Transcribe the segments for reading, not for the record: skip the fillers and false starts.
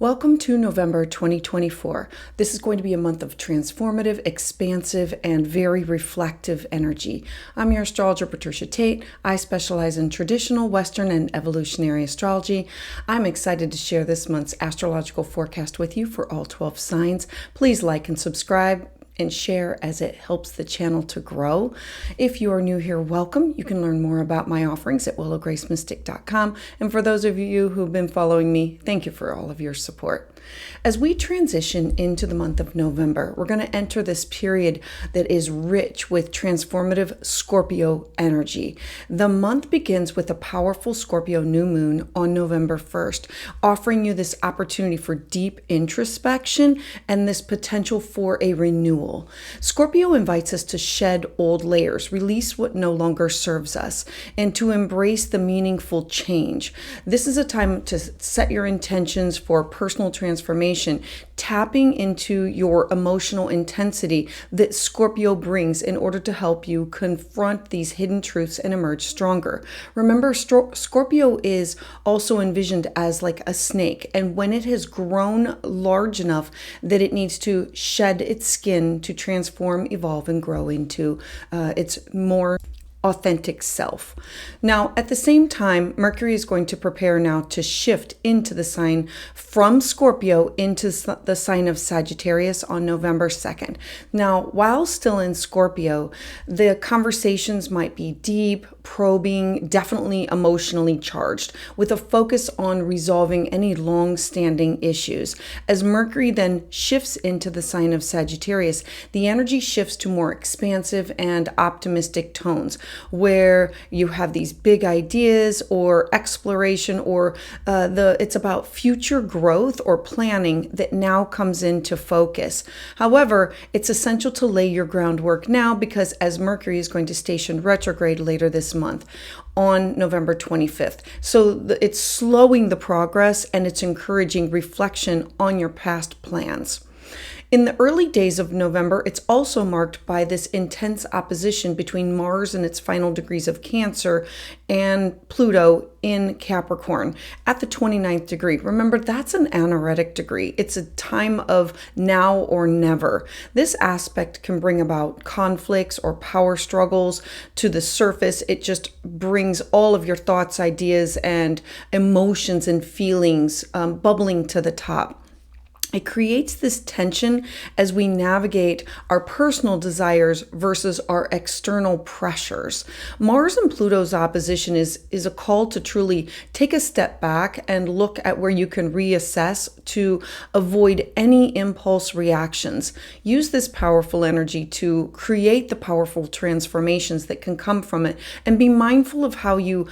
Welcome to November 2024. This is going to be a month of transformative, expansive, and very reflective energy. I'm your astrologer, Patricia Tate. I specialize in traditional, Western, and evolutionary astrology. I'm excited to share this month's astrological forecast with you for all 12 signs. Please like and subscribe and share as it helps the channel to grow. If you are new here, welcome. You can learn more about my offerings at willowgracemystic.com. And for those of you who've been following me, thank you for all of your support. As we transition into the month of November, we're going to enter this period that is rich with transformative Scorpio energy. The month begins with a powerful Scorpio new moon on November 1st, offering you this opportunity for deep introspection and this potential for a renewal. Scorpio invites us to shed old layers, release what no longer serves us, and to embrace the meaningful change. This is a time to set your intentions for personal transformation, tapping into your emotional intensity that Scorpio brings in order to help you confront these hidden truths and emerge stronger. Remember, Scorpio is also envisioned as like a snake, and when it has grown large enough that it needs to shed its skin to transform, evolve, and grow into its more authentic self. Now, at the same time, Mercury is going to prepare now to shift into the sign from Scorpio into the sign of Sagittarius on November 2nd. Now, while still in Scorpio, the conversations might be deep, probing, definitely emotionally charged, with a focus on resolving any long-standing issues. As Mercury then shifts into the sign of Sagittarius, the energy shifts to more expansive and optimistic tones, where you have these big ideas or exploration, or it's about future growth or planning that now comes into focus. However, it's essential to lay your groundwork now, because as Mercury is going to station retrograde later this month on November 25th. So it's slowing the progress and it's encouraging reflection on your past plans. In the early days of November, it's also marked by this intense opposition between Mars in its final degrees of Cancer and Pluto in Capricorn at the 29th degree. Remember, that's an anaretic degree. It's a time of now or never. This aspect can bring about conflicts or power struggles to the surface. It just brings all of your thoughts, ideas, and emotions and feelings bubbling to the top. It creates this tension as we navigate our personal desires versus our external pressures. Mars and Pluto's opposition is a call to truly take a step back and look at where you can reassess to avoid any impulse reactions. Use this powerful energy to create the powerful transformations that can come from it, and be mindful of how you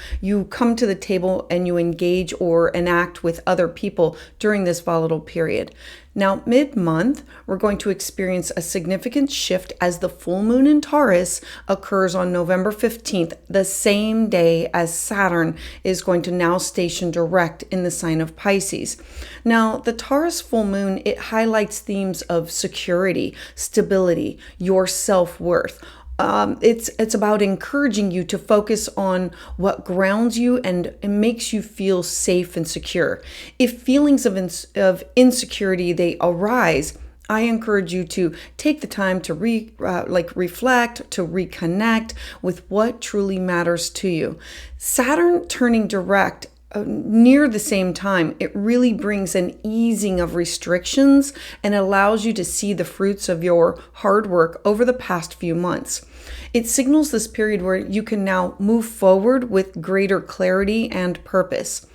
come to the table and you engage or enact with other people during this volatile period. Now, mid-month, we're going to experience a significant shift as the full moon in Taurus occurs on November 15th, the same day as Saturn is going to now station direct in the sign of Pisces. Now, the Taurus full moon, it highlights themes of security, stability, your self-worth. It's about encouraging you to focus on what grounds you and makes you feel safe and secure. If feelings of insecurity they arise, I encourage you to take the time to reflect, to reconnect with what truly matters to you. Saturn turning direct near the same time, it really brings an easing of restrictions and allows you to see the fruits of your hard work over the past few months. It signals this period where you can now move forward with greater clarity and purpose.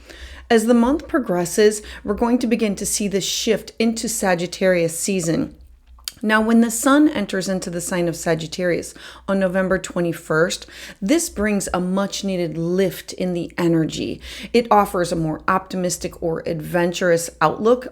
As the month progresses, we're going to begin to see this shift into Sagittarius season. Now, when the sun enters into the sign of Sagittarius on November 21st, this brings a much needed lift in the energy. It offers a more optimistic or adventurous outlook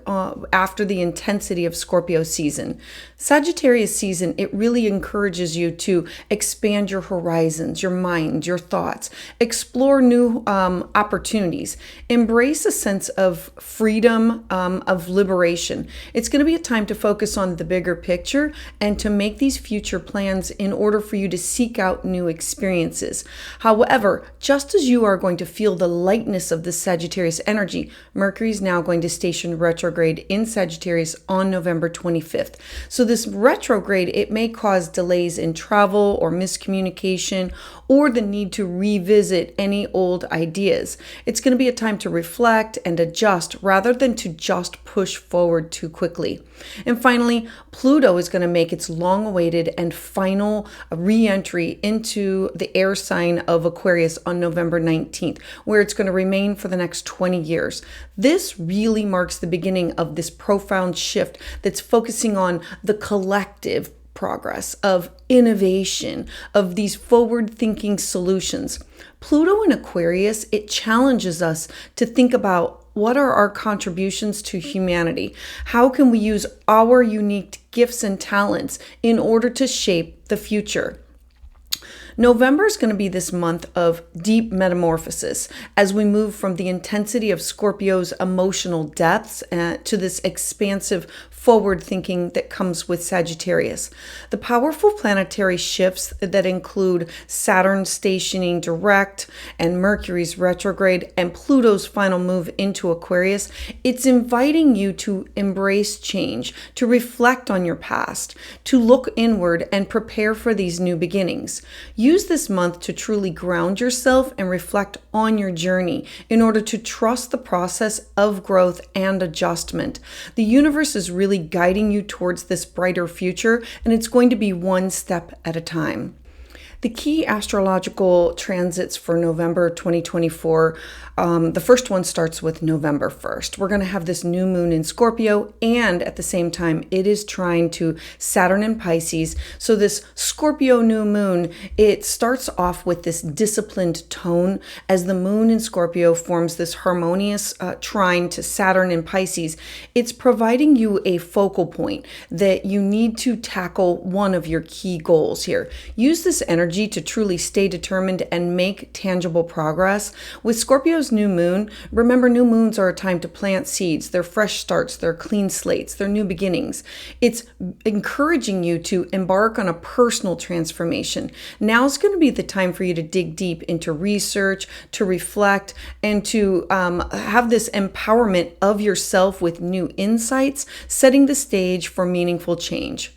after the intensity of Scorpio season. Sagittarius season, it really encourages you to expand your horizons, your mind, your thoughts, explore new opportunities, embrace a sense of freedom, of liberation. It's going to be a time to focus on the bigger picture picture and to make these future plans in order for you to seek out new experiences. However, just as you are going to feel the lightness of the Sagittarius energy, Mercury is now going to station retrograde in Sagittarius on November 25th. So this retrograde, it may cause delays in travel or miscommunication or the need to revisit any old ideas. It's going to be a time to reflect and adjust rather than to just push forward too quickly. And finally, Pluto is going to make its long-awaited and final re-entry into the air sign of Aquarius on November 19th, where it's going to remain for the next 20 years. This really marks the beginning of this profound shift that's focusing on the collective progress, of innovation, of these forward-thinking solutions. Pluto in Aquarius, it challenges us to think about what are our contributions to humanity? How can we use our unique gifts and talents in order to shape the future? November is going to be this month of deep metamorphosis as we move from the intensity of Scorpio's emotional depths to this expansive forward thinking that comes with Sagittarius. The powerful planetary shifts that include Saturn stationing direct and Mercury's retrograde and Pluto's final move into Aquarius, it's inviting you to embrace change, to reflect on your past, to look inward and prepare for these new beginnings. Use this month to truly ground yourself and reflect on your journey in order to trust the process of growth and adjustment. The universe is really guiding you towards this brighter future, and it's going to be one step at a time. The key astrological transits for November 2024, the first one starts with November 1st. We're going to have this new moon in Scorpio, and at the same time, it is trine to Saturn in Pisces. So this Scorpio new moon, it starts off with this disciplined tone as the moon in Scorpio forms this harmonious trine to Saturn in Pisces. It's providing you a focal point that you need to tackle one of your key goals here. Use this energy to truly stay determined and make tangible progress. With Scorpio's new moon, remember, new moons are a time to plant seeds. They're fresh starts, they're clean slates, they're new beginnings. It's encouraging you to embark on a personal transformation. Now's going to be the time for you to dig deep into research, to reflect, and to have this empowerment of yourself with new insights, setting the stage for meaningful change.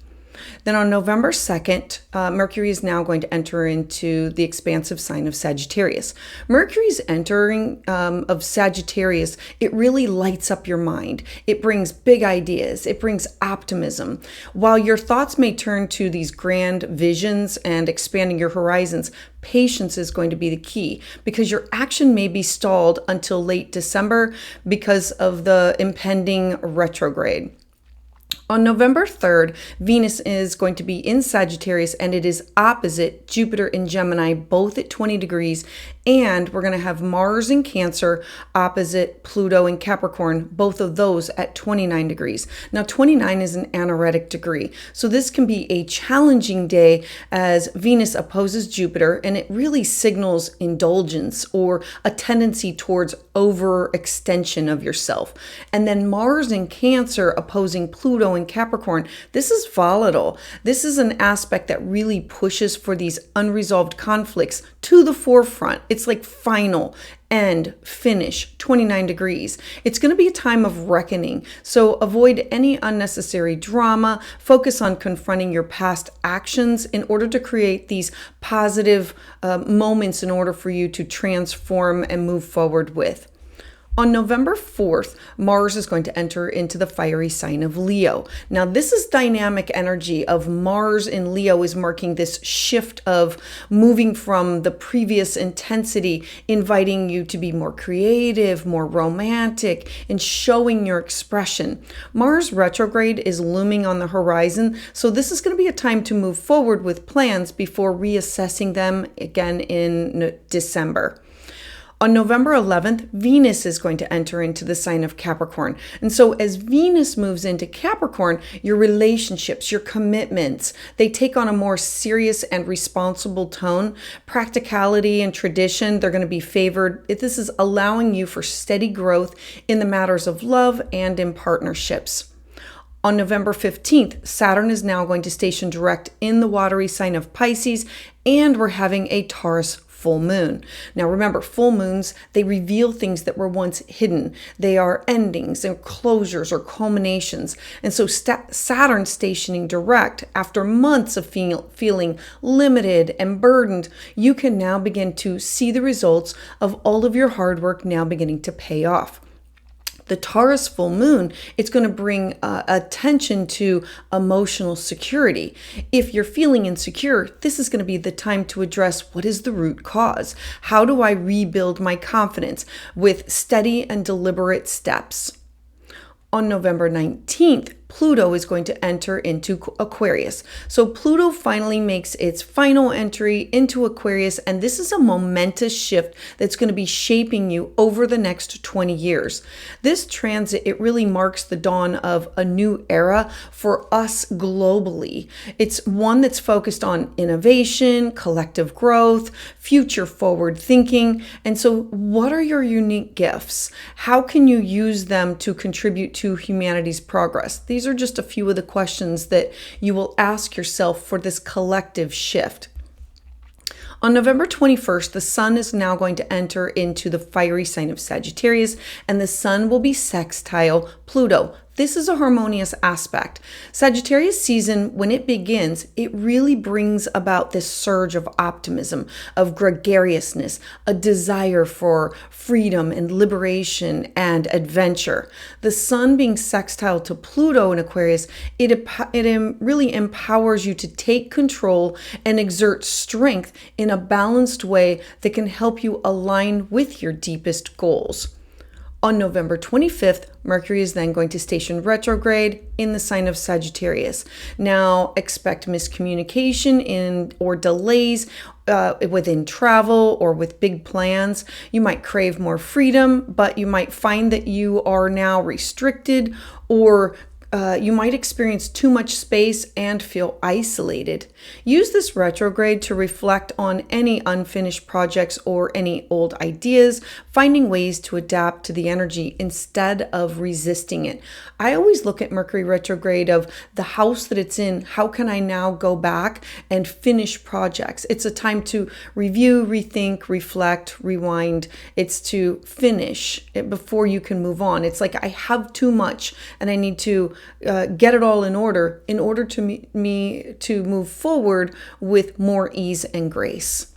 Then on November 2nd, Mercury is now going to enter into the expansive sign of Sagittarius. Mercury's entering of Sagittarius, it really lights up your mind. It brings big ideas. It brings optimism. While your thoughts may turn to these grand visions and expanding your horizons, patience is going to be the key because your action may be stalled until late December because of the impending retrograde. On November 3rd, Venus is going to be in Sagittarius, and it is opposite Jupiter in Gemini, both at 20 degrees. And we're going to have Mars in Cancer opposite Pluto in Capricorn, both of those at 29 degrees. Now, 29 is an anaretic degree. So this can be a challenging day as Venus opposes Jupiter, and it really signals indulgence or a tendency towards overextension of yourself. And then Mars in Cancer opposing Pluto in Capricorn, this is volatile. This is an aspect that really pushes for these unresolved conflicts to the forefront. It's like final, end, finish, 29 degrees. It's going to be a time of reckoning. So avoid any unnecessary drama. Focus on confronting your past actions in order to create these positive moments in order for you to transform and move forward with. On November 4th, Mars is going to enter into the fiery sign of Leo. Now, this is dynamic energy of Mars in Leo is marking this shift of moving from the previous intensity, inviting you to be more creative, more romantic, and showing your expression. Mars retrograde is looming on the horizon, so this is going to be a time to move forward with plans before reassessing them again in December. On November 11th, Venus is going to enter into the sign of Capricorn. And so as Venus moves into Capricorn, your relationships, your commitments, they take on a more serious and responsible tone. Practicality and tradition, they're going to be favored. This is allowing you for steady growth in the matters of love and in partnerships. On November 15th, Saturn is now going to station direct in the watery sign of Pisces, and we're having a Taurus full moon. Now remember, full moons, they reveal things that were once hidden. They are endings and closures or culminations. And so Saturn stationing direct after months of feeling limited and burdened, you can now begin to see the results of all of your hard work now beginning to pay off. The Taurus full moon, it's going to bring attention to emotional security. If you're feeling insecure, this is going to be the time to address what is the root cause. How do I rebuild my confidence with steady and deliberate steps? On November 19th, Pluto is going to enter into Aquarius. So Pluto finally makes its final entry into Aquarius, and this is a momentous shift that's going to be shaping you over the next 20 years. This transit, it really marks the dawn of a new era for us globally. It's one that's focused on innovation, collective growth, future forward thinking. And so what are your unique gifts? How can you use them to contribute to humanity's progress? These are just a few of the questions that you will ask yourself for this collective shift. On November 21st, the sun is now going to enter into the fiery sign of Sagittarius, and the sun will be sextile Pluto. This is a harmonious aspect. Sagittarius season, when it begins, it really brings about this surge of optimism, of gregariousness, a desire for freedom and liberation and adventure. The sun being sextile to Pluto in Aquarius, it really empowers you to take control and exert strength in a balanced way that can help you align with your deepest goals. On November 25th, Mercury is then going to station retrograde in the sign of Sagittarius. Now, expect miscommunication or delays within travel or with big plans. You might crave more freedom, but you might find that you are now restricted, or you might experience too much space and feel isolated. Use this retrograde to reflect on any unfinished projects or any old ideas, finding ways to adapt to the energy instead of resisting it. I always look at Mercury retrograde of the house that it's in. How can I now go back and finish projects? It's a time to review, rethink, reflect, rewind. It's to finish it before you can move on. It's like I have too much and I need to get it all in order to me to move forward with more ease and grace.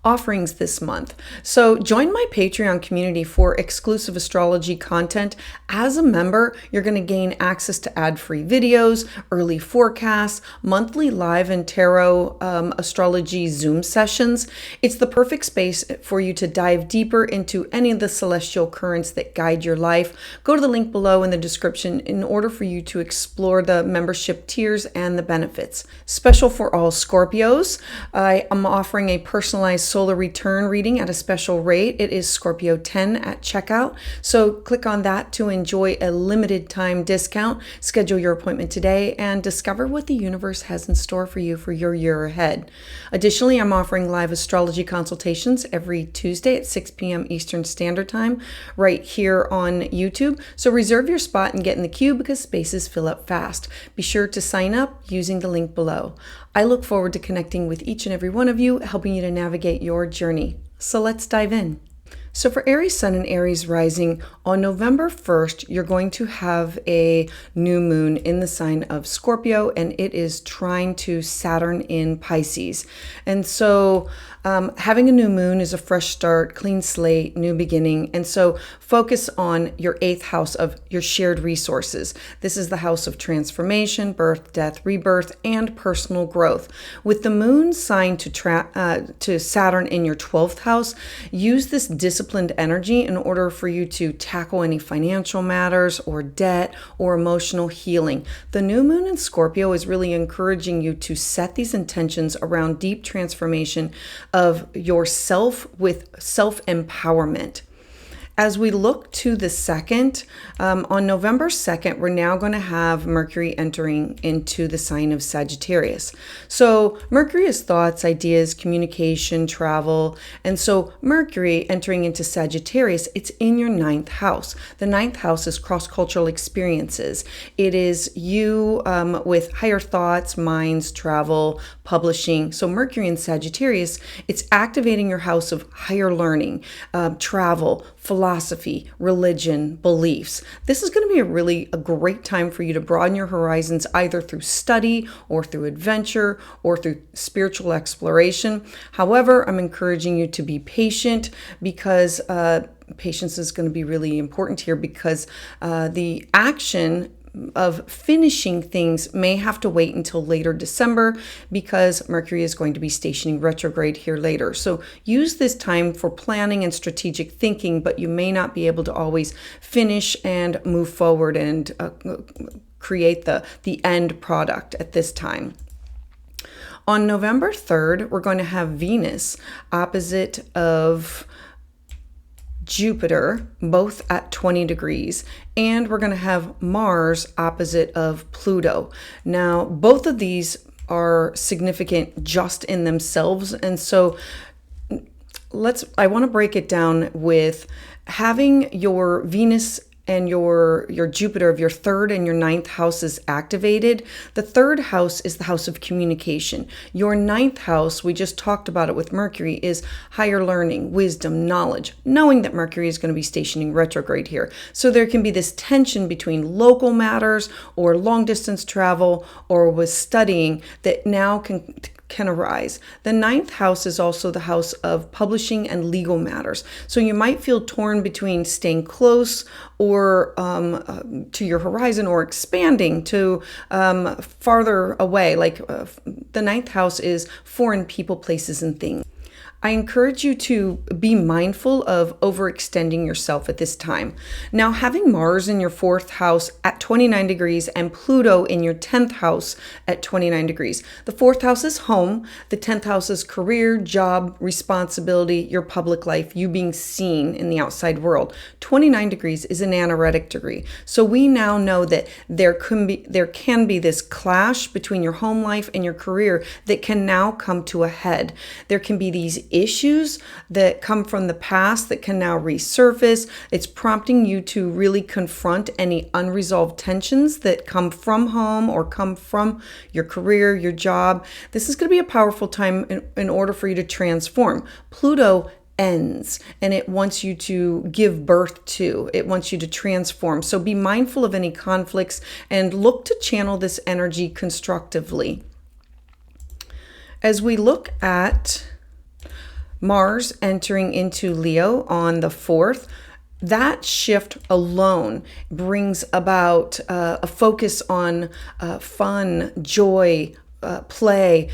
Offerings this month. So join my Patreon community for exclusive astrology content. As a member, you're going to gain access to ad-free videos, early forecasts, monthly live and tarot astrology Zoom sessions. It's the perfect space for you to dive deeper into any of the celestial currents that guide your life. Go to the link below in the description in order for you to explore the membership tiers and the benefits. Special for all Scorpios, I am offering a personalized solar return reading at a special rate. It is Scorpio 10 at checkout. So click on that to enjoy a limited time discount. Schedule your appointment today and discover what the universe has in store for you for your year ahead. Additionally, I'm offering live astrology consultations every Tuesday at 6 p.m. Eastern Standard Time right here on YouTube. So reserve your spot and get in the queue because spaces fill up fast. Be sure to sign up using the link below. I look forward to connecting with each and every one of you, helping you to navigate your journey. So let's dive in. So for Aries Sun and Aries Rising, on November 1st, you're going to have a new moon in the sign of Scorpio, and it is trine to Saturn in Pisces. And so having a new moon is a fresh start, clean slate, new beginning. And so focus on your 8th house of your shared resources. This is the house of transformation, birth, death, rebirth, and personal growth. With the moon signed to Saturn in your 12th house, use this disciplined energy in order for you to tackle any financial matters or debt or emotional healing. The new moon in Scorpio is really encouraging you to set these intentions around deep transformation of yourself with self-empowerment. As we look to the 2nd, on November 2nd, we're now going to have Mercury entering into the sign of Sagittarius. So Mercury is thoughts, ideas, communication, travel. And so Mercury entering into Sagittarius, it's in your 9th house. The 9th house is cross-cultural experiences. It is you with higher thoughts, minds, travel, publishing. So Mercury in Sagittarius, it's activating your house of higher learning, travel, philosophy, religion, beliefs. This is going to be a great time for you to broaden your horizons either through study or through adventure or through spiritual exploration. However, I'm encouraging you to be patient because patience is going to be really important here because the action of finishing things may have to wait until later December because Mercury is going to be stationing retrograde here later. So use this time for planning and strategic thinking, but you may not be able to always finish and move forward and create the end product at this time. On November 3rd, we're going to have Venus opposite of Jupiter, both at 20 degrees, and we're going to have Mars opposite of Pluto. Now, both of these are significant just in themselves, and so I want to break it down with having your Venus and your Jupiter of your 3rd and your 9th houses activated. The 3rd house is the house of communication. Your 9th house, we just talked about it with Mercury, is higher learning, wisdom, knowledge, knowing that Mercury is going to be stationing retrograde here. So there can be this tension between local matters or long distance travel or with studying that now can arise. The 9th house is also the house of publishing and legal matters. So you might feel torn between staying close or to your horizon or expanding to farther away. Like the 9th house is foreign people, places, and things. I encourage you to be mindful of overextending yourself at this time. Now, having Mars in your 4th house at 29 degrees and Pluto in your 10th house at 29 degrees. The 4th house is home. The 10th house is career, job, responsibility, your public life, you being seen in the outside world. 29 degrees is an anaretic degree. So we now know that there can be this clash between your home life and your career that can now come to a head. There can be these issues that come from the past that can now resurface. It's prompting you to really confront any unresolved tensions that come from home or come from your career, your job. This is going to be a powerful time in order for you to transform. Pluto ends and it wants you to give birth to. It wants you to transform. So be mindful of any conflicts and look to channel this energy constructively. As we look at Mars entering into Leo on the 4th, that shift alone brings about a focus on fun, joy, play.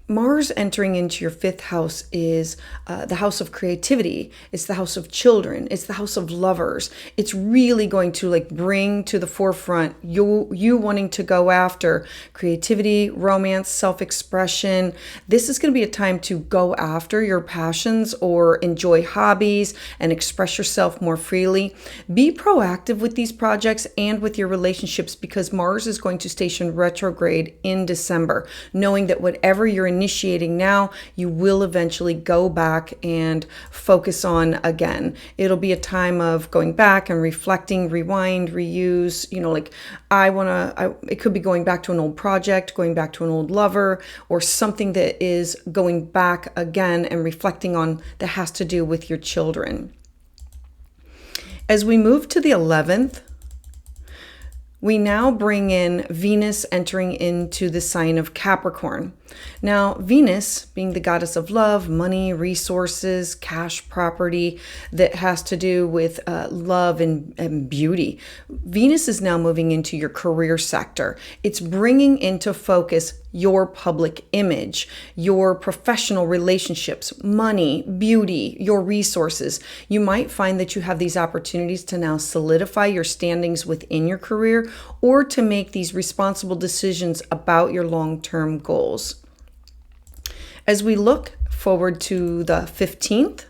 Mars entering into your 5th house is the house of creativity. It's the house of children. It's the house of lovers. It's really going to bring to the forefront you wanting to go after creativity, romance, self-expression. This is going to be a time to go after your passions or enjoy hobbies and express yourself more freely. Be proactive with these projects and with your relationships because Mars is going to station retrograde in December, knowing that whatever you're initiating now, you will eventually go back and focus on again. It'll be a time of going back and reflecting, rewind, reuse, it could be going back to an old project, going back to an old lover, or something that is going back again and reflecting on that has to do with your children. As we move to the 11th, we now bring in Venus entering into the sign of Capricorn. Now, Venus, being the goddess of love, money, resources, cash, property, that has to do with love and beauty. Venus is now moving into your career sector. It's bringing into focus your public image, your professional relationships, money, beauty, your resources. You might find that you have these opportunities to now solidify your standings within your career or to make these responsible decisions about your long-term goals. As we look forward to the 15th,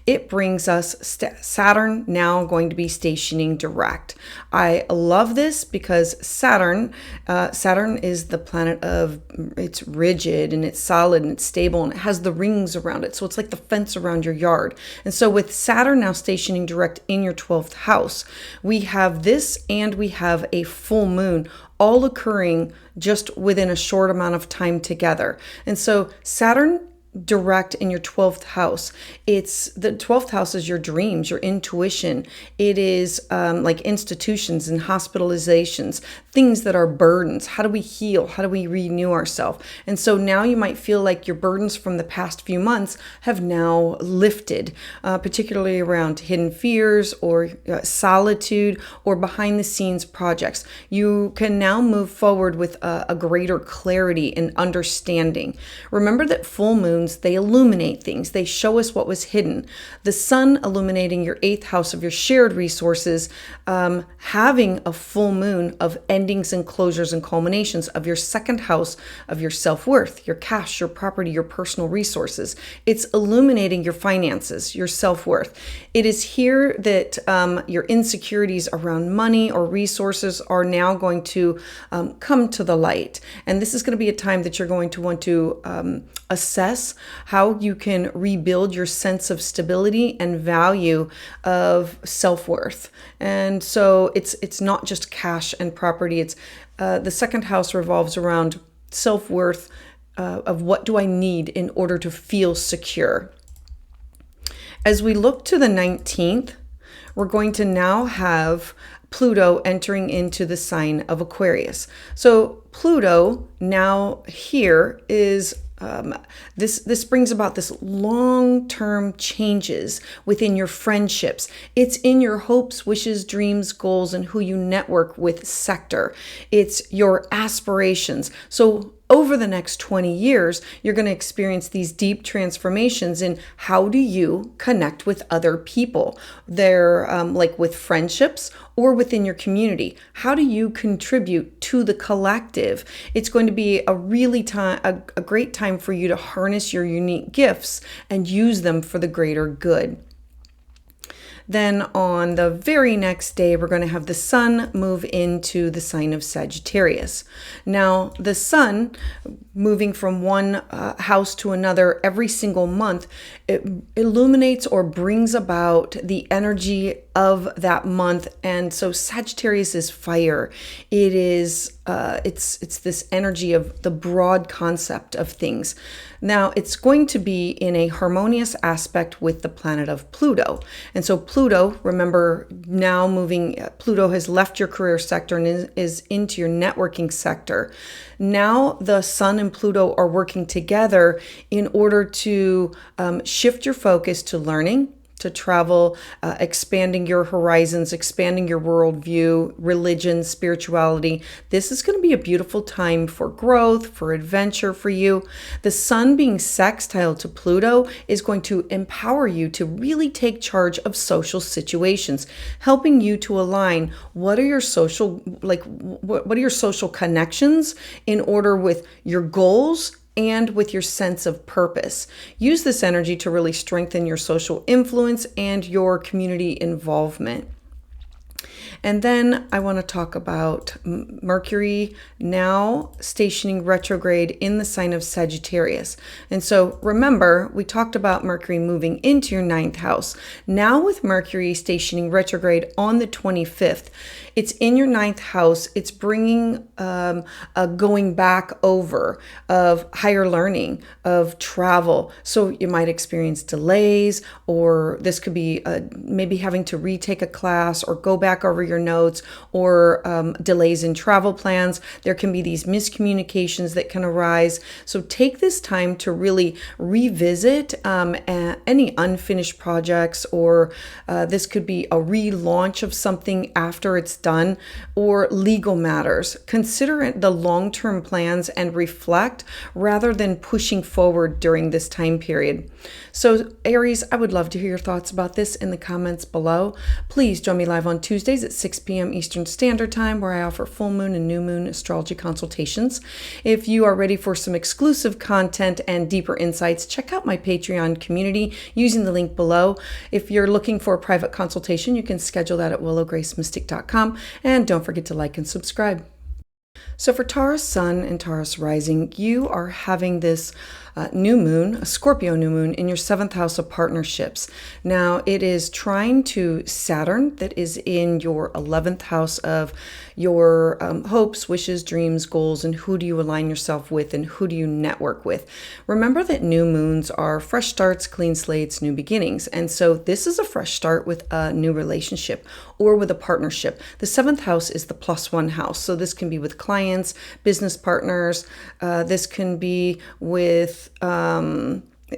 it brings us Saturn now going to be stationing direct. I love this because Saturn is the planet of, it's rigid and it's solid and it's stable and it has the rings around it. So it's like the fence around your yard. And so with Saturn now stationing direct in your 12th house, we have this and we have a full moon all occurring just within a short amount of time together. And so Saturn direct in your 12th house. It's the 12th house is your dreams, your intuition. It is like institutions and hospitalizations, things that are burdens. How do we heal? How do we renew ourselves? And so now you might feel like your burdens from the past few months have now lifted, particularly around hidden fears or solitude or behind the scenes projects. You can now move forward with a greater clarity and understanding. Remember that full moons, they illuminate things. They show us what was hidden. The sun illuminating your 8th house of your shared resources, having a full moon of endings and closures and culminations of your 2nd house of your self-worth, your cash, your property, your personal resources. It's illuminating your finances, your self-worth. It is here that your insecurities around money or resources are now going to come to the light. And this is going to be a time that you're going to want to assess how you can rebuild your sense of stability and value of self-worth. And so it's not just cash and property. It's the 2nd house revolves around self-worth of what do I need in order to feel secure. As we look to the 19th, we're going to now have Pluto entering into the sign of Aquarius. So Pluto now here is this brings about this long-term changes within your friendships. It's in your hopes, wishes, dreams, goals, and who you network with sector. It's your aspirations. So over the next 20 years, you're going to experience these deep transformations in how do you connect with other people. They're like with friendships or within your community. How do you contribute to the collective? It's going to be a great time for you to harness your unique gifts and use them for the greater good. Then on the very next day, we're going to have the sun move into the sign of Sagittarius. Now, the sun moving from one house to another every single month, it illuminates or brings about the energy of that month. And so Sagittarius is fire. It is it's this energy of the broad concept of things. Now, it's going to be in a harmonious aspect with the planet of Pluto. And so Pluto, remember, now Pluto has left your career sector and is into your networking sector. Now the sun and Pluto are working together in order to shift your focus to learning, to travel, expanding your horizons, expanding your worldview, religion, spirituality. This is going to be a beautiful time for growth, for adventure for you. The sun being sextile to Pluto is going to empower you to really take charge of social situations, helping you to align what are your social connections in order with your goals and with your sense of purpose. Use this energy to really strengthen your social influence and your community involvement. And then I want to talk about Mercury now stationing retrograde in the sign of Sagittarius. And so remember, we talked about Mercury moving into your 9th house. Now with Mercury stationing retrograde on the 25th, it's in your 9th house. It's bringing a going back over of higher learning, of travel. So you might experience delays, or this could be maybe having to retake a class or go back over your notes, or delays in travel plans. There can be these miscommunications that can arise. So take this time to really revisit any unfinished projects, or this could be a relaunch of something after it's done, or legal matters. Consider the long-term plans and reflect rather than pushing forward during this time period. So Aries, I would love to hear your thoughts about this in the comments below. Please join me live on Tuesday Tuesdays at 6 p.m. Eastern Standard Time, where I offer full moon and new moon astrology consultations. If you are ready for some exclusive content and deeper insights, check out my Patreon community using the link below. If you're looking for a private consultation, you can schedule that at willowgracemystic.com. And don't forget to like and subscribe. So for Taurus Sun and Taurus Rising, you are having this new moon, a Scorpio new moon, in your 7th house of partnerships. Now, it is trine to Saturn that is in your 11th house of your hopes, wishes, dreams, goals, and who do you align yourself with and who do you network with. Remember that new moons are fresh starts, clean slates, new beginnings. And so this is a fresh start with a new relationship or with a partnership. The 7th house is the +1 house. So this can be with clients, business partners. This can be with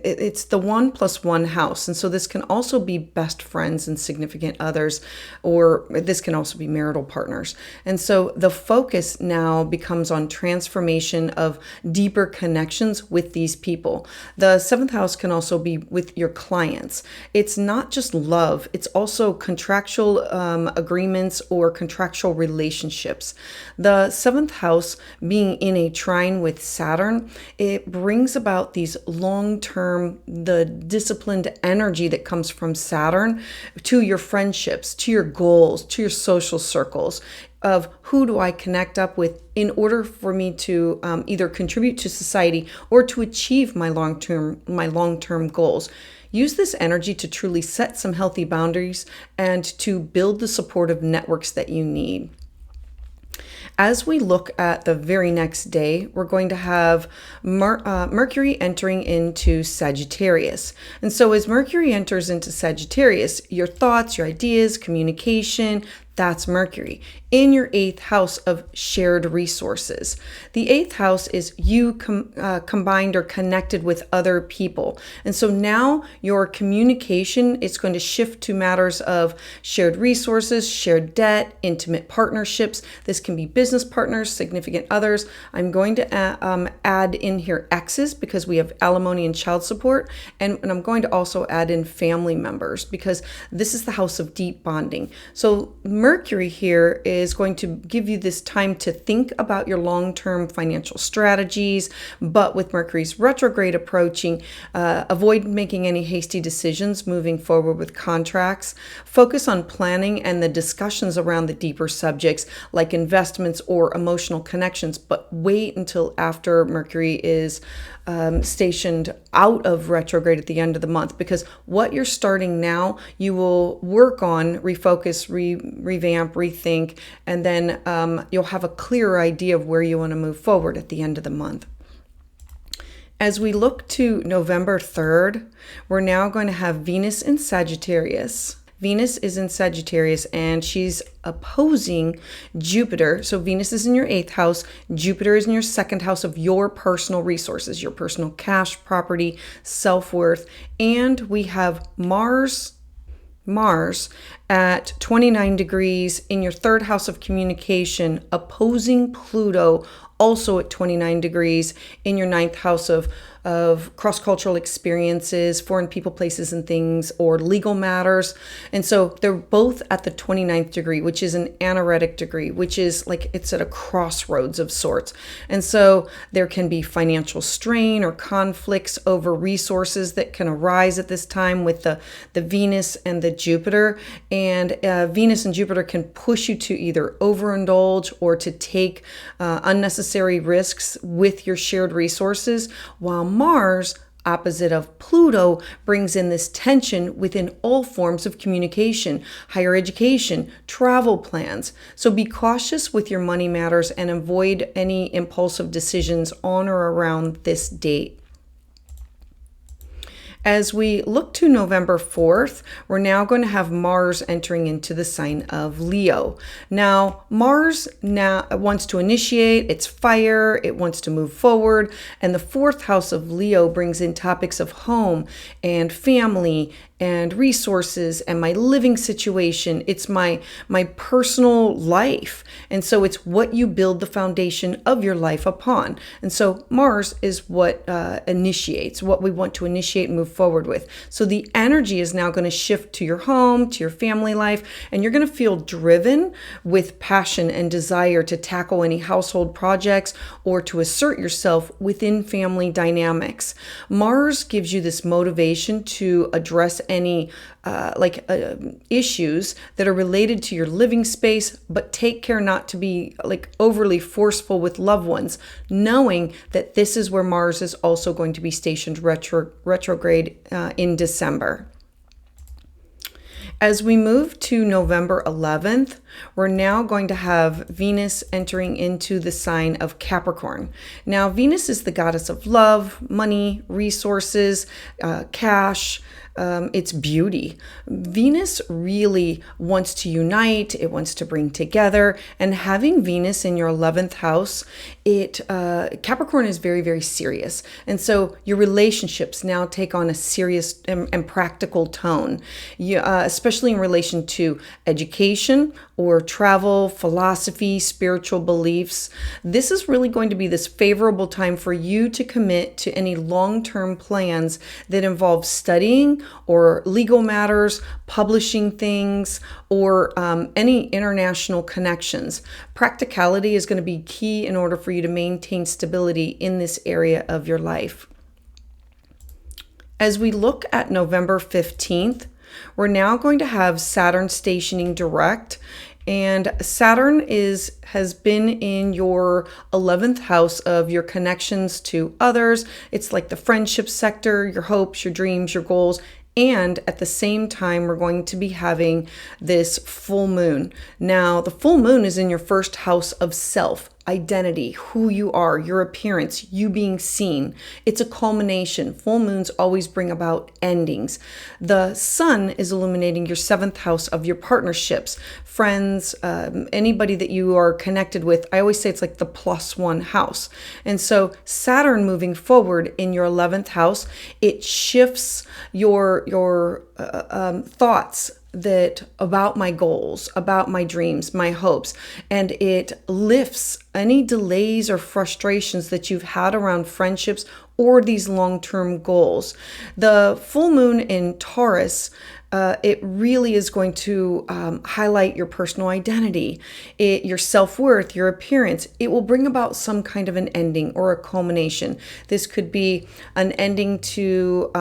it's the 1+1 house. And so this can also be best friends and significant others, or this can also be marital partners. And so the focus now becomes on transformation of deeper connections with these people. The 7th house can also be with your clients. It's not just love, it's also contractual agreements or contractual relationships. The 7th house being in a trine with Saturn, it brings about these long-term, the disciplined energy that comes from Saturn to your friendships, to your goals, to your social circles of who do I connect up with in order for me to either contribute to society or to achieve my long-term goals. Use this energy to truly set some healthy boundaries and to build the supportive networks that you need. As we look at the very next day, we're going to have Mercury entering into Sagittarius. And so as Mercury enters into Sagittarius, your thoughts, your ideas, communication, that's Mercury in your 8th house of shared resources. The 8th house is you combined or connected with other people. And so now your communication is going to shift to matters of shared resources, shared debt, intimate partnerships. This can be business partners, significant others. I'm going to add in here exes because we have alimony and child support. And I'm going to also add in family members because this is the house of deep bonding. So Mercury here is going to give you this time to think about your long-term financial strategies, but with Mercury's retrograde approaching, avoid making any hasty decisions moving forward with contracts. Focus on planning and the discussions around the deeper subjects like investments or emotional connections, but wait until after Mercury is stationed out of retrograde at the end of the month, because what you're starting now, you will work on, refocus, revamp, rethink, and then you'll have a clearer idea of where you want to move forward at the end of the month. As we look to November 3rd, we're now going to have Venus in Sagittarius. Venus is in Sagittarius and she's opposing Jupiter. So Venus is in your 8th house. Jupiter is in your 2nd house of your personal resources, your personal cash, property, self-worth. And we have Mars at 29 degrees in your 3rd house of communication, opposing Pluto, also at 29 degrees in your 9th house of cross-cultural experiences, foreign people, places, and things, or legal matters. And so they're both at the 29th degree, which is an anaretic degree, which is like it's at a crossroads of sorts. And so there can be financial strain or conflicts over resources that can arise at this time with the Venus and the Jupiter. And Venus and Jupiter can push you to either overindulge or to take unnecessary risks with your shared resources, while Mars, opposite of Pluto, brings in this tension within all forms of communication, higher education, travel plans. So be cautious with your money matters and avoid any impulsive decisions on or around this date. As we look to November 4th, we're now going to have Mars entering into the sign of Leo. Now, Mars now wants to initiate, it's fire, it wants to move forward, and the 4th house of Leo brings in topics of home and family and resources and my living situation. It's my personal life. And so it's what you build the foundation of your life upon. And so Mars is what initiates, what we want to initiate and move forward with. So the energy is now going to shift to your home, to your family life, and you're going to feel driven with passion and desire to tackle any household projects or to assert yourself within family dynamics. Mars gives you this motivation to address any issues that are related to your living space, but take care not to be overly forceful with loved ones, knowing that this is where Mars is also going to be stationed retrograde in December. As we move to November 11th, we're now going to have Venus entering into the sign of Capricorn. Now, Venus is the goddess of love, money, resources, cash. It's beauty. Venus really wants to unite. It wants to bring together. And having Venus in your 11th house, Capricorn is very, very serious. And so your relationships now take on a serious and practical tone, especially in relation to education or travel, philosophy, spiritual beliefs. This is really going to be this favorable time for you to commit to any long-term plans that involve studying or legal matters, publishing things, or any international connections. Practicality is going to be key in order for you to maintain stability in this area of your life. As we look at November 15th, we're now going to have Saturn stationing direct. And Saturn has been in your 11th house of your connections to others. It's like the friendship sector, your hopes, your dreams, your goals. And at the same time, we're going to be having this full moon. Now, the full moon is in your first house of self, identity, who you are, your appearance, you being seen. It's a culmination. Full moons always bring about endings. The sun is illuminating your 7th house of your partnerships, friends, anybody that you are connected with. I always say it's like the +1 house. And so Saturn moving forward in your 11th house, it shifts your thoughts about my goals, about my dreams, my hopes, and it lifts any delays or frustrations that you've had around friendships or these long-term goals. The full moon in Taurus, it really is going to highlight your personal identity, your self-worth, your appearance. It will bring about some kind of an ending or a culmination. This could be an ending to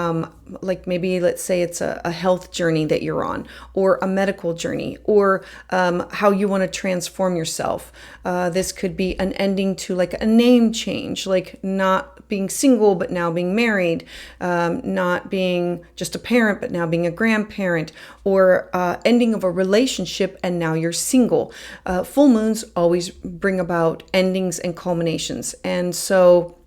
maybe let's say it's a health journey that you're on, or a medical journey, or how you want to transform yourself. This could be an ending to like a name change, like not being single but now being married, not being just a parent but now being a grandparent, or ending of a relationship and now you're single. Full moons always bring about endings and culminations. And so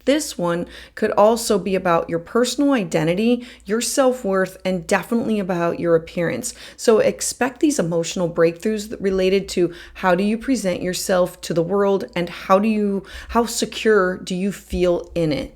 this one could also be about your personal identity, your self-worth, and definitely about your appearance. So expect these emotional breakthroughs related to how do you present yourself to the world and how secure do you feel in it.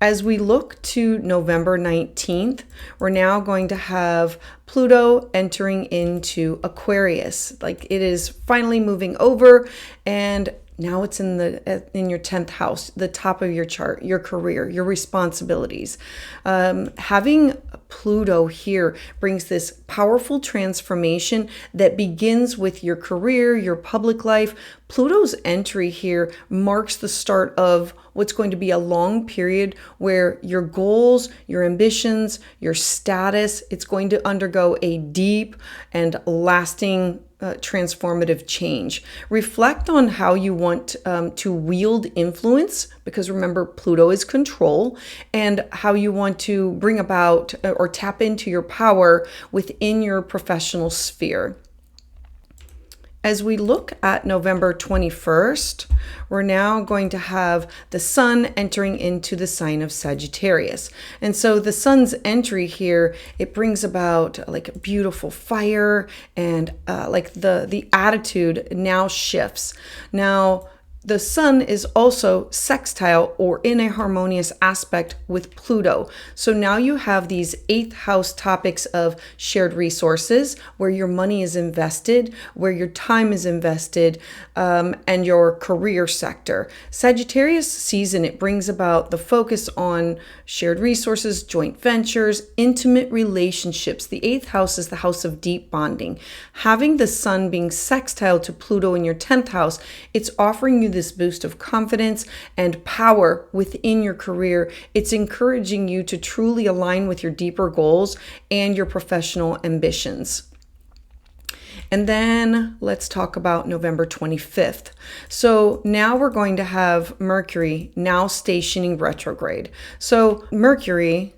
As we look to November 19th, we're now going to have Pluto entering into Aquarius. Like it is finally moving over, and now it's in your 10th house, the top of your chart, your career, your responsibilities. Having Pluto here brings this powerful transformation that begins with your career, your public life. Pluto's entry here marks the start of what's going to be a long period where your goals, your ambitions, your status, it's going to undergo a deep and lasting transformative change. Reflect on how you want to wield influence, because remember, Pluto is control, and how you want to bring about or tap into your power within your professional sphere. As we look at November 21st, we're now going to have the sun entering into the sign of Sagittarius. And so the sun's entry here, it brings about like beautiful fire, and like the attitude now shifts. Now, The sun is also sextile or in a harmonious aspect with Pluto. So now you have these 8th house topics of shared resources, where your money is invested, where your time is invested, and your career sector. Sagittarius season, it brings about the focus on shared resources, joint ventures, intimate relationships. The 8th house is the house of deep bonding. Having the sun being sextile to Pluto in your 10th house, it's offering you this boost of confidence and power within your career. It's encouraging you to truly align with your deeper goals and your professional ambitions. And then let's talk about November 25th. So now we're going to have Mercury now stationing retrograde. So Mercury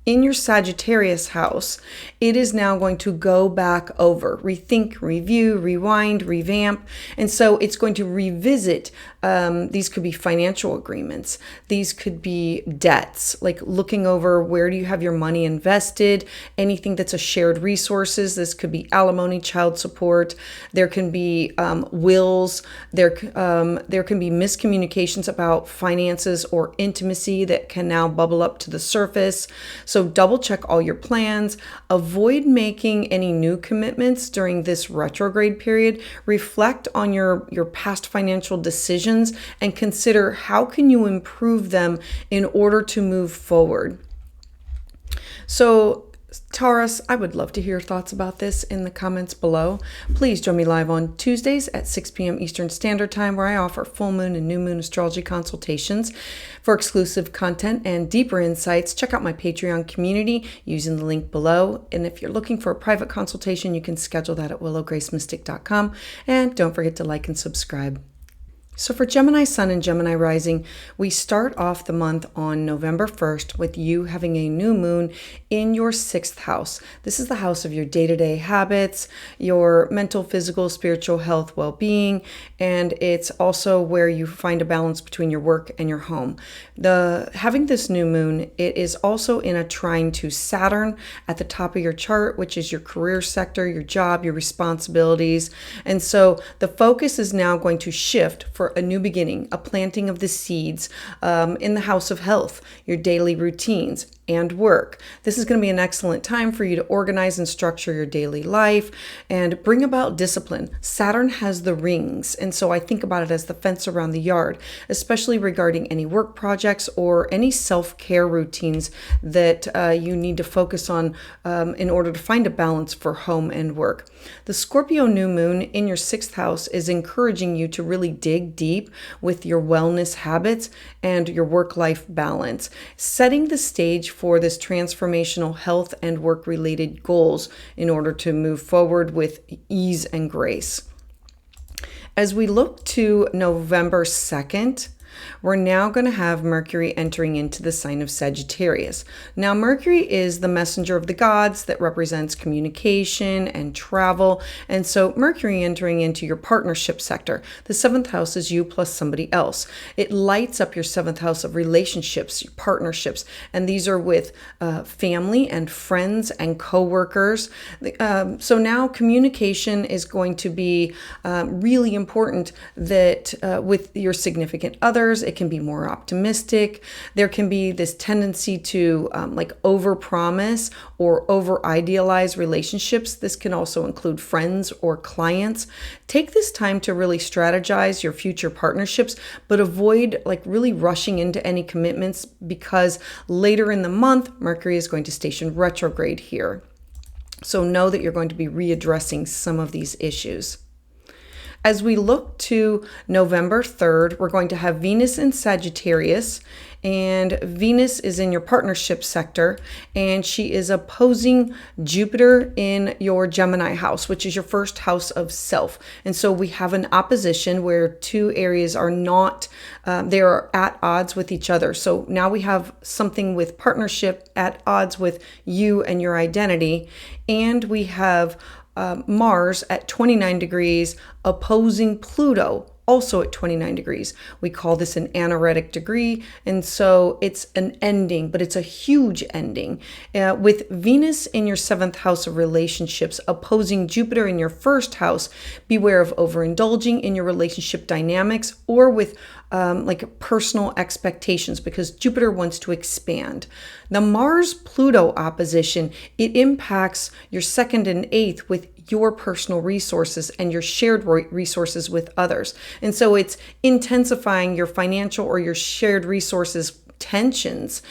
in your Sagittarius house, it is now going to go back over, rethink, review, rewind, revamp. And so it's going to revisit. These could be financial agreements. These could be debts, like looking over where do you have your money invested, anything that's a shared resources. This could be alimony, child support. There can be wills. There can be miscommunications about finances or intimacy that can now bubble up to the surface. So double check all your plans. Avoid making any new commitments during this retrograde period. Reflect on your past financial decisions and consider how can you improve them in order to move forward. So Taurus, I would love to hear your thoughts about this in the comments below. Please join me live on Tuesdays at 6 p.m. Eastern Standard Time, where I offer full moon and new moon astrology consultations. For exclusive content and deeper insights, check out my Patreon community using the link below. And if you're looking for a private consultation, you can schedule that at willowgracemystic.com. And don't forget to like and subscribe. So for Gemini Sun and Gemini Rising, we start off the month on November 1st with you having a new moon in your 6th house. This is the house of your day-to-day habits, your mental, physical, spiritual health, well-being, and it's also where you find a balance between your work and your home. Having this new moon, it is also in a trine to Saturn at the top of your chart, which is your career sector, your job, your responsibilities. And so the focus is now going to shift for a new beginning, a planting of the seeds in the house of health, your daily routines, and work. This is going to be an excellent time for you to organize and structure your daily life and bring about discipline. Saturn has the rings, and so I think about it as the fence around the yard, especially regarding any work projects or any self-care routines that you need to focus on in order to find a balance for home and work. The Scorpio new moon in your 6th house is encouraging you to really dig deep with your wellness habits and your work-life balance, setting the stage for this transformational health and work-related goals in order to move forward with ease and grace. As we look to November 2nd, we're now going to have Mercury entering into the sign of Sagittarius. Now, Mercury is the messenger of the gods that represents communication and travel. And so Mercury entering into your partnership sector. The 7th house is you plus somebody else. It lights up your 7th house of relationships, your partnerships. And these are with family and friends and coworkers. So now communication is going to be really important that with your significant others. It can be more optimistic. There can be this tendency to overpromise or over-idealize relationships. This can also include friends or clients. Take this time to really strategize your future partnerships, but avoid really rushing into any commitments, because later in the month, Mercury is going to station retrograde here. So know that you're going to be readdressing some of these issues. As we look to November 3rd, we're going to have Venus in Sagittarius, and Venus is in your partnership sector, and she is opposing Jupiter in your Gemini house, which is your first house of self. And so we have an opposition where two areas are not, they are at odds with each other. So now we have something with partnership at odds with you and your identity, and we have Mars at 29 degrees opposing Pluto also at 29 degrees. We call this an anaretic degree, and so it's an ending, but it's a huge ending. With Venus in your 7th house of relationships opposing Jupiter in your 1st house, beware of overindulging in your relationship dynamics or with like personal expectations, because Jupiter wants to expand. The Mars-Pluto opposition, it impacts your 2nd and 8th with your personal resources and your shared resources with others. And so it's intensifying your financial or your shared resources tensions.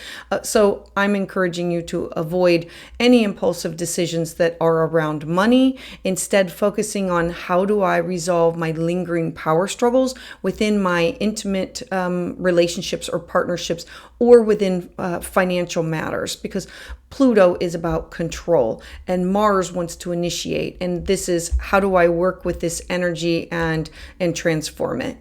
So I'm encouraging you to avoid any impulsive decisions that are around money, instead focusing on how do I resolve my lingering power struggles within my intimate relationships or partnerships, or within financial matters, because Pluto is about control and Mars wants to initiate. And this is how do I work with this energy and transform it.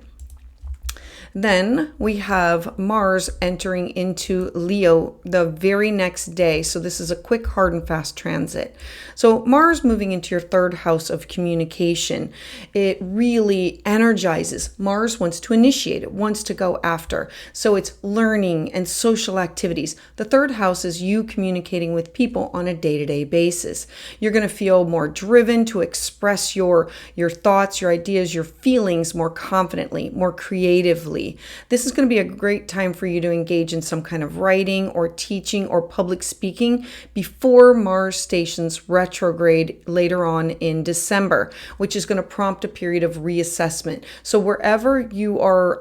Then we have Mars entering into Leo the very next day. So this is a quick, hard, and fast transit. So Mars moving into your 3rd house of communication, it really energizes. Mars wants to initiate, it wants to go after. So it's learning and social activities. The 3rd house is you communicating with people on a day-to-day basis. You're going to feel more driven to express your thoughts, your ideas, your feelings more confidently, more creatively. This is going to be a great time for you to engage in some kind of writing or teaching or public speaking before Mars stations retrograde later on in December, which is going to prompt a period of reassessment. So wherever you are,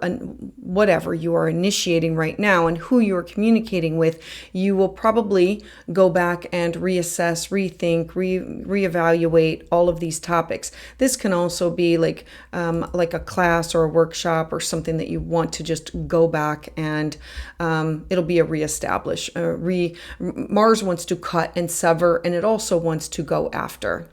whatever you are initiating right now and who you are communicating with, you will probably go back and reassess, rethink, reevaluate all of these topics. This can also be like a class or a workshop or something that you want to just go back and it'll be a reestablish. Mars wants to cut and sever, and it also wants to go after.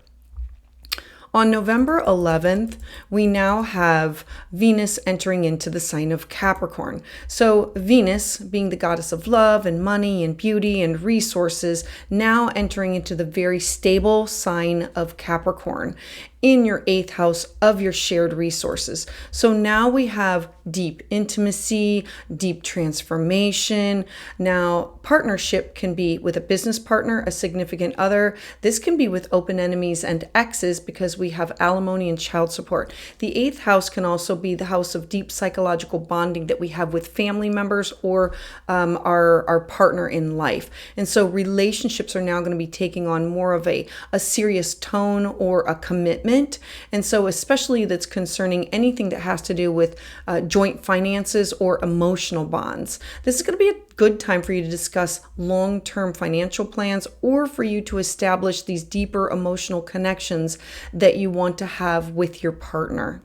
On November 11th, we now have Venus entering into the sign of Capricorn. So Venus, being the goddess of love and money and beauty and resources, now entering into the very stable sign of Capricorn in your 8th house of your shared resources. So now we have deep intimacy, deep transformation. Now, partnership can be with a business partner, a significant other. This can be with open enemies and exes, because we have alimony and child support. The 8th house can also be the house of deep psychological bonding that we have with family members or our partner in life. And so relationships are now going to be taking on more of a serious tone or a commitment. And so especially that's concerning anything that has to do with joint finances or emotional bonds. This is going to be a good time for you to discuss long-term financial plans, or for you to establish these deeper emotional connections that you want to have with your partner.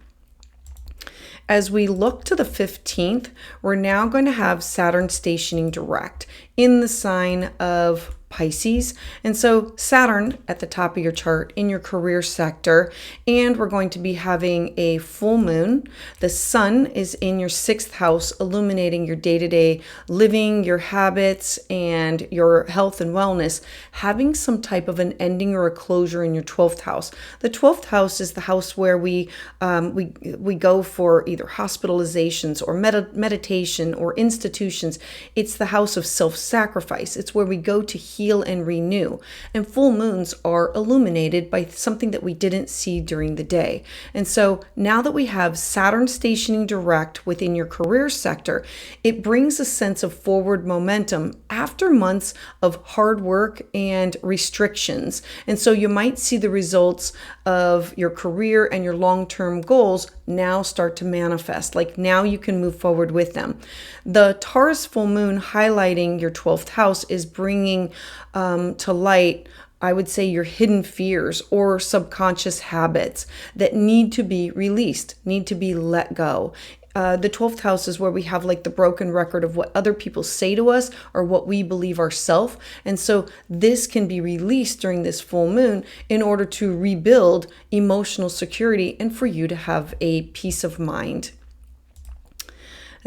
As we look to the 15th, we're now going to have Saturn stationing direct in the sign of Pisces. And so Saturn at the top of your chart in your career sector, and we're going to be having a full moon. The sun is in your 6th house, illuminating your day-to-day living, your habits, and your health and wellness, having some type of an ending or a closure in your 12th house. The 12th house is the house where we go for either hospitalizations or meditation or institutions. It's the house of self-sacrifice. It's where we go to heal and renew. And full moons are illuminated by something that we didn't see during the day. And so now that we have Saturn stationing direct within your career sector, it brings a sense of forward momentum after months of hard work and restrictions. And so you might see the results of your career and your long-term goals now start to manifest. Like now you can move forward with them. The Taurus full moon highlighting your 12th house is bringing to light, I would say, your hidden fears or subconscious habits that need to be released, need to be let go. The 12th house is where we have like the broken record of what other people say to us or what we believe ourselves. And so this can be released during this full moon in order to rebuild emotional security and for you to have a peace of mind.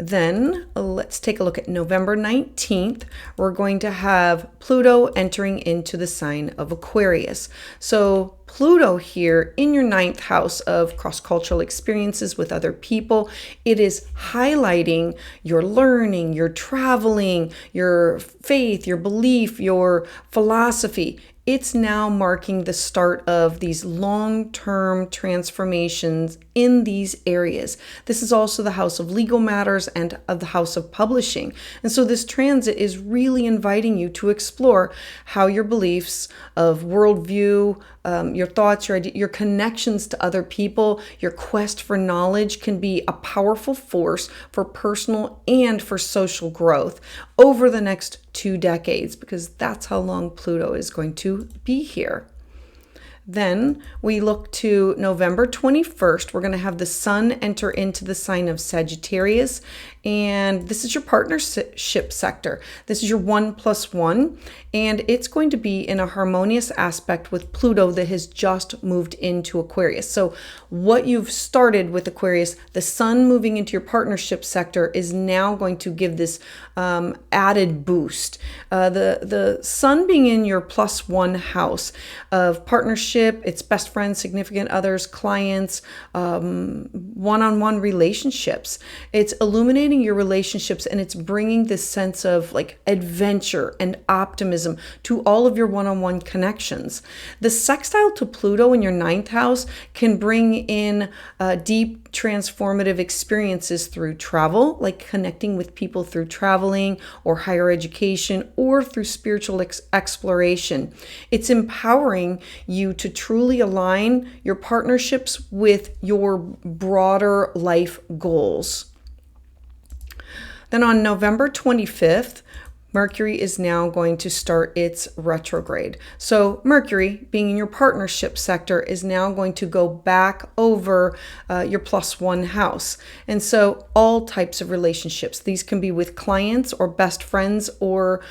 Then let's take a look at November 19th. We're going to have Pluto entering into the sign of Aquarius. So Pluto here in your ninth house of cross-cultural experiences with other people, it is highlighting your learning, your traveling, your faith, your belief, your philosophy. It's now marking the start of these long-term transformations in these areas. This is also the house of legal matters and of the house of publishing. And so this transit is really inviting you to explore how your beliefs of worldview, your thoughts, your connections to other people, your quest for knowledge can be a powerful force for personal and for social growth over the next 2 decades, because that's how long Pluto is going to be here. Then we look to November 21st. We're going to have the sun enter into the sign of Sagittarius. And this is your partnership sector. This is your 1+1. And it's going to be in a harmonious aspect with Pluto that has just moved into Aquarius. So what you've started with Aquarius, the sun moving into your partnership sector is now going to give this added boost. The sun being in your +1 house of partnership, it's best friends, significant others, clients, one-on-one relationships. It's illuminating your relationships, and it's bringing this sense of like adventure and optimism to all of your one-on-one connections. The sextile to Pluto in your ninth house can bring in deep transformative experiences through travel, like connecting with people through traveling or higher education or through spiritual exploration. It's empowering you to truly align your partnerships with your broader life goals. Then on November 25th, Mercury is now going to start its retrograde. So Mercury, being in your partnership sector, is now going to go back over your +1 house. And so all types of relationships, these can be with clients or best friends, or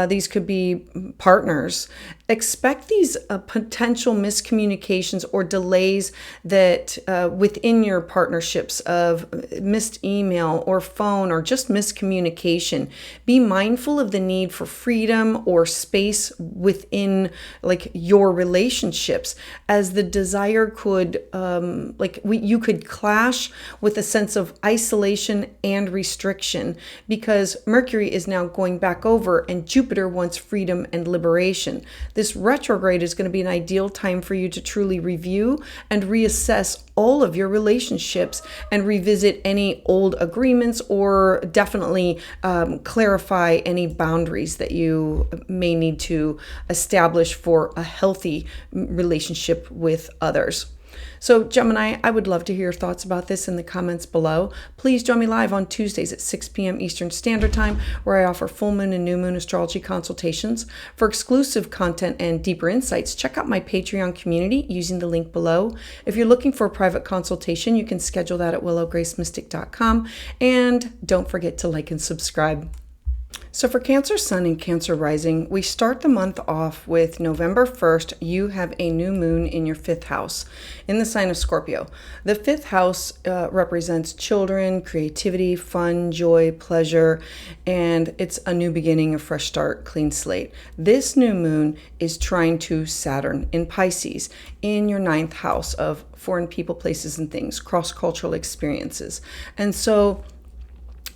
these could be partners. Expect these potential miscommunications or delays that within your partnerships of missed email or phone or just miscommunication. Be mindful of the need for freedom or space within like your relationships, as the desire could you could clash with a sense of isolation and restriction, because Mercury is now going back over and Jupiter wants freedom and liberation. This retrograde is going to be an ideal time for you to truly review and reassess all of your relationships and revisit any old agreements, or definitely clarify any boundaries that you may need to establish for a healthy relationship with others. So Gemini, I would love to hear your thoughts about this in the comments below. Please join me live on Tuesdays at 6 p.m. Eastern Standard Time, where I offer full moon and new moon astrology consultations. For exclusive content and deeper insights, check out my Patreon community using the link below. If you're looking for a private consultation, you can schedule that at willowgracemystic.com. And don't forget to like and subscribe. So for Cancer Sun and Cancer Rising, we start the month off with November 1st. You have a new moon in your 5th house in the sign of Scorpio. The 5th house represents children, creativity, fun, joy, pleasure, and it's a new beginning, a fresh start, clean slate. This new moon is trying to Saturn in Pisces in your 9th house of foreign people, places, and things, cross-cultural experiences. And so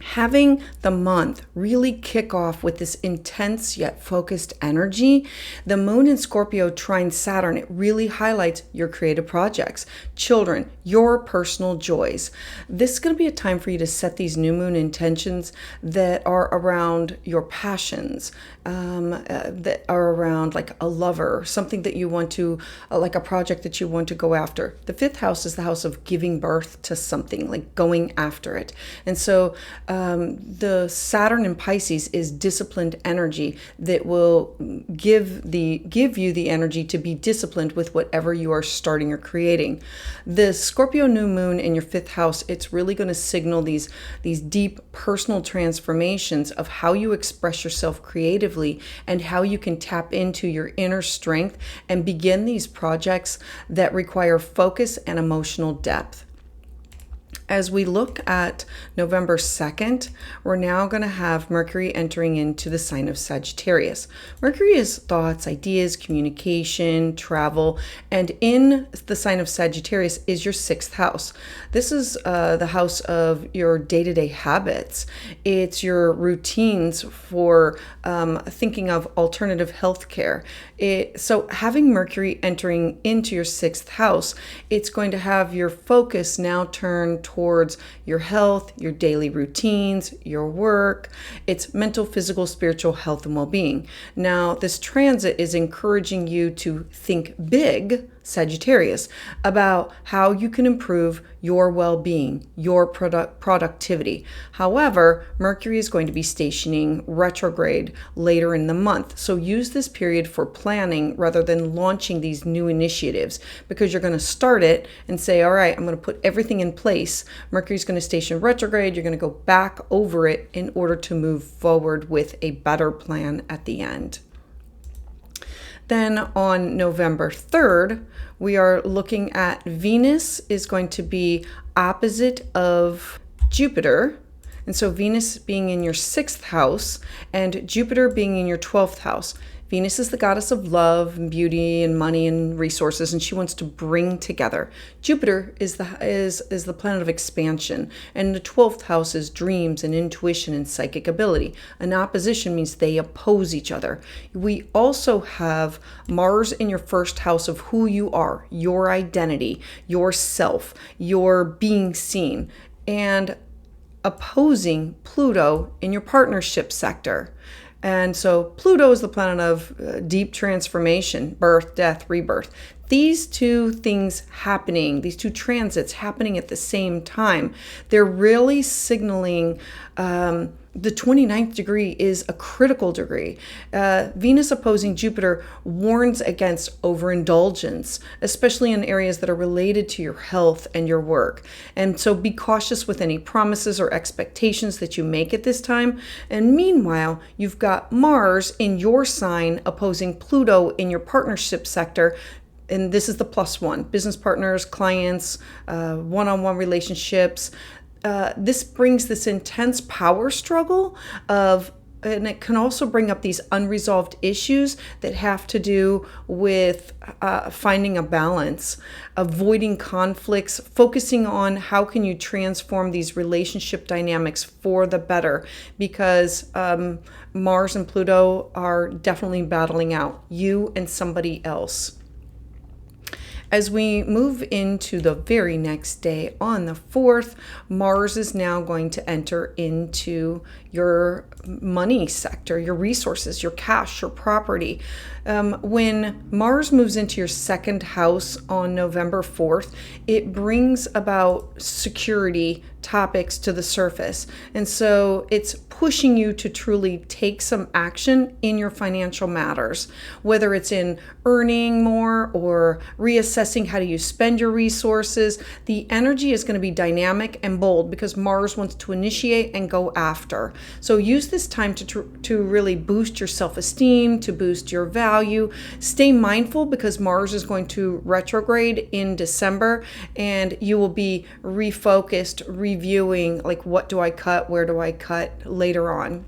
having the month really kick off with this intense yet focused energy, the moon in Scorpio trine Saturn, it really highlights your creative projects, children, your personal joys. This is going to be a time for you to set these new moon intentions that are around your passions, that are around like a lover, something that you want to, like a project that you want to go after. The 5th house is the house of giving birth to something, like going after it. And so the Saturn in Pisces is disciplined energy that will give you the energy to be disciplined with whatever you are starting or creating. The Scorpio new moon in your 5th house, it's really going to signal these deep personal transformations of how you express yourself creatively and how you can tap into your inner strength and begin these projects that require focus and emotional depth. As we look at November 2nd, we're now going to have Mercury entering into the sign of Sagittarius. Mercury is thoughts, ideas, communication, travel, and in the sign of Sagittarius is your 6th house. This is the house of your day-to-day habits. It's your routines for thinking of alternative health care. So having Mercury entering into your 6th house, it's going to have your focus now turn towards your health, your daily routines, your work. It's mental, physical, spiritual health and well-being. Now, this transit is encouraging you to think big, Sagittarius, about how you can improve your well-being, your productivity. However, Mercury is going to be stationing retrograde later in the month. So use this period for planning rather than launching these new initiatives, because you're going to start it and say, all right, I'm going to put everything in place. Mercury's going to station retrograde. You're going to go back over it in order to move forward with a better plan at the end. Then on November 3rd, we are looking at Venus is going to be opposite of Jupiter. And so Venus being in your 6th house and Jupiter being in your 12th house. Venus is the goddess of love and beauty and money and resources, and she wants to bring together. Jupiter is the planet of expansion, and the 12th house is dreams and intuition and psychic ability. An opposition means they oppose each other. We also have Mars in your 1st house of who you are, your identity, yourself, your being seen, and opposing Pluto in your partnership sector. And so Pluto is the planet of deep transformation, birth, death, rebirth. These two things happening, these two transits happening at the same time, they're really signaling the 29th degree is a critical degree. Venus opposing Jupiter warns against overindulgence, especially in areas that are related to your health and your work. And so be cautious with any promises or expectations that you make at this time. And meanwhile, you've got Mars in your sign opposing Pluto in your partnership sector. And this is the +1, business partners, clients, one-on-one relationships. This brings this intense power struggle and it can also bring up these unresolved issues that have to do with finding a balance, avoiding conflicts, focusing on how can you transform these relationship dynamics for the better, because Mars and Pluto are definitely battling out you and somebody else. As we move into the very next day, on the 4th, Mars is now going to enter into your money sector, your resources, your cash, your property. When Mars moves into your 2nd house on November 4th, it brings about security topics to the surface. And so it's pushing you to truly take some action in your financial matters, whether it's in earning more or reassessing how do you spend your resources. The energy is going to be dynamic and bold because Mars wants to initiate and go after. So use this time to really boost your self-esteem, to boost your value. Stay mindful because Mars is going to retrograde in December, and you will be refocused, reviewing like, what do I cut, where do I cut later on.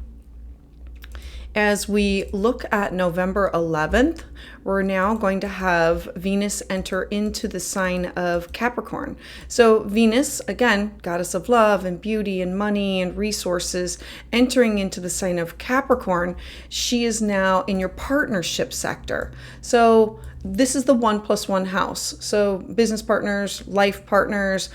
As we look at November 11th, we're now going to have Venus enter into the sign of Capricorn. So Venus, again, goddess of love and beauty and money and resources, entering into the sign of Capricorn, she is now in your partnership sector. So this is the 1+1 house. So business partners, life partners,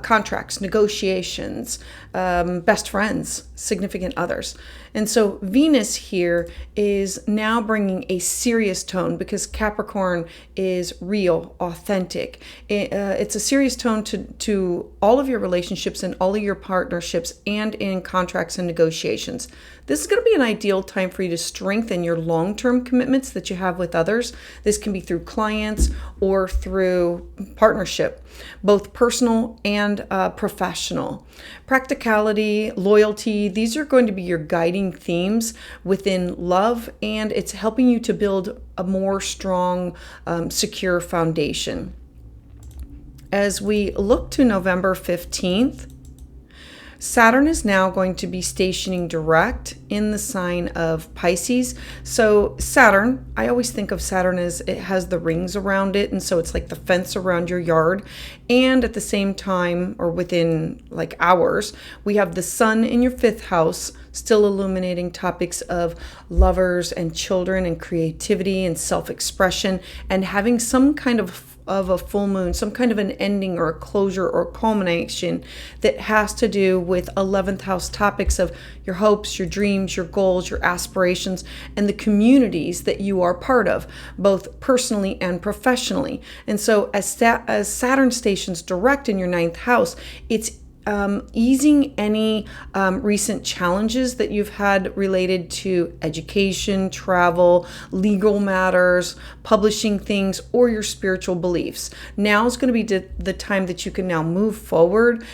contracts, negotiations, best friends, significant others. And so Venus here is now bringing a serious tone because Capricorn is real, authentic. It's a serious tone to all of your relationships and all of your partnerships and in contracts and negotiations. This is going to be an ideal time for you to strengthen your long-term commitments that you have with others. This can be through clients or through partnership, both personal and professional. Practicality, loyalty, these are going to be your guiding themes within love, and it's helping you to build a more strong, secure foundation. As we look to November 15th, Saturn is now going to be stationing direct in the sign of Pisces. So Saturn, I always think of Saturn as it has the rings around it, and so it's like the fence around your yard. And at the same time, or within like hours, we have the sun in your 5th house, still illuminating topics of lovers and children and creativity and self-expression, and having some kind of a full moon, some kind of an ending or a closure or culmination that has to do with 11th house topics of your hopes, your dreams, your goals, your aspirations, and the communities that you are part of, both personally and professionally. And so as Saturn stations direct in your 9th house, it's easing any recent challenges that you've had related to education, travel, legal matters, publishing things, or your spiritual beliefs. Now is going to be the time that you can now move forward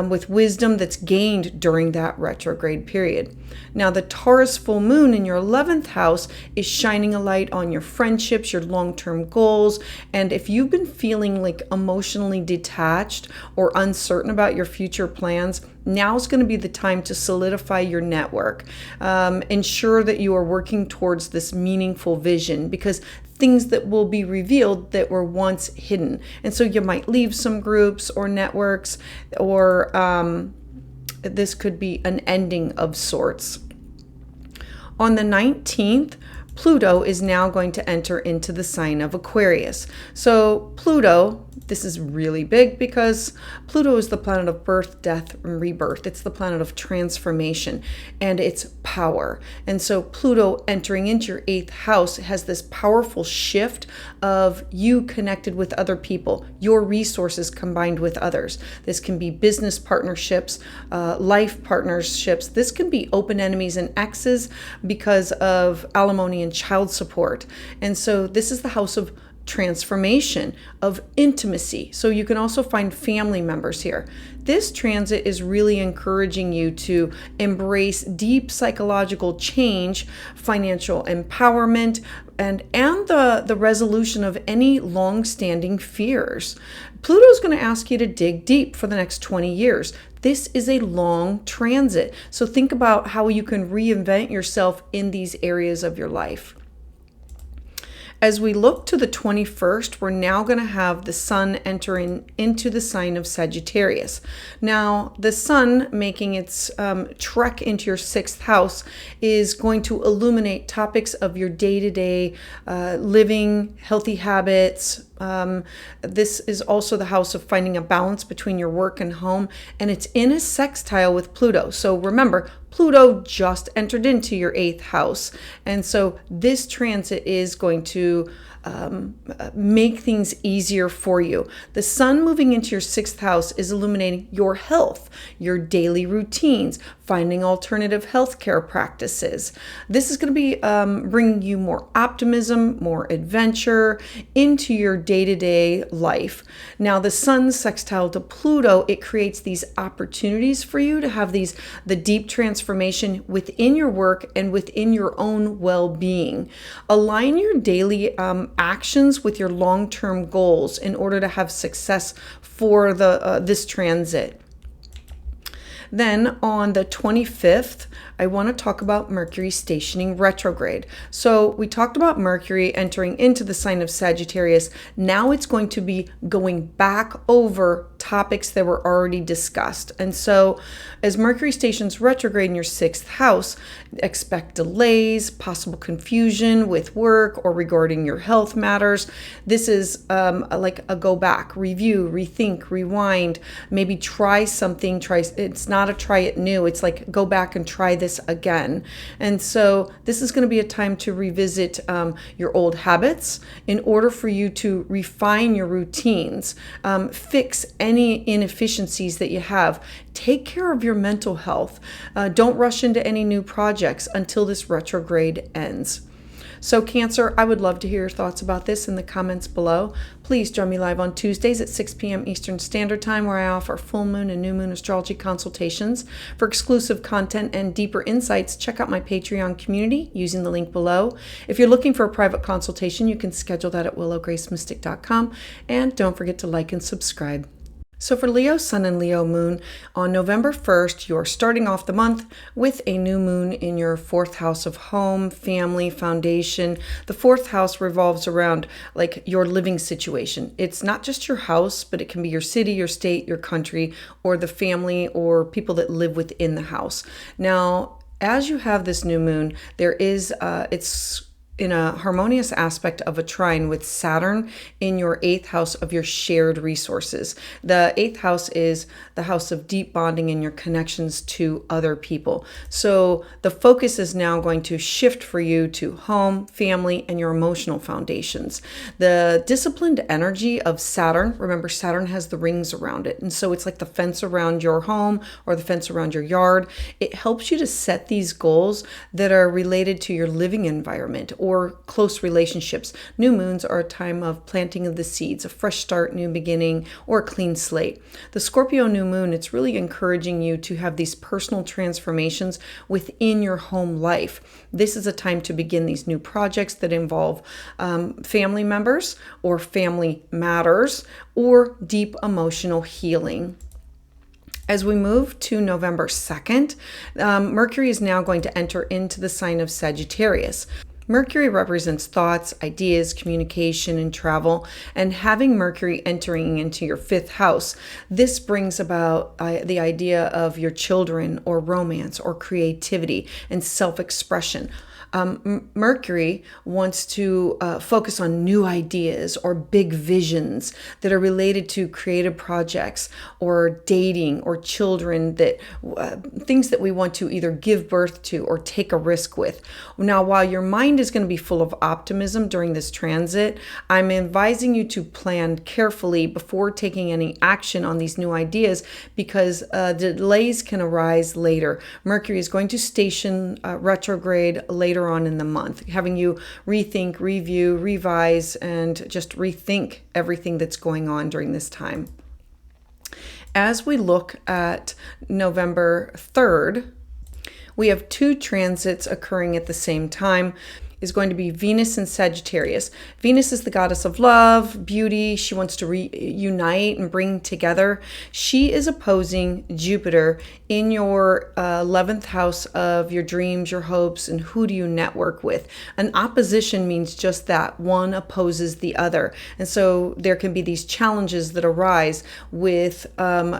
with wisdom that's gained during that retrograde period. Now, the Taurus full moon in your 11th house is shining a light on your friendships, your long-term goals, and if you've been feeling like emotionally detached or uncertain about your future plans, now is going to be the time to solidify your network. Ensure that you are working towards this meaningful vision, because things that will be revealed that were once hidden. And so you might leave some groups or networks, or this could be an ending of sorts. On the 19th, Pluto is now going to enter into the sign of Aquarius. So Pluto, this is really big because Pluto is the planet of birth, death, and rebirth. It's the planet of transformation and it's power. And so Pluto entering into your 8th house has this powerful shift of you connected with other people, your resources combined with others. This can be business partnerships, life partnerships. This can be open enemies and exes because of alimony and child support. And so this is the house of transformation, of intimacy. So you can also find family members here. This transit is really encouraging you to embrace deep psychological change, financial empowerment, and the resolution of any long-standing fears. Pluto is going to ask you to dig deep for the next 20 years. This is a long transit. So think about how you can reinvent yourself in these areas of your life. As we look to the 21st, we're now going to have the sun entering into the sign of Sagittarius. Now, the sun making its trek into your 6th house is going to illuminate topics of your day-to-day living, healthy habits. This is also the house of finding a balance between your work and home, and it's in a sextile with Pluto. So remember, Pluto just entered into your 8th house, and so this transit is going to make things easier for you. The sun moving into your 6th house is illuminating your health, your daily routines, finding alternative healthcare practices. This is going to be bringing you more optimism, more adventure into your day-to-day life. Now, the sun's sextile to Pluto, it creates these opportunities for you to have the deep transformation within your work and within your own well-being. Align your daily actions with your long-term goals in order to have success for this transit. Then on the 25th, I want to talk about Mercury stationing retrograde. So we talked about Mercury entering into the sign of Sagittarius. Now it's going to be going back over topics that were already discussed. And so as Mercury stations retrograde in your 6th house, expect delays, possible confusion with work or regarding your health matters. This is like a go back, review, rethink, rewind, maybe try something. It's not a try it new. It's like go back and try this again. And so this is going to be a time to revisit your old habits in order for you to refine your routines, fix any inefficiencies that you have. Take care of your mental health. Don't rush into any new projects until this retrograde ends. So Cancer, I would love to hear your thoughts about this in the comments below. Please join me live on Tuesdays at 6 p.m. Eastern Standard Time, where I offer full moon and new moon astrology consultations. For exclusive content and deeper insights, check out my Patreon community using the link below. If you're looking for a private consultation, you can schedule that at willowgracemystic.com. And don't forget to like and subscribe. So for Leo Sun and Leo Moon, on November 1st, you're starting off the month with a new moon in your fourth house of home, family, foundation. The fourth house revolves around like your living situation. It's not just your house, but it can be your city, your state, your country, or the family or people that live within the house. Now, as you have this new moon, there is, it's in a harmonious aspect of a trine with Saturn in your 8th house of your shared resources. The 8th house is the house of deep bonding and your connections to other people. So the focus is now going to shift for you to home, family, and your emotional foundations. The disciplined energy of Saturn, remember Saturn has the rings around it. And so it's like the fence around your home or the fence around your yard. It helps you to set these goals that are related to your living environment or close relationships. New moons are a time of planting of the seeds, a fresh start, new beginning, or a clean slate. The Scorpio new moon, it's really encouraging you to have these personal transformations within your home life. This is a time to begin these new projects that involve family members or family matters or deep emotional healing. As we move to November 2nd, Mercury is now going to enter into the sign of Sagittarius. Mercury represents thoughts, ideas, communication, and travel. And having Mercury entering into your 5th house, this brings about the idea of your children or romance or creativity and self-expression. Mercury wants to focus on new ideas or big visions that are related to creative projects or dating or children, that things that we want to either give birth to or take a risk with. Now, while your mind is going to be full of optimism during this transit, I'm advising you to plan carefully before taking any action on these new ideas, because delays can arise later. Mercury is going to station retrograde later on in the month, having you rethink, review, revise, and just rethink everything that's going on during this time. As we look at November 3rd, we have 2 transits occurring at the same time. Is going to be Venus and Sagittarius. Venus is the goddess of love, beauty. She wants to reunite and bring together. She is opposing Jupiter in your 11th house of your dreams, your hopes, and who do you network with. An opposition means just that. One opposes the other. And so there can be these challenges that arise with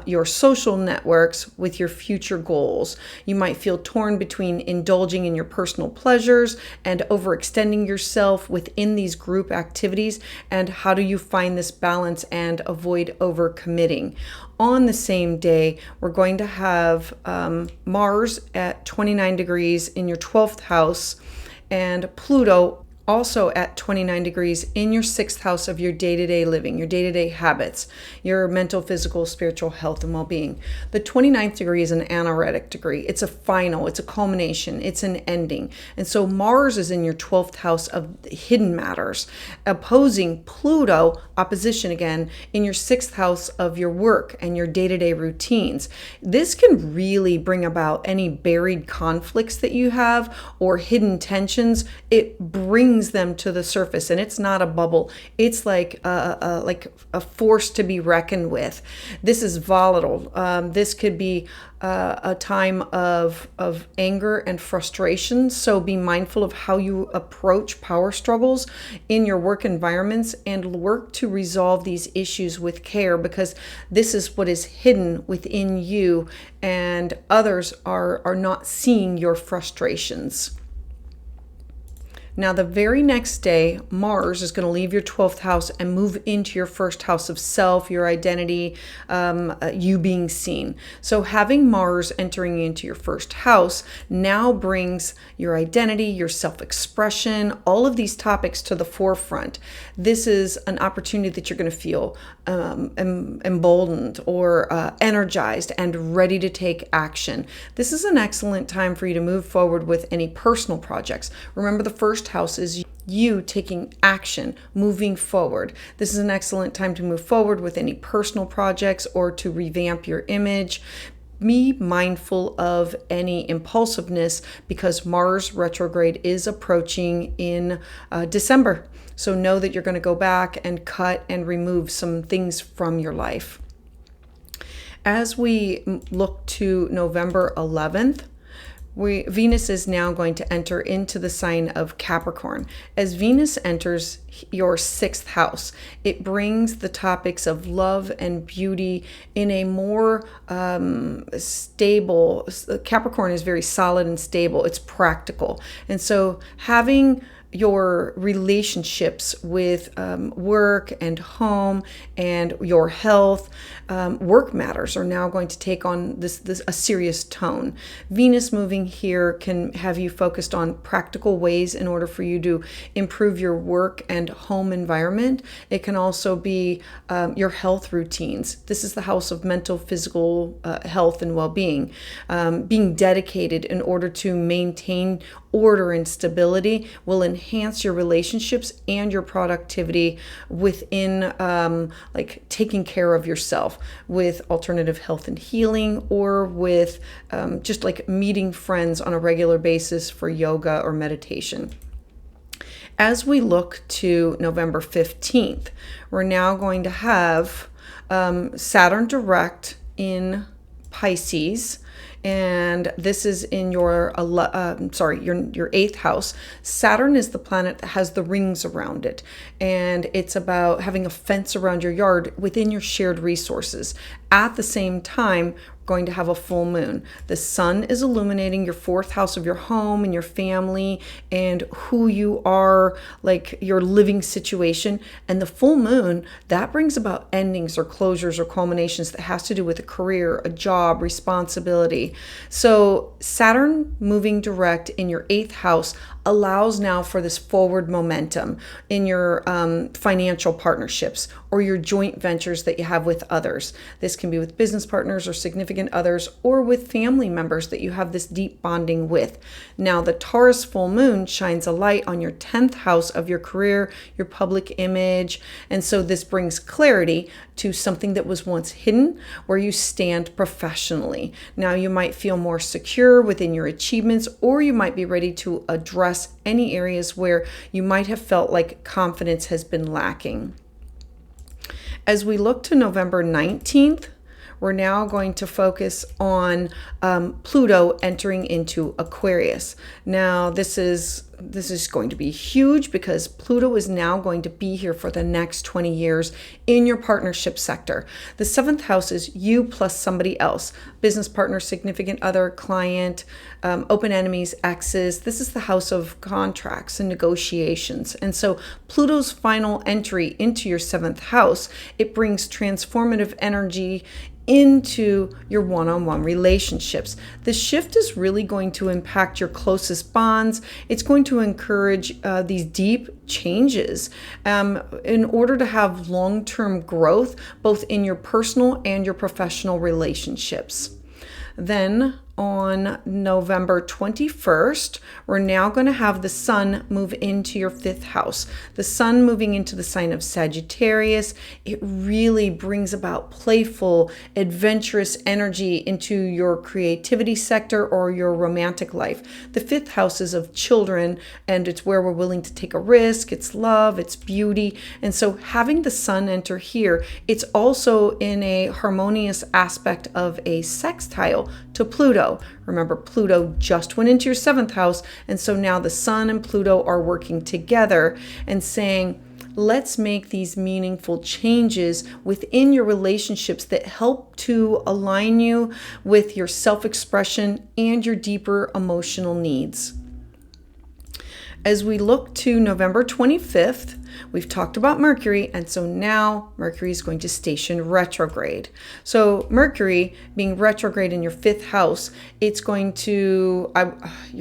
your social networks, with your future goals. You might feel torn between indulging in your personal pleasures and overextending yourself within these group activities, and how do you find this balance and avoid overcommitting. On the same day, we're going to have Mars at 29 degrees in your 12th house and Pluto also at 29 degrees in your 6th house of your day-to-day living, your day-to-day habits, your mental, physical, spiritual health and well-being. The 29th degree is an anaretic degree. It's a final, it's a culmination, it's an ending. And so Mars is in your 12th house of hidden matters, opposing Pluto, opposition again, in your 6th house of your work and your day-to-day routines. This can really bring about any buried conflicts that you have or hidden tensions. It brings them to the surface, and it's not a bubble. It's like a force to be reckoned with. This is volatile. This could be a time of anger and frustration. So be mindful of how you approach power struggles in your work environments and work to resolve these issues with care, because this is what is hidden within you and others are not seeing your frustrations. Now, the very next day, Mars is going to leave your 12th house and move into your first house of self, your identity, you being seen. So having Mars entering into your first house now brings your identity, your self-expression, all of these topics to the forefront. This is an opportunity that you're going to feel emboldened or energized and ready to take action. This is an excellent time for you to move forward with any personal projects. Remember, the first first house is you taking action, moving forward. This is an excellent time to move forward with any personal projects or to revamp your image. Be mindful of any impulsiveness because Mars retrograde is approaching in December. So know that you're going to go back and cut and remove some things from your life. As we look to November 11th, Venus is now going to enter into the sign of Capricorn. As Venus enters your 6th house, it brings the topics of love and beauty in a more stable. Capricorn is very solid and stable. It's practical. And so having your relationships with work and home and your health, work matters are now going to take on a serious tone. Venus moving here can have you focused on practical ways in order for you to improve your work and home environment. It can also be your health routines. This is the house of mental, physical health and well-being. Being dedicated in order to maintain order and stability will enhance your relationships and your productivity within like taking care of yourself with alternative health and healing, or with just like meeting friends on a regular basis for yoga or meditation. As we look to November 15th, we're now going to have Saturn direct in Pisces. And this is in your 8th house. Saturn is the planet that has the rings around it. And it's about having a fence around your yard within your shared resources. At the same time, going to have a full moon. The sun is illuminating your 4th house of your home and your family and who you are, like your living situation. And the full moon, that brings about endings or closures or culminations that has to do with a career, a job, responsibility. So Saturn moving direct in your 8th house allows now for this forward momentum in your financial partnerships or your joint ventures that you have with others. This can be with business partners or significant others, or with family members that you have this deep bonding with. Now, the Taurus full moon shines a light on your 10th house of your career, your public image. And so this brings clarity to something that was once hidden, where you stand professionally. Now you might feel more secure within your achievements, or you might be ready to address any areas where you might have felt like confidence has been lacking. As we look to November 19th, we're now going to focus on Pluto entering into Aquarius. Now, this is going to be huge because Pluto is now going to be here for the next 20 years in your partnership sector. The 7th house is you plus somebody else, business partner, significant other, client, open enemies, exes. This is the house of contracts and negotiations. And so Pluto's final entry into your 7th house, it brings transformative energy into your one-on-one relationships. The shift is really going to impact your closest bonds. It's going to encourage these deep changes in order to have long-term growth, both in your personal and your professional relationships. Then on November 21st, we're now going to have the sun move into your 5th house. The sun moving into the sign of Sagittarius, it really brings about playful, adventurous energy into your creativity sector or your romantic life. The 5th house is of children, and it's where we're willing to take a risk. It's love, it's beauty. And so having the sun enter here, it's also in a harmonious aspect of a sextile to Pluto. Remember, Pluto just went into your 7th house, and so now the sun and Pluto are working together and saying, let's make these meaningful changes within your relationships that help to align you with your self-expression and your deeper emotional needs. As we look to November 25th, We've talked about Mercury, and so now Mercury is going to station retrograde. So Mercury being retrograde in your 5th house, you're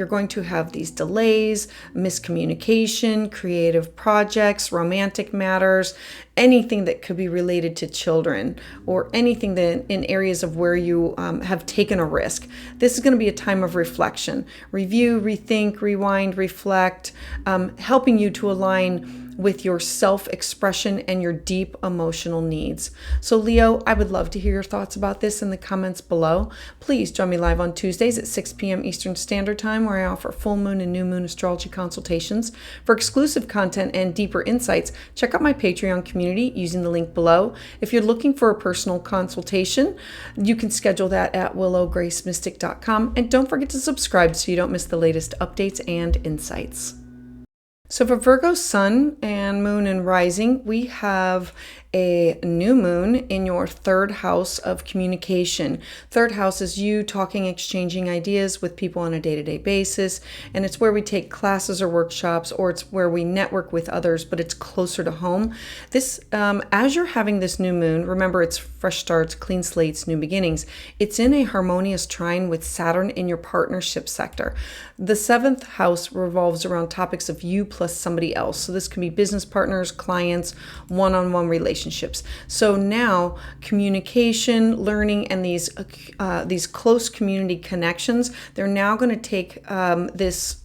going to have these delays, miscommunication, creative projects, romantic matters, anything that could be related to children, or anything that in areas of where you have taken a risk. This is going to be a time of reflection, review, rethink, rewind, reflect, helping you to align with your self-expression and your deep emotional needs. So Leo, I would love to hear your thoughts about this in the comments below. Please join me live on Tuesdays at 6 p.m. Eastern Standard Time, where I offer full moon and new moon astrology consultations. For exclusive content and deeper insights, check out my Patreon community using the link below. If you're looking for a personal consultation, you can schedule that at willowgracemystic.com. And don't forget to subscribe so you don't miss the latest updates and insights. So for Virgo sun and moon and rising, we have a new moon in your 3rd house of communication. 3rd house is you talking, exchanging ideas with people on a day-to-day basis, and it's where we take classes or workshops, or it's where we network with others, but it's closer to home. This, as you're having this new moon, remember it's fresh starts, clean slates, new beginnings. It's in a harmonious trine with Saturn in your partnership sector. The 7th house revolves around topics of you plus somebody else. So this can be business partners, clients, one-on-one relationships. So now communication, learning, and these close community connections, they're now going to take this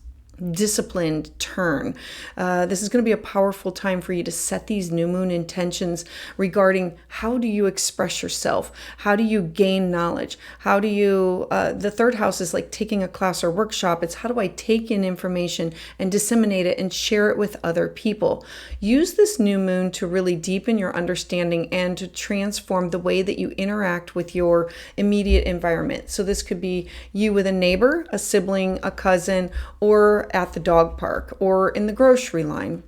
disciplined turn. This is going to be a powerful time for you to set these new moon intentions regarding how do you express yourself? How do you gain knowledge? How do you, the 3rd house is like taking a class or workshop. It's how do I take in information and disseminate it and share it with other people? Use this new moon to really deepen your understanding and to transform the way that you interact with your immediate environment. So this could be you with a neighbor, a sibling, a cousin, or at the dog park or in the grocery line.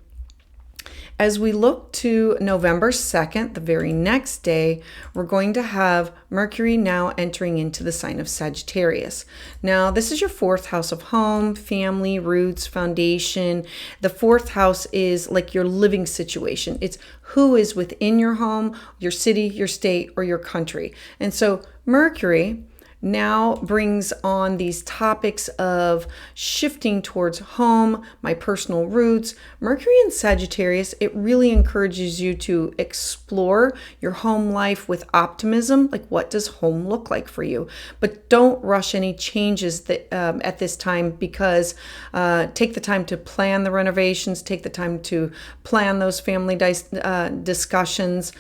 As we look to November 2nd, the very next day, we're going to have Mercury now entering into the sign of Sagittarius. Now, this is your 4th house of home, family, roots, foundation. The 4th house is like your living situation. It's who is within your home, your city, your state, or your country. And so Mercury now brings on these topics of shifting towards home, my personal roots. Mercury in Sagittarius, it really encourages you to explore your home life with optimism. Like, what does home look like for you? But don't rush any changes that at this time, because take the time to plan the renovations, take the time to plan those family discussions,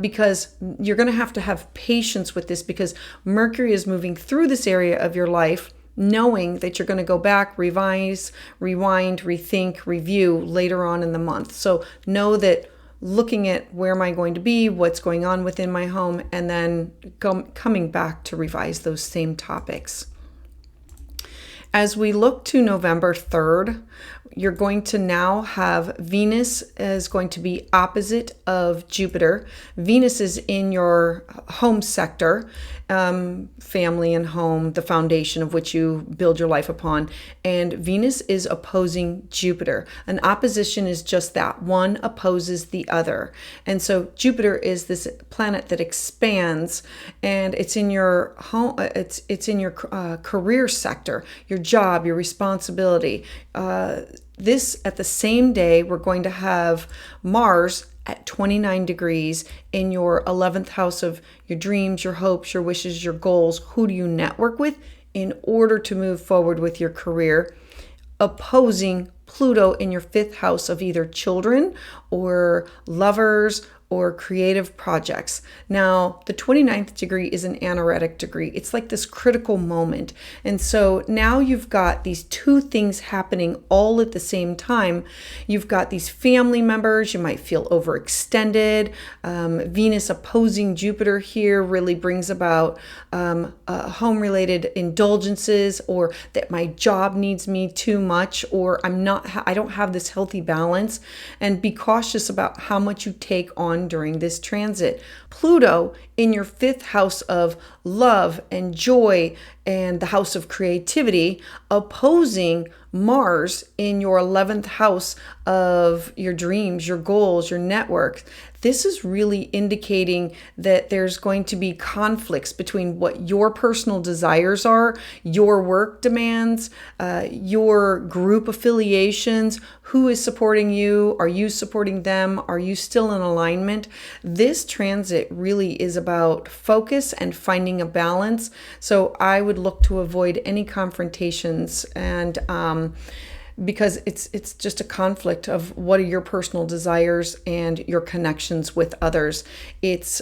because you're going to have patience with this, because Mercury is moving through this area of your life, knowing that you're going to go back, revise, rewind, rethink, review later on in the month. So know that looking at where am I going to be, what's going on within my home, and then coming back to revise those same topics. As we look to November 3rd, you're going to now have Venus is going to be opposite of Jupiter. Venus is in your home sector, family and home, the foundation of which you build your life upon. And Venus is opposing Jupiter. An opposition is just that. One opposes the other. And so Jupiter is this planet that expands, and it's in your home, it's in your career sector, your job, your responsibility. This at the same day, we're going to have Mars at 29 degrees in your 11th house of your dreams, your hopes, your wishes, your goals. Who do you network with in order to move forward with your career? Opposing Pluto in your 5th house of either children or lovers or creative projects. Now, the 29th degree is an anaretic degree. It's like this critical moment. And so now you've got these two things happening all at the same time. You've got these family members. You might feel overextended. Venus opposing Jupiter here really brings about home-related indulgences, or that my job needs me too much, or I don't have this healthy balance. And be cautious about how much you take on during this transit. Pluto in your 5th house of love and joy and the house of creativity, opposing Mars in your 11th house of your dreams, your goals, your network. This is really indicating that there's going to be conflicts between what your personal desires are, your work demands, your group affiliations, who is supporting you, are you supporting them, are you still in alignment? This transit really is about focus and finding a balance. So I would look to avoid any confrontations, and because it's just a conflict of what are your personal desires and your connections with others. It's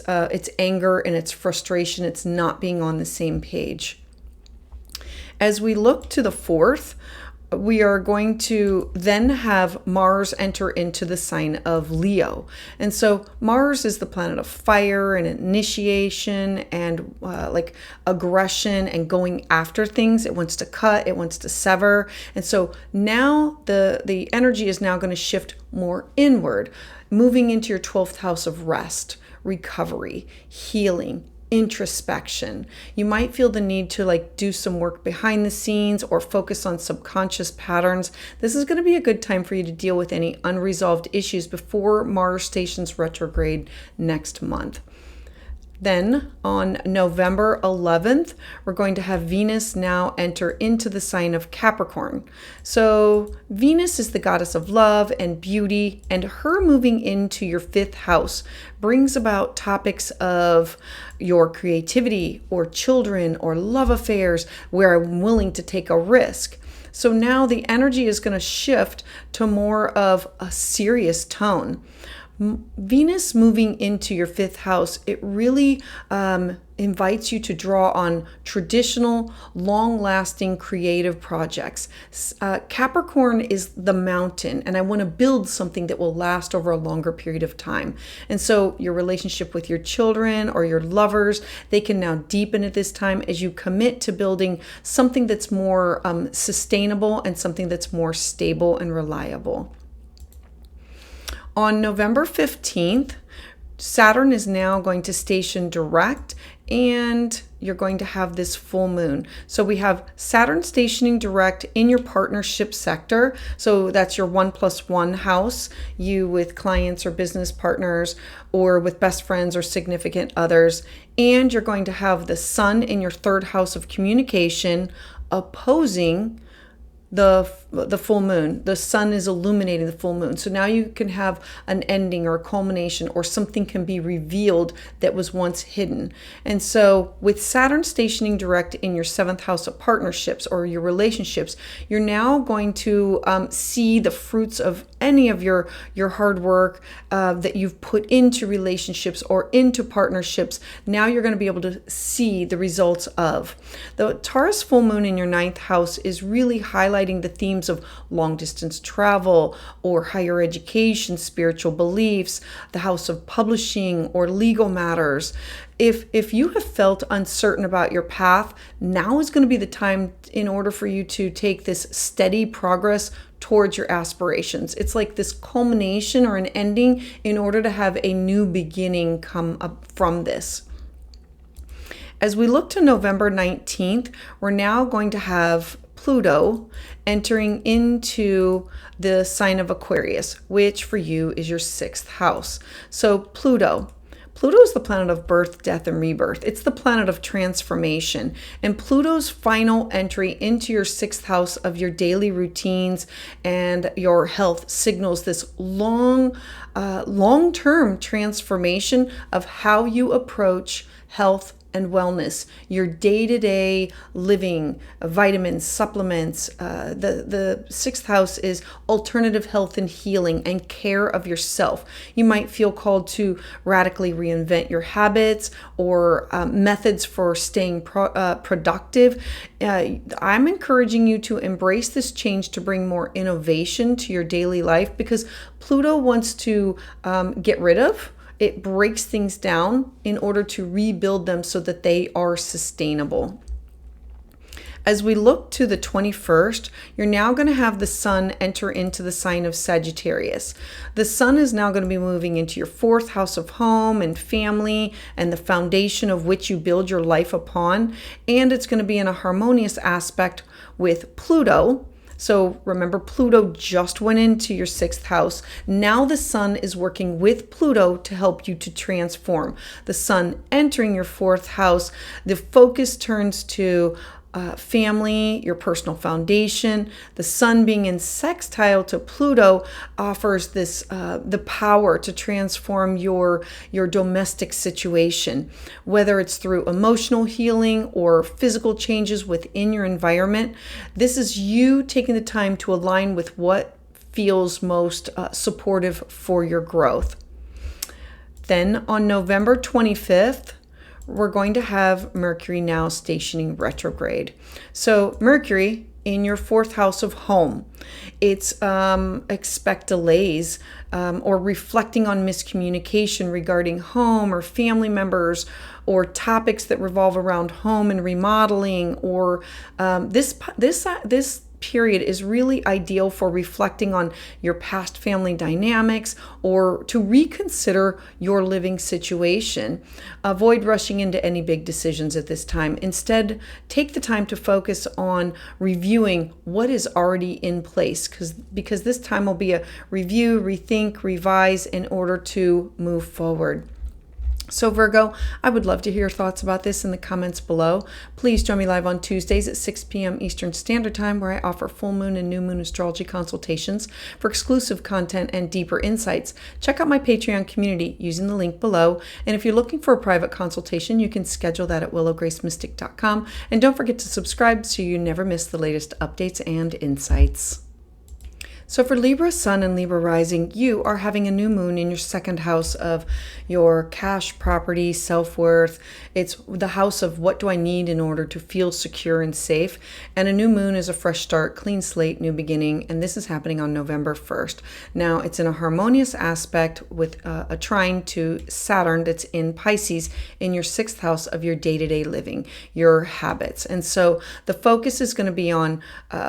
anger and it's frustration. It's not being on the same page. As we look to the 4th, we are going to then have Mars enter into the sign of Leo. And so Mars is the planet of fire and initiation and like aggression and going after things. It wants to cut, it wants to sever. And so now the energy is now going to shift more inward, moving into your 12th house of rest, recovery, healing, introspection. You might feel the need to do some work behind the scenes or focus on subconscious patterns. This is going to be a good time for you to deal with any unresolved issues before Mars stations retrograde next month. Then on November 11th, we're going to have Venus now enter into the sign of Capricorn. So Venus is the goddess of love and beauty, and her moving into your 5th house brings about topics of your creativity or children or love affairs where I'm willing to take a risk. So now the energy is going to shift to more of a serious tone. Venus moving into your 5th house, it really invites you to draw on traditional, long-lasting creative projects. Capricorn is the mountain, and I want to build something that will last over a longer period of time. And so your relationship with your children or your lovers, they can now deepen at this time as you commit to building something that's more sustainable and something that's more stable and reliable. On November 15th, Saturn is now going to station direct, and you're going to have this full moon. So we have Saturn stationing direct in your partnership sector. So that's your 1+1 house, you with clients or business partners or with best friends or significant others. And you're going to have the Sun in your 3rd house of communication opposing the full moon. The sun is illuminating the full moon. So now you can have an ending or a culmination, or something can be revealed that was once hidden. And so with Saturn stationing direct in your 7th house of partnerships or your relationships, you're now going to see the fruits of any of your hard work that you've put into relationships or into partnerships. Now you're going to be able to see the results of. The Taurus full moon in your 9th house is really highlighting the themes of long distance travel or higher education, spiritual beliefs, the house of publishing or legal matters. If you have felt uncertain about your path, now is going to be the time in order for you to take this steady progress towards your aspirations. It's like this culmination or an ending in order to have a new beginning come up from this. As we look to November 19th, we're now going to have Pluto entering into the sign of Aquarius, which for you is your 6th house. So Pluto is the planet of birth, death, and rebirth. It's the planet of transformation. And Pluto's final entry into your 6th house of your daily routines and your health signals this long-term transformation of how you approach health and wellness, your day-to-day living, vitamins, supplements. The 6th house is alternative health and healing and care of yourself. You might feel called to radically reinvent your habits or methods for staying productive. I'm encouraging you to embrace this change to bring more innovation to your daily life, because Pluto wants to get rid of. It breaks things down in order to rebuild them so that they are sustainable. As we look to the 21st, you're now going to have the sun enter into the sign of Sagittarius. The sun is now going to be moving into your fourth house of home and family and the foundation of which you build your life upon. And it's going to be in a harmonious aspect with Pluto. So remember, Pluto just went into your sixth house. Now the sun is working with Pluto to help you to transform. The sun entering your fourth house, the focus turns to family, your personal foundation. The sun being in sextile to Pluto offers this the power to transform your domestic situation, whether it's through emotional healing or physical changes within your environment. This is you taking the time to align with what feels most supportive for your growth. Then on November 25th, we're going to have Mercury now stationing retrograde. So Mercury in your fourth house of home, it's expect delays or reflecting on miscommunication regarding home or family members or topics that revolve around home and remodeling, or this period is really ideal for reflecting on your past family dynamics or to reconsider your living situation. Avoid rushing into any big decisions at this time. Instead, take the time to focus on reviewing what is already in place, because this time will be a review, rethink, revise in order to move forward. So Virgo, I would love to hear your thoughts about this in the comments below. Please join me live on Tuesdays at 6 p.m. Eastern Standard Time, where I offer full moon and new moon astrology consultations. For exclusive content and deeper insights, check out my Patreon community using the link below. And if you're looking for a private consultation, you can schedule that at willowgracemystic.com. And don't forget to subscribe so you never miss the latest updates and insights. So for Libra Sun and Libra Rising, you are having a new moon in your second house of your cash, property, self-worth. It's the house of what do I need in order to feel secure and safe. And a new moon is a fresh start, clean slate, new beginning. And this is happening on November 1st. Now it's in a harmonious aspect with a trine to Saturn that's in Pisces in your sixth house of your day-to-day living, your habits. And so the focus is going to be on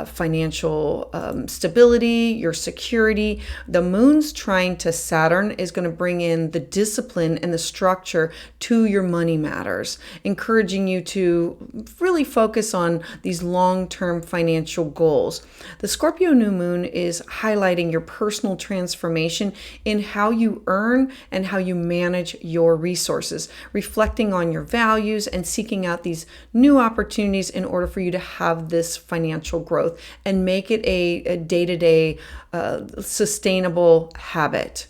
financial stability, your security. The moon's trine to Saturn is going to bring in the discipline and the structure to your money matters, encouraging you to really focus on these long-term financial goals. The Scorpio new moon is highlighting your personal transformation in how you earn and how you manage your resources, reflecting on your values and seeking out these new opportunities in order for you to have this financial growth and make it a day-to-day sustainable habit.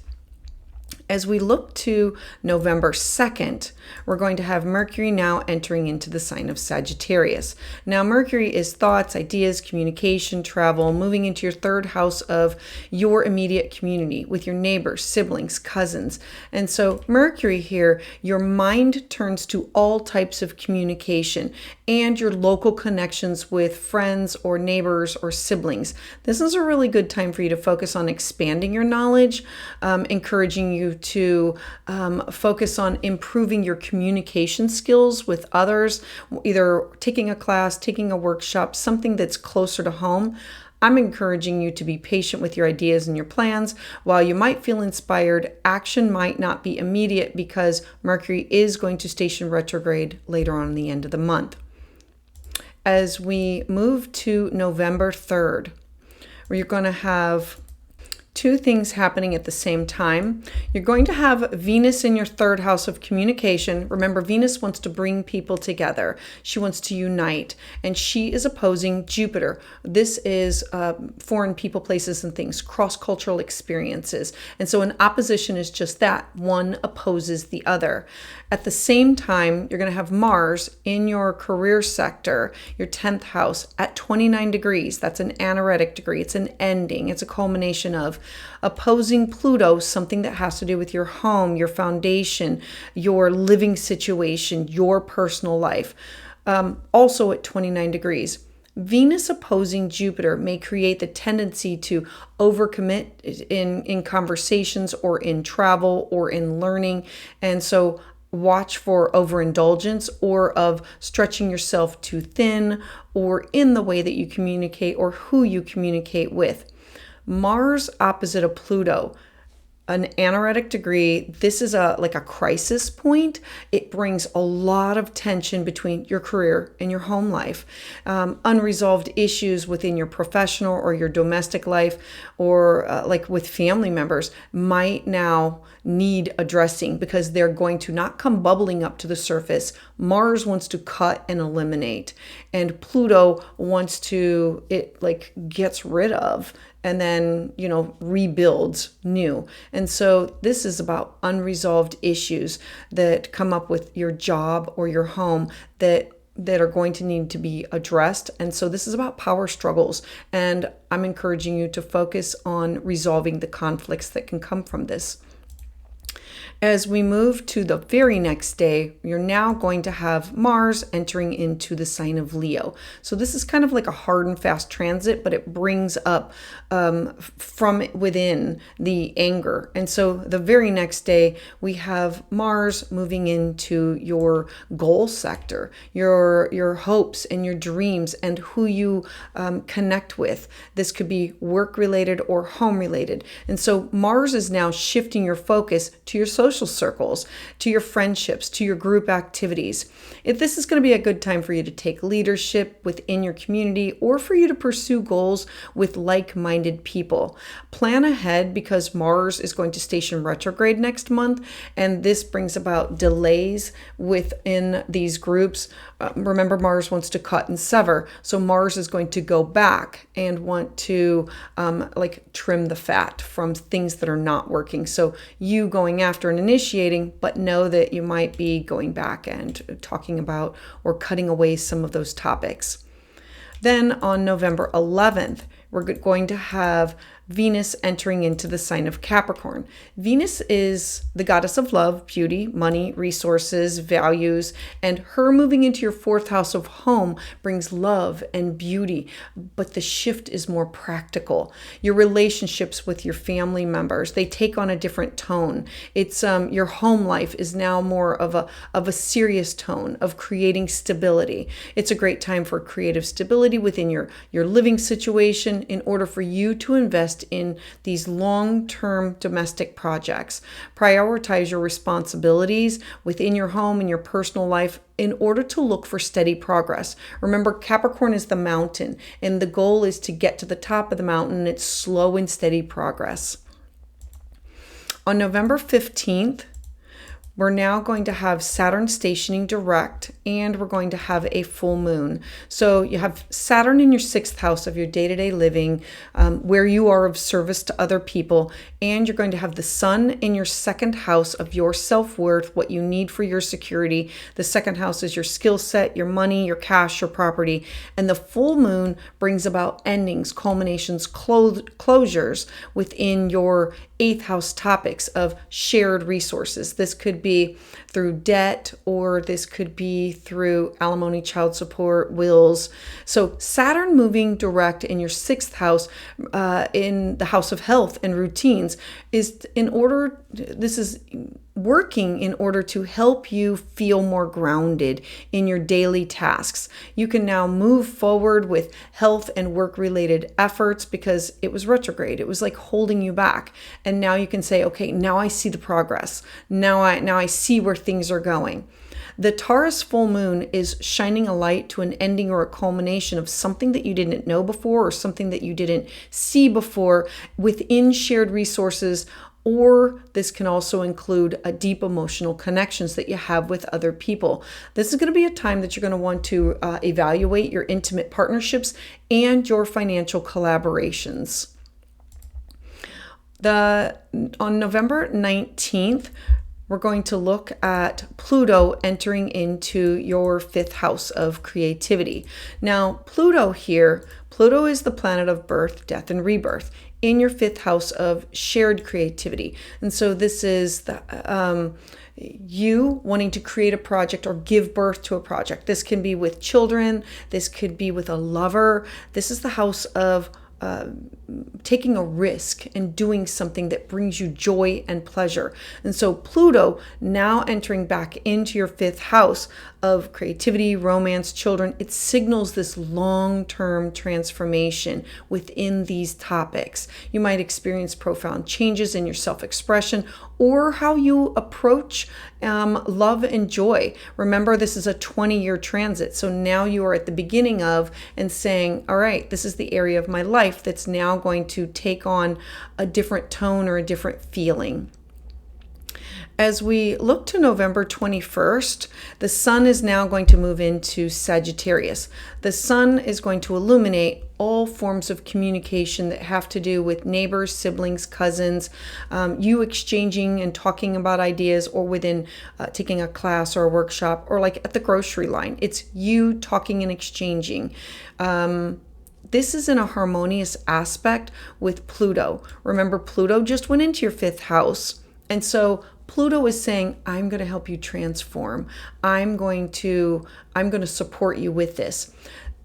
As we look to November 2nd, we're going to have Mercury now entering into the sign of Sagittarius. Now, Mercury is thoughts, ideas, communication, travel, moving into your third house of your immediate community with your neighbors, siblings, cousins. And so Mercury here, your mind turns to all types of communication and your local connections with friends or neighbors or siblings. This is a really good time for you to focus on expanding your knowledge, encouraging you to focus on improving your communication skills with others, either taking a class, taking a workshop, something that's closer to home. I'm encouraging you to be patient with your ideas and your plans. While you might feel inspired, action might not be immediate because Mercury is going to station retrograde later on in the end of the month. As we move to November 3rd, where you're going to have two things happening at the same time. You're going to have Venus in your third house of communication. Remember, Venus wants to bring people together. She wants to unite, and she is opposing Jupiter. This is foreign people, places, and things, cross-cultural experiences. And so an opposition is just that. One opposes the other. At the same time, you're going to have Mars in your career sector, your 10th house, at 29 degrees. That's an anaretic degree. It's an ending. It's a culmination of opposing Pluto, something that has to do with your home, your foundation, your living situation, your personal life. Also at 29 degrees. Venus opposing Jupiter may create the tendency to overcommit in conversations or in travel or in learning. And so watch for overindulgence or of stretching yourself too thin, or in the way that you communicate or who you communicate with. Mars opposite of Pluto, an anaretic degree, this is like a crisis point. It brings a lot of tension between your career and your home life. Unresolved issues within your professional or your domestic life, or like with family members, might now need addressing because they're going to not come bubbling up to the surface. Mars wants to cut and eliminate, and Pluto wants to, it like gets rid of and then, rebuilds new. And so this is about unresolved issues that come up with your job or your home that are going to need to be addressed. And so this is about power struggles. And I'm encouraging you to focus on resolving the conflicts that can come from this. As we move to the very next day, you're now going to have Mars entering into the sign of Leo. So this is kind of like a hard and fast transit, but it brings up from within the anger. And so the very next day, we have Mars moving into your goal sector, your hopes and your dreams and who you connect with. This could be work related or home related. And so Mars is now shifting your focus to your social circles, to your friendships, to your group activities. If this is going to be a good time for you to take leadership within your community or for you to pursue goals with like-minded people. Plan ahead because Mars is going to station retrograde next month, and this brings about delays within these groups. Remember, Mars wants to cut and sever, so Mars is going to go back and want to trim the fat from things that are not working. So you going after and initiating, but know that you might be going back and talking about or cutting away some of those topics. Then on November 11th, we're going to have Venus entering into the sign of Capricorn. Venus is the goddess of love, beauty, money, resources, values, and her moving into your fourth house of home brings love and beauty, but the shift is more practical. Your relationships with your family members, they take on a different tone. It's your home life is now more of a serious tone of creating stability. It's a great time for creative stability within your living situation in order for you to invest in these long-term domestic projects. Prioritize your responsibilities within your home and your personal life in order to look for steady progress. Remember, Capricorn is the mountain, and the goal is to get to the top of the mountain. It's slow and steady progress. On November 15th, we're now going to have Saturn stationing direct, and we're going to have a full moon. So you have Saturn in your sixth house of your day-to-day living, where you are of service to other people, and you're going to have the Sun in your second house of your self-worth, what you need for your security. The second house is your skill set, your money, your cash, your property. And the full moon brings about endings, culminations, closures within your eighth house topics of shared resources. This could be through debt, or this could be through alimony, child support, wills. So Saturn moving direct in your sixth house, in the house of health and routines, this is working in order to help you feel more grounded in your daily tasks. You can now move forward with health and work related efforts because it was retrograde. It was like holding you back. And now you can say, okay, now I see the progress. Now I see where things are going. The Taurus full moon is shining a light to an ending or a culmination of something that you didn't know before or something that you didn't see before within shared resources, or this can also include a deep emotional connections that you have with other people. This is going to be a time that you're going to want to evaluate your intimate partnerships and your financial collaborations. On November 19th, we're going to look at Pluto entering into your fifth house of creativity. Now, Pluto is the planet of birth, death, and rebirth in your fifth house of shared creativity. And so this is you wanting to create a project or give birth to a project. This can be with children. This could be with a lover. This is the house of taking a risk and doing something that brings you joy and pleasure. And so Pluto now entering back into your fifth house of creativity, romance, children, it signals this long-term transformation within these topics. You might experience profound changes in your self-expression or how you approach love and joy. Remember, this is a 20-year transit. So now you are at the beginning of and saying, all right, this is the area of my life that's now going to take on a different tone or a different feeling. As we look to November 21st, the sun is now going to move into Sagittarius. The sun is going to illuminate all forms of communication that have to do with neighbors, siblings, cousins, you exchanging and talking about ideas, or within taking a class or a workshop, or like at the grocery line. It's you talking and exchanging. This is in a harmonious aspect with Pluto. Remember, Pluto just went into your fifth house. And so Pluto is saying, I'm going to help you transform. I'm going to support you with this.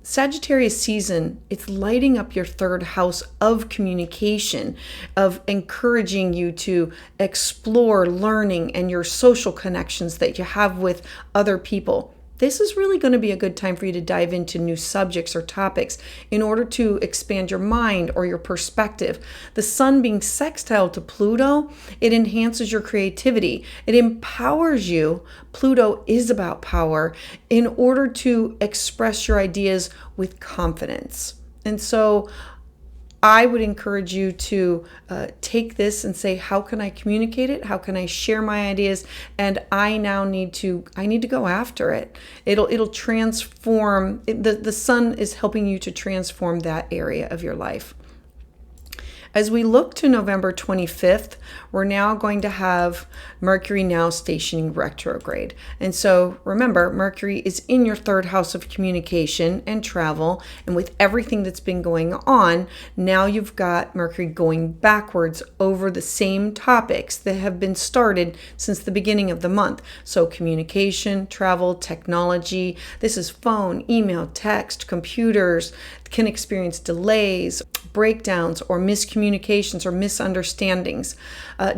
Sagittarius season, it's lighting up your third house of communication, of encouraging you to explore learning and your social connections that you have with other people. This is really going to be a good time for you to dive into new subjects or topics in order to expand your mind or your perspective. The sun being sextile to Pluto, it enhances your creativity. It empowers you. Pluto is about power in order to express your ideas with confidence. And so I would encourage you to take this and say, how can I communicate it? How can I share my ideas? And I need to go after it. It'll transform. The sun is helping you to transform that area of your life. As we look to November 25th, we're now going to have Mercury now stationing retrograde. And so remember, Mercury is in your third house of communication and travel. And with everything that's been going on, now you've got Mercury going backwards over the same topics that have been started since the beginning of the month. So communication, travel, technology. This is phone, email, text, computers, can experience delays, breakdowns, or miscommunications or misunderstandings.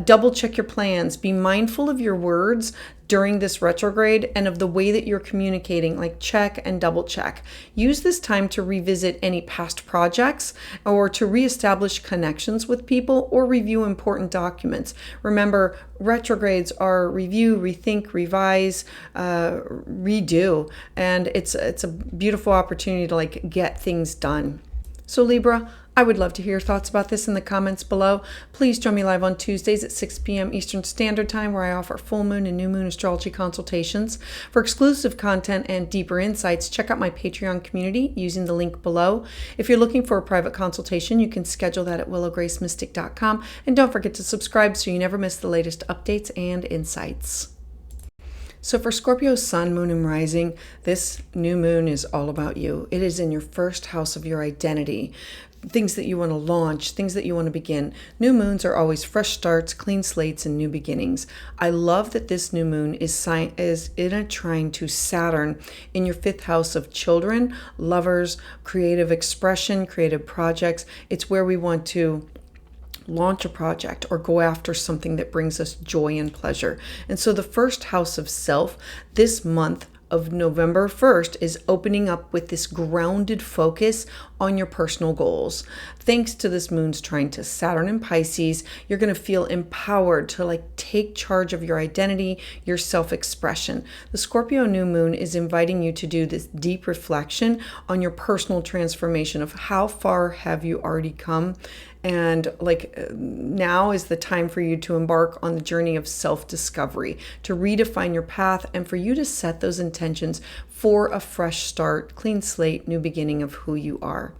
Double check your plans. Be mindful of your words during this retrograde and of the way that you're communicating, like check and double check. Use this time to revisit any past projects or to reestablish connections with people or review important documents. Remember, retrogrades are review, rethink, revise, redo, and it's a beautiful opportunity to get things done. So Libra, I would love to hear your thoughts about this in the comments below. Please join me live on Tuesdays at 6 p.m. Eastern Standard Time, where I offer full moon and new moon astrology consultations. For exclusive content and deeper insights, check out my Patreon community using the link below. If you're looking for a private consultation, you can schedule that at willowgracemystic.com. And don't forget to subscribe so you never miss the latest updates and insights. So for Scorpio sun, moon, and rising, this new moon is all about you. It is in your first house of your identity. Things that you want to launch, things that you want to begin. New moons are always fresh starts, clean slates, and new beginnings. I love that this new moon is in a trine to Saturn in your fifth house of children, lovers, creative expression, creative projects. It's where we want to launch a project or go after something that brings us joy and pleasure. And so the first house of self this month of November 1st is opening up with this grounded focus on your personal goals. Thanks to this moon's trine to Saturn in Pisces, you're going to feel empowered to take charge of your identity, your self-expression. The Scorpio new moon is inviting you to do this deep reflection on your personal transformation of how far have you already come. And now is the time for you to embark on the journey of self-discovery, to redefine your path, and for you to set those intentions for a fresh start, clean slate, new beginning of who you are.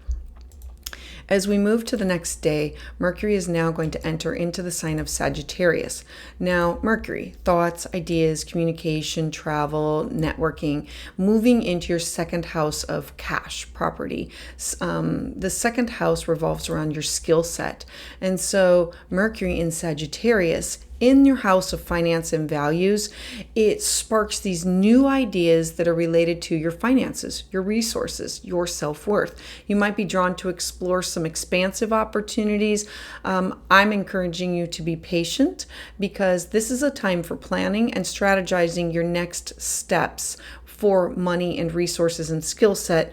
As we move to the next day, Mercury is now going to enter into the sign of Sagittarius. Now, Mercury, thoughts, ideas, communication, travel, networking, moving into your second house of cash, property. The second house revolves around your skill set. And so Mercury in Sagittarius in your house of finance and values, it sparks these new ideas that are related to your finances, your resources, your self-worth. You might be drawn to explore some expansive opportunities. I'm encouraging you to be patient because this is a time for planning and strategizing your next steps for money and resources and skill set,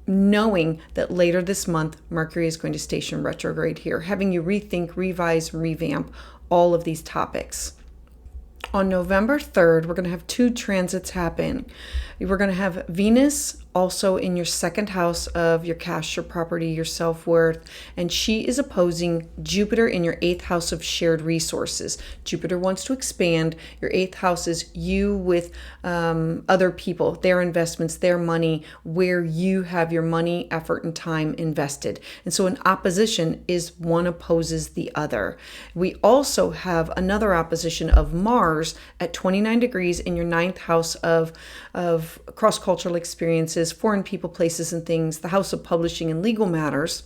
knowing that later this month, Mercury is going to station retrograde here, having you rethink, revise, revamp all of these topics. On November 3rd, we're going to have 2 transits happen. We're going to have Venus also in your 2nd house of your cash, your property, your self-worth, and she is opposing Jupiter in your 8th house of shared resources. Jupiter wants to expand. Your 8th house is you with other people, their investments, their money, where you have your money, effort, and time invested. And so an opposition is one opposes the other. We also have another opposition of Mars at 29 degrees in your 9th house of cross-cultural experiences, foreign people, places, and things, the house of publishing and legal matters,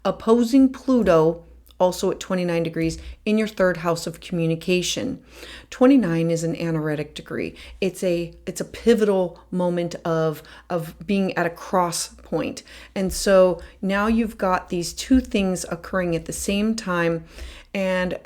opposing Pluto, also at 29 degrees, in your 3rd house of communication. 29 is an anaretic degree. It's a pivotal moment of being at a cross point. And so now you've got these 2 things occurring at the same time, and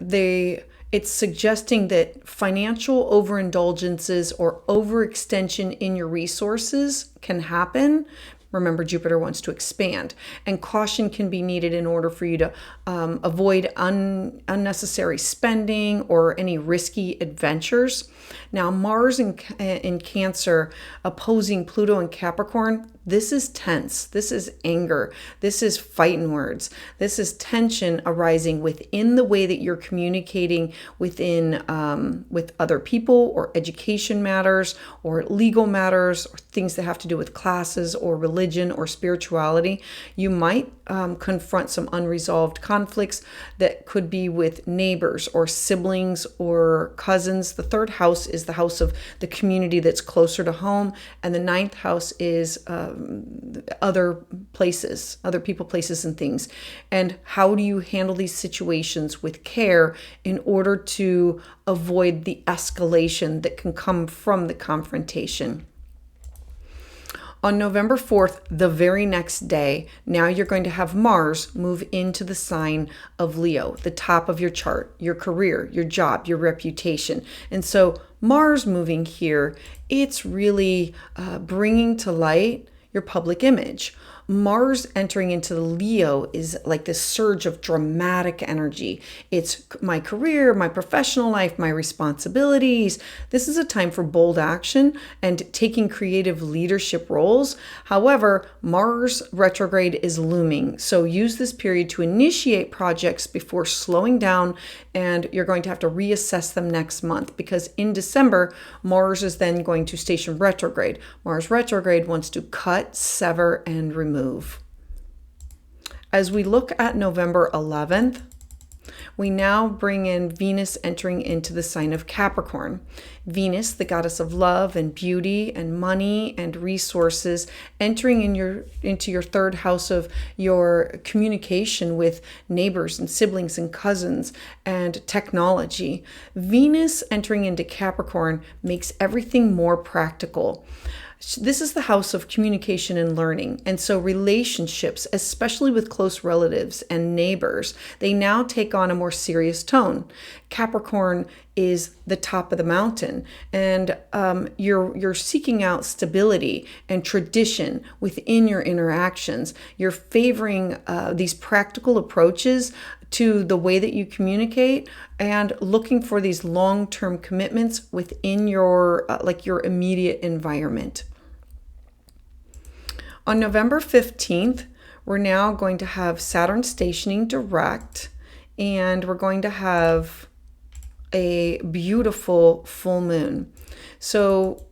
it's suggesting that financial overindulgences or overextension in your resources can happen. Remember, Jupiter wants to expand, and caution can be needed in order for you to avoid unnecessary spending or any risky adventures. Now, Mars in Cancer opposing Pluto in Capricorn, this is tense. This is anger. This is fighting words. This is tension arising within the way that you're communicating within with other people, or education matters, or legal matters, or things that have to do with classes or religion or spirituality. You might confront some unresolved conflicts that could be with neighbors or siblings or cousins. The 3rd house is the house of the community that's closer to home, and the 9th house is other places, other people, places, and things. And how do you handle these situations with care in order to avoid the escalation that can come from the confrontation? On November 4th, the very next day, now you're going to have Mars move into the sign of Leo, the top of your chart, your career, your job, your reputation. And so Mars moving here, it's really bringing to light your public image. Mars entering into Leo is like this surge of dramatic energy. It's my career, my professional life, my responsibilities. This is a time for bold action and taking creative leadership roles. However, Mars retrograde is looming. So use this period to initiate projects before slowing down, and you're going to have to reassess them next month, because in December, Mars is then going to station retrograde. Mars retrograde wants to cut, sever, and remove. As we look at November 11th, we now bring in Venus entering into the sign of Capricorn. Venus, the goddess of love and beauty and money and resources, entering into your 3rd house of your communication with neighbors and siblings and cousins and technology. Venus entering into Capricorn makes everything more practical. This is the house of communication and learning. And so relationships, especially with close relatives and neighbors, they now take on a more serious tone. Capricorn is the top of the mountain, and you're seeking out stability and tradition within your interactions. You're favoring these practical approaches to the way that you communicate, and looking for these long-term commitments within your your immediate environment. On November 15th, we're now going to have Saturn stationing direct, and we're going to have a beautiful full moon. So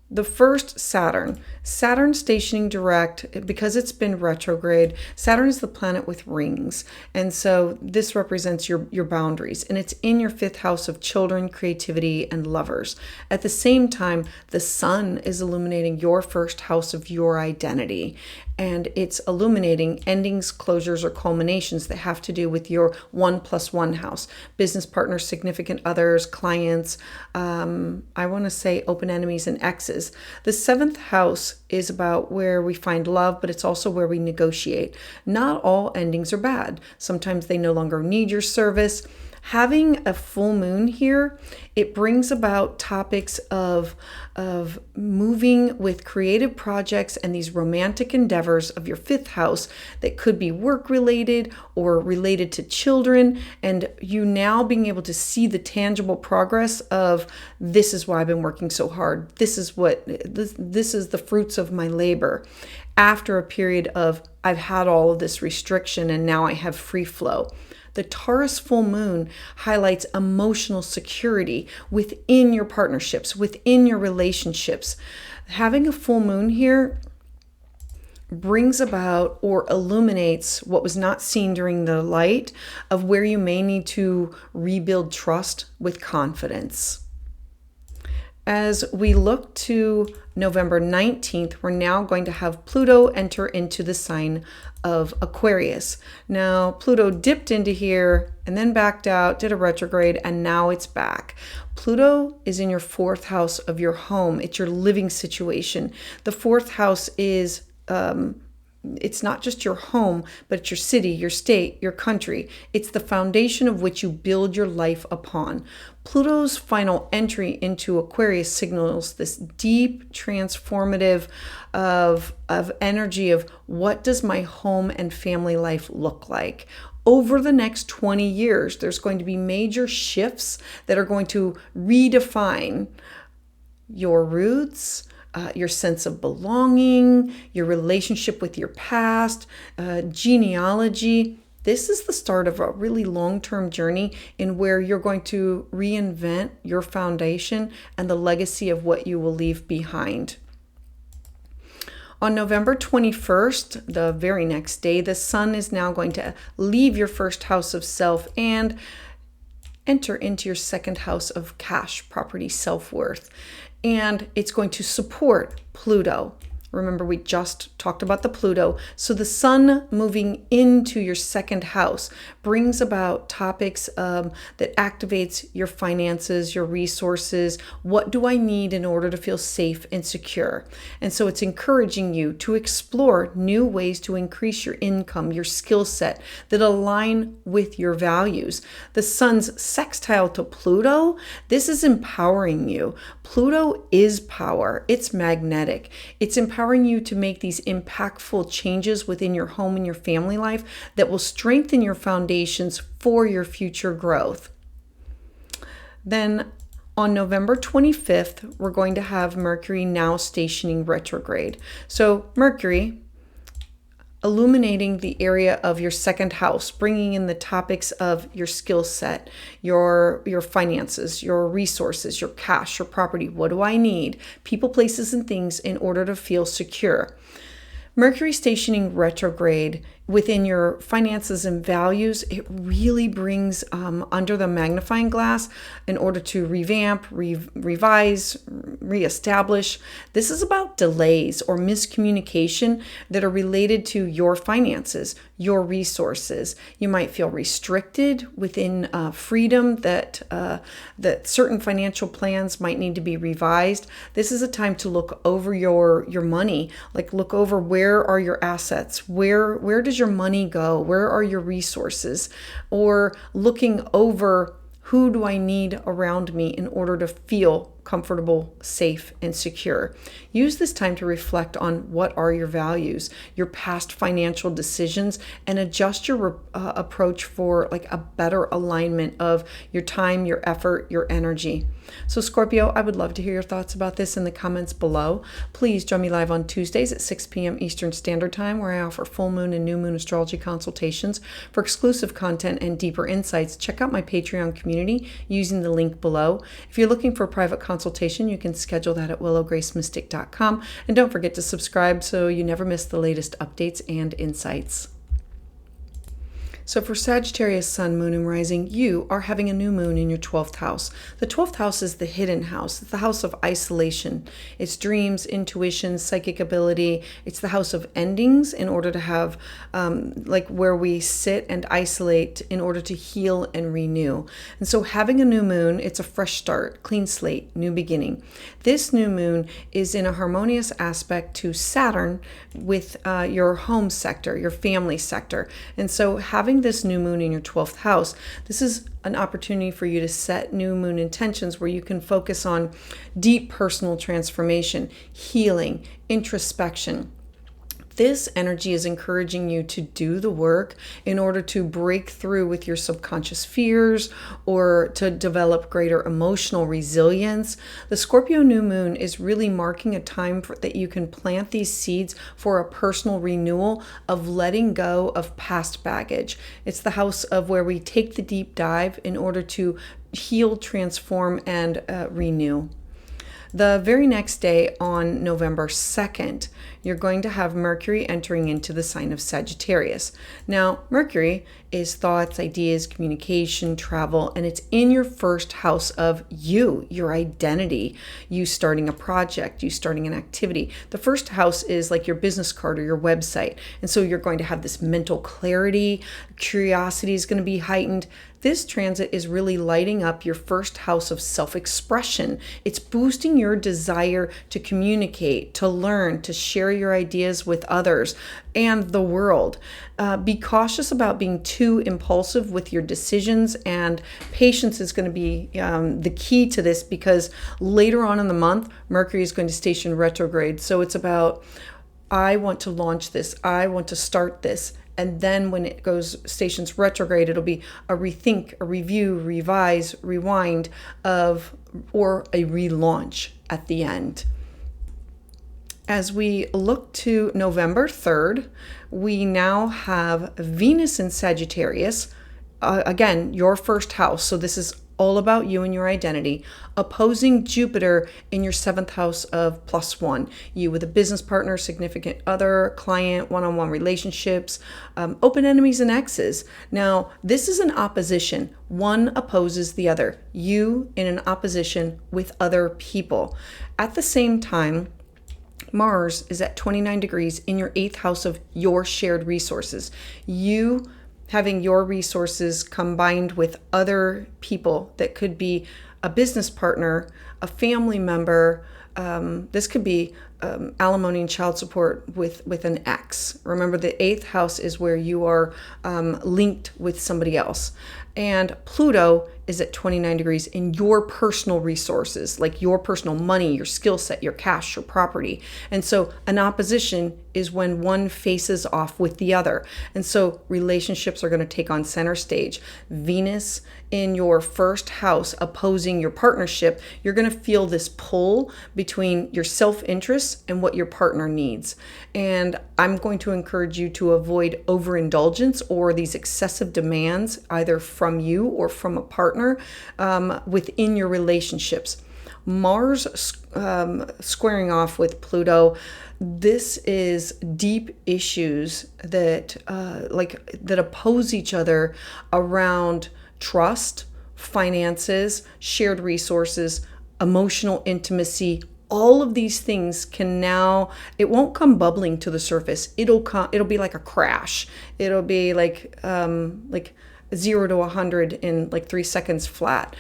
the first Saturn Saturn stationing direct, because it's been retrograde, Saturn is the planet with rings. And so this represents your boundaries. And it's in your fifth house of children, creativity, and lovers. At the same time, the sun is illuminating your first house of your identity. And it's illuminating endings, closures, or culminations that have to do with your 1+1 house. Business partners, significant others, clients, I want to say open enemies and exes. The seventh house is about where we find love, but it's also where we negotiate. Not all endings are bad. Sometimes they no longer need your service. Having a full moon here, it brings about topics of moving with creative projects and these romantic endeavors of your fifth house that could be work related or related to children, and you now being able to see the tangible progress of, this is why I've been working so hard. This is the fruits of my labor. After a period of, I've had all of this restriction and now I have free flow. The Taurus full moon highlights emotional security within your partnerships, within your relationships. Having a full moon here brings about or illuminates what was not seen during the light of where you may need to rebuild trust with confidence. As we look to November 19th, we're now going to have Pluto enter into the sign of Aquarius. Now, Pluto dipped into here and then backed out, did a retrograde, and now it's back. Pluto is in your fourth house of your home. It's your living situation. The fourth house is it's not just your home, but it's your city, your state, your country. It's the foundation of which you build your life upon. Pluto's final entry into Aquarius signals this deep, transformative of energy of, what does my home and family life look like? Over the next 20 years, there's going to be major shifts that are going to redefine your roots, your sense of belonging, your relationship with your past, genealogy. This is the start of a really long-term journey in where you're going to reinvent your foundation and the legacy of what you will leave behind. On November 21st, the very next day, the sun is now going to leave your first house of self and enter into your second house of cash, property, self-worth. And it's going to support Pluto. Remember, we just talked about the Pluto. So the sun moving into your second house brings about topics that activates your finances, your resources. What do I need in order to feel safe and secure? And so it's encouraging you to explore new ways to increase your income, your skill set that align with your values. The sun's sextile to Pluto, this is empowering you. Pluto is power. It's magnetic. It's empowering you to make these impactful changes within your home and your family life that will strengthen your foundations for your future growth. Then on November 25th, we're going to have Mercury now stationing retrograde. So Mercury illuminating the area of your second house, bringing in the topics of your skill set, your finances, your resources, your cash, your property. What do I need? People, places, and things in order to feel secure. Mercury stationing retrograde within your finances and values, it really brings under the magnifying glass in order to revamp, revise, reestablish. This is about delays or miscommunication that are related to your finances, your resources. You might feel restricted within freedom that certain financial plans might need to be revised. This is a time to look over your money, like look over where are your assets, where does your money go, where are your resources, or looking over who do I need around me in order to feel comfortable, safe, and secure. Use this time to reflect on what are your values, your past financial decisions, and adjust your approach for like a better alignment of your time, your effort, your energy. So Scorpio, I would love to hear your thoughts about this in the comments below. Please join me live on Tuesdays at 6 p.m. Eastern Standard Time, where I offer full moon and new moon astrology consultations. For exclusive content and deeper insights, check out my Patreon community using the link below. If you're looking for a private consultation, you can schedule that at willowgracemystic.com. And don't forget to subscribe so you never miss the latest updates and insights. So for Sagittarius, Sun, Moon, and Rising, you are having a new moon in your 12th house. The 12th house is the hidden house. It's the house of isolation. It's dreams, intuition, psychic ability. It's the house of endings in order to have, where we sit and isolate in order to heal and renew. And so having a new moon, it's a fresh start, clean slate, new beginning. This new moon is in a harmonious aspect to Saturn with your home sector, your family sector. And so having this new moon in your 12th house, this is an opportunity for you to set new moon intentions where you can focus on deep personal transformation, healing, introspection. This energy is encouraging you to do the work in order to break through with your subconscious fears or to develop greater emotional resilience. The Scorpio new moon is really marking a time that you can plant these seeds for a personal renewal of letting go of past baggage. It's the house of where we take the deep dive in order to heal, transform, and renew. The very next day, on November 2nd, you're going to have Mercury entering into the sign of Sagittarius. Now, Mercury is thoughts, ideas, communication, travel, and it's in your first house of you, your identity, you starting a project, you starting an activity. The first house is like your business card or your website. And so you're going to have this mental clarity, curiosity is going to be heightened. This transit is really lighting up your first house of self-expression. It's boosting your desire to communicate, to learn, to share your ideas with others and the world. Be cautious about being too impulsive with your decisions, and patience is going to be the key to this, because later on in the month, Mercury is going to station retrograde. So it's about, I want to launch this, I want to start this. And then when it goes stations retrograde, it'll be a rethink, a review, revise, rewind or a relaunch at the end. As we look to November 3rd, we now have Venus in Sagittarius, again, your first house. So this is all about you and your identity, opposing Jupiter in your 7th house of +1. You with a business partner, significant other, client, one-on-one relationships, open enemies and exes. Now, this is an opposition. One opposes the other. You in an opposition with other people. At the same time, Mars is at 29 degrees in your 8th house of your shared resources. You having your resources combined with other people that could be a business partner, a family member. This could be alimony and child support with an ex. Remember, the 8th house is where you are linked with somebody else. And Pluto is at 29 degrees in your personal resources, like your personal money, your skill set, your cash, your property. And so an opposition is when one faces off with the other. And so relationships are going to take on center stage. Venus in your first house opposing your partnership, you're going to feel this pull between your self-interest and what your partner needs. And I'm going to encourage you to avoid overindulgence or these excessive demands, either from you or from a partner, within your relationships. Mars squaring off with Pluto, this is deep issues that that oppose each other around trust, finances, shared resources, emotional intimacy. All of these things can now, it won't come bubbling to the surface. It'll be like a crash. It'll be like 0 to 100 in like 3 seconds flat.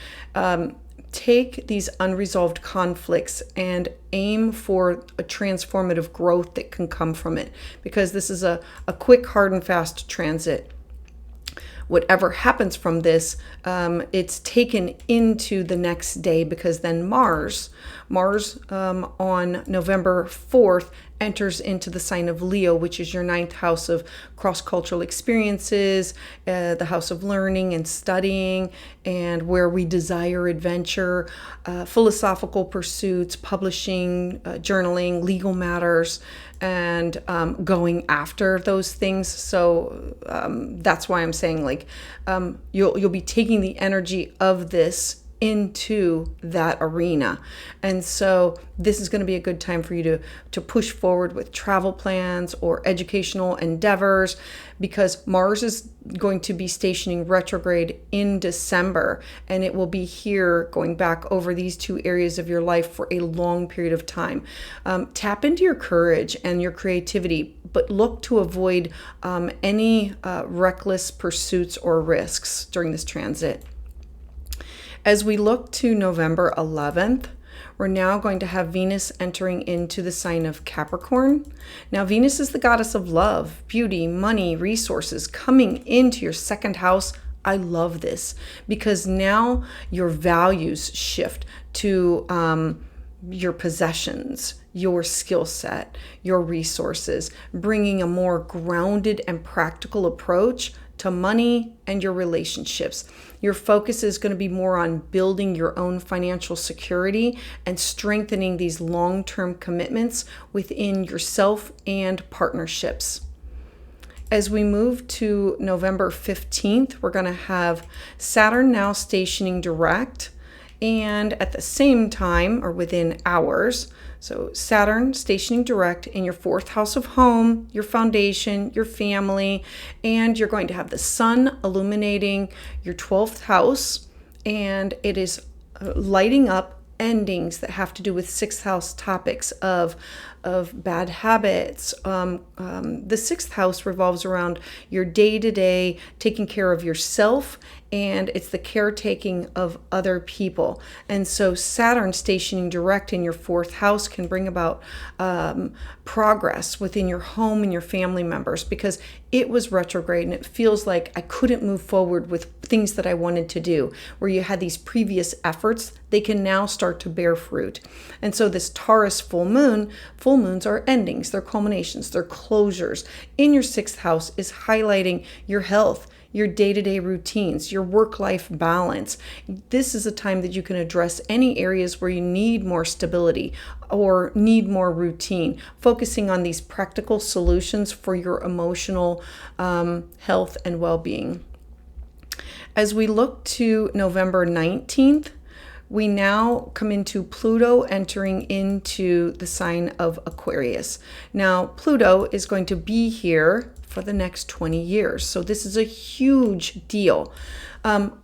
Take these unresolved conflicts and aim for a transformative growth that can come from it, because this is a quick, hard and fast transit. whatever happens from this, it's taken into the next day, because then Mars on November 4th enters into the sign of Leo, which is your ninth house of cross-cultural experiences, the house of learning and studying, and where we desire adventure, philosophical pursuits, publishing, journaling, legal matters, and going after those things. So that's why I'm saying, like, you'll be taking the energy of this into that arena. And so this is going to be a good time for you to push forward with travel plans or educational endeavors, because Mars is going to be stationing retrograde in December, and it will be here going back over these two areas of your life for a long period of time. Tap into your courage and your creativity, but look to avoid any reckless pursuits or risks during this transit. As we look to November 11th, we're now going to have Venus entering into the sign of Capricorn. Now, Venus is the goddess of love, beauty, money, resources coming into your second house. I love this because now your values shift to your possessions, your skill set, your resources, bringing a more grounded and practical approach to money and your relationships. Your focus is going to be more on building your own financial security and strengthening these long-term commitments within yourself and partnerships. As we move to November 15th, we're going to have Saturn now stationing direct, and at the same time, or within hours, so Saturn stationing direct in your fourth house of home, your foundation, your family, and you're going to have the sun illuminating your 12th house, and it is lighting up endings that have to do with sixth house topics of bad habits. The sixth house revolves around your day-to-day taking care of yourself, and it's the caretaking of other people. And so Saturn stationing direct in your fourth house can bring about progress within your home and your family members, because it was retrograde and it feels like I couldn't move forward with things that I wanted to do. Where you had these previous efforts, they can now start to bear fruit. And so this Taurus full moons are endings, they're culminations, they're closures. In your sixth house is highlighting your health, your day-to-day routines, your work-life balance. This is a time that you can address any areas where you need more stability or need more routine, focusing on these practical solutions for your emotional health and well-being. As we look to November 19th, we now come into Pluto entering into the sign of Aquarius. Now, Pluto is going to be here for the next 20 years. So this is a huge deal.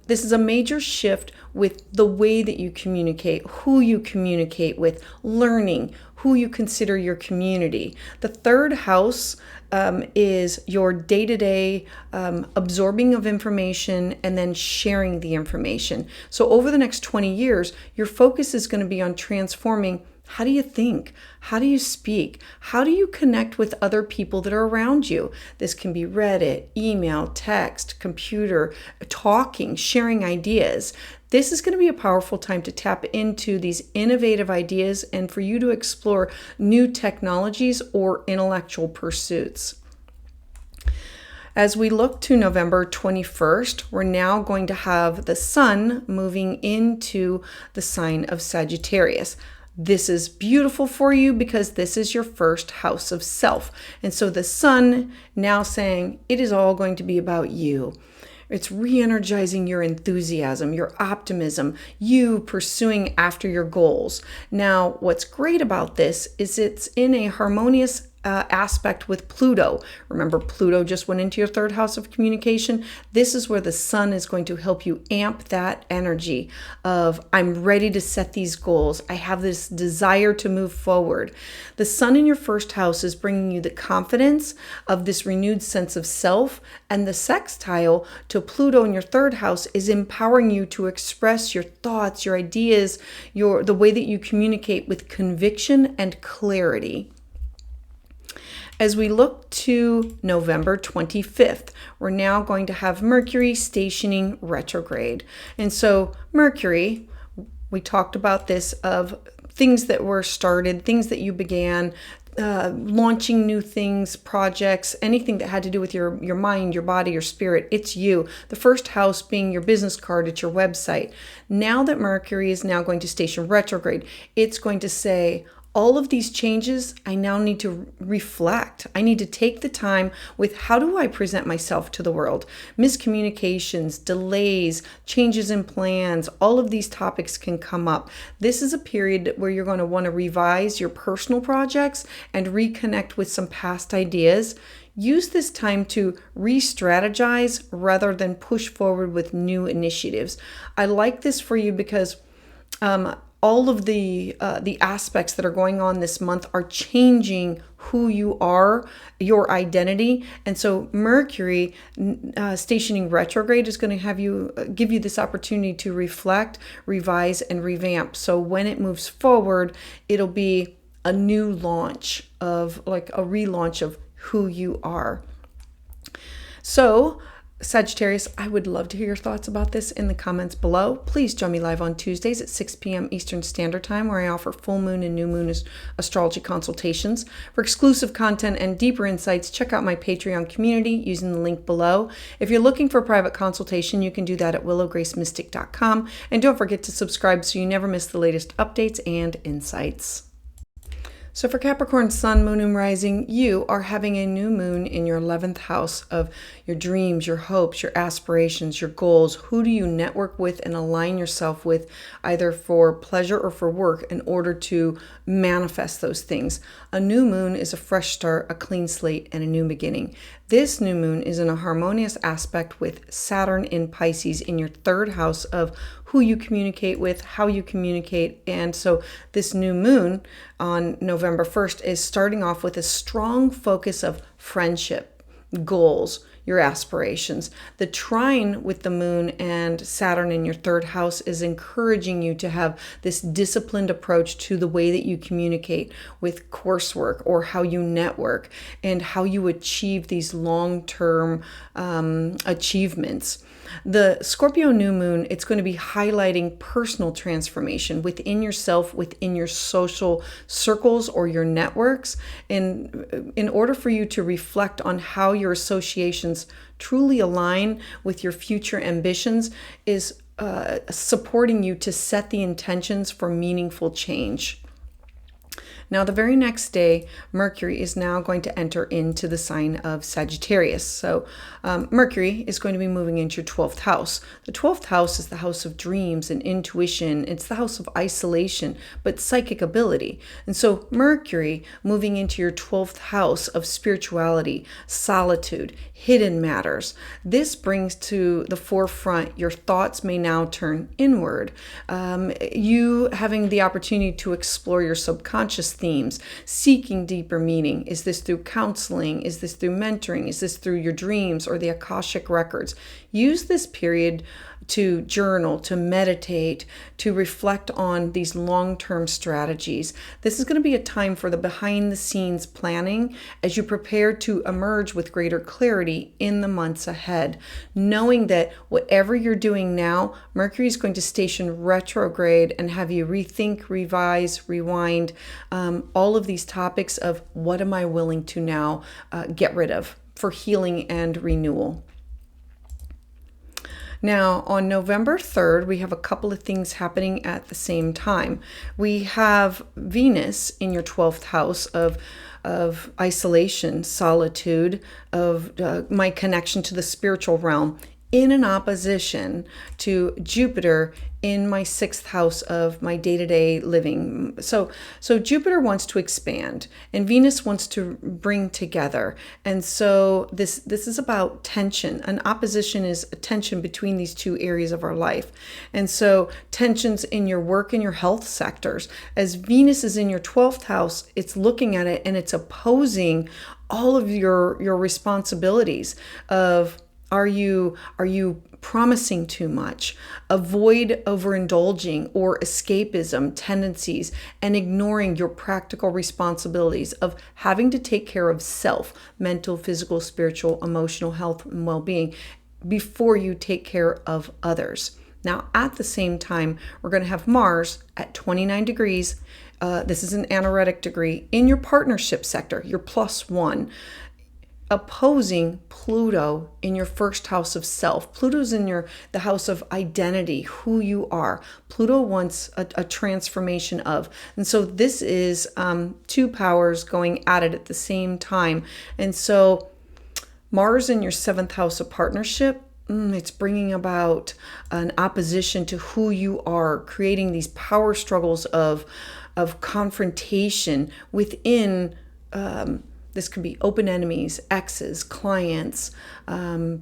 This is a major shift with the way that you communicate, who you communicate with, learning, who you consider your community. The third house is your day-to-day absorbing of information and then sharing the information. So over the next 20 years, your focus is going to be on transforming. How do you think? How do you speak? How do you connect with other people that are around you? This can be Reddit, email, text, computer, talking, sharing ideas. This is going to be a powerful time to tap into these innovative ideas and for you to explore new technologies or intellectual pursuits. As we look to November 21st, we're now going to have the sun moving into the sign of Sagittarius. This is beautiful for you because this is your first house of self. And so the sun now saying it is all going to be about you. It's re-energizing your enthusiasm, your optimism, you pursuing after your goals. Now, what's great about this is it's in a harmonious aspect with Pluto. Remember, Pluto just went into your third house of communication. This is where the sun is going to help you amp that energy of I'm ready to set these goals. I have this desire to move forward. The sun in your first house is bringing you the confidence of this renewed sense of self, and the sextile to Pluto in your third house is empowering you to express your thoughts, your ideas, the way that you communicate with conviction and clarity. As we look to November 25th, we're now going to have Mercury stationing retrograde. And so Mercury, we talked about this, of things that were started, things that you began, launching new things, projects, anything that had to do with your mind, your body, your spirit. It's you. The first house being your business card, it's your website. Now that Mercury is now going to station retrograde, it's going to say, all of these changes, I now need to reflect. I need to take the time with, how do I present myself to the world? Miscommunications, delays, changes in plans, all of these topics can come up. This is a period where you're going to want to revise your personal projects and reconnect with some past ideas. Use this time to re-strategize rather than push forward with new initiatives. I like this for you because all of the aspects that are going on this month are changing who you are, your identity. And so Mercury stationing retrograde is going to give you this opportunity to reflect, revise, and revamp. So when it moves forward, it'll be a new launch of, like a relaunch of who you are. So Sagittarius, I would love to hear your thoughts about this in the comments below. Please join me live on Tuesdays at 6 p.m. Eastern Standard Time, where I offer full moon and new moon astrology consultations. For exclusive content and deeper insights, check out my Patreon community using the link below. If you're looking for a private consultation, you can do that at willowgracemystic.com. And don't forget to subscribe so you never miss the latest updates and insights. So for Capricorn Sun, Moon, and Rising, you are having a new moon in your 11th house of your dreams, your hopes, your aspirations, your goals. Who do you network with and align yourself with, either for pleasure or for work, in order to manifest those things? A new moon is a fresh start, a clean slate, and a new beginning. This new moon is in a harmonious aspect with Saturn in Pisces in your 3rd house of who you communicate with, how you communicate. And so this new moon on November 1st is starting off with a strong focus of friendship, goals, your aspirations. The trine with the moon and Saturn in your 3rd house is encouraging you to have this disciplined approach to the way that you communicate with coursework, or how you network, and how you achieve these long-term achievements. The Scorpio new moon, it's going to be highlighting personal transformation within yourself, within your social circles or your networks, in order for you to reflect on how your associations truly align with your future ambitions, is supporting you to set the intentions for meaningful change. Now, the very next day, Mercury is now going to enter into the sign of Sagittarius. So Mercury is going to be moving into your 12th house. The 12th house is the house of dreams and intuition. It's the house of isolation, but psychic ability. And so Mercury moving into your 12th house of spirituality, solitude, hidden matters. This brings to the forefront your thoughts may now turn inward. You having the opportunity to explore your subconscious themes, seeking deeper meaning. Is this through counseling? Is this through mentoring? Is this through your dreams or the Akashic records? Use this period to journal, to meditate, to reflect on these long-term strategies. This is going to be a time for the behind-the-scenes planning as you prepare to emerge with greater clarity in the months ahead, knowing that whatever you're doing now, Mercury is going to station retrograde and have you rethink, revise, rewind, all of these topics of what am I willing to now get rid of for healing and renewal. Now, on November 3rd, we have a couple of things happening at the same time. We have Venus in your 12th house of isolation, solitude, of my connection to the spiritual realm, in an opposition to Jupiter in my 6th house of my day-to-day living. So Jupiter wants to expand and Venus wants to bring together. And so this is about tension. An opposition is a tension between these two areas of our life. And so tensions in your work and your health sectors. As Venus is in your 12th house, it's looking at it and it's opposing all of your responsibilities of Are you promising too much? Avoid overindulging or escapism tendencies and ignoring your practical responsibilities of having to take care of self, mental, physical, spiritual, emotional health and well-being before you take care of others. Now, at the same time, we're going to have Mars at 29 degrees. This is an anaretic degree in your partnership sector, your +1, opposing Pluto in your first house of self. Pluto's in the house of identity, who you are. Pluto wants a transformation of. And so this is two powers going at it at the same time. And so Mars in your 7th house of partnership, it's bringing about an opposition to who you are, creating these power struggles of confrontation within this could be open enemies, exes, clients,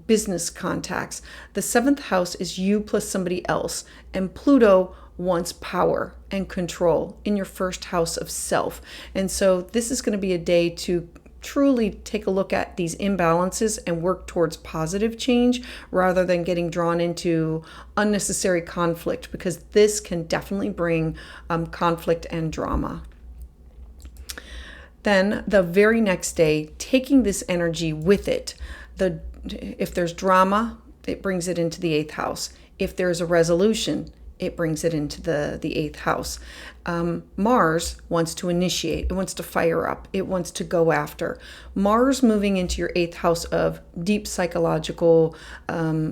business contacts. The 7th house is you plus somebody else, and Pluto wants power and control in your first house of self. And so this is going to be a day to truly take a look at these imbalances and work towards positive change rather than getting drawn into unnecessary conflict, because this can definitely bring conflict and drama. Then the very next day, taking this energy with it, if there's drama, it brings it into the 8th house. If there's a resolution, it brings it into the 8th house. Mars wants to initiate. It wants to fire up. It wants to go after. Mars moving into your 8th house of deep psychological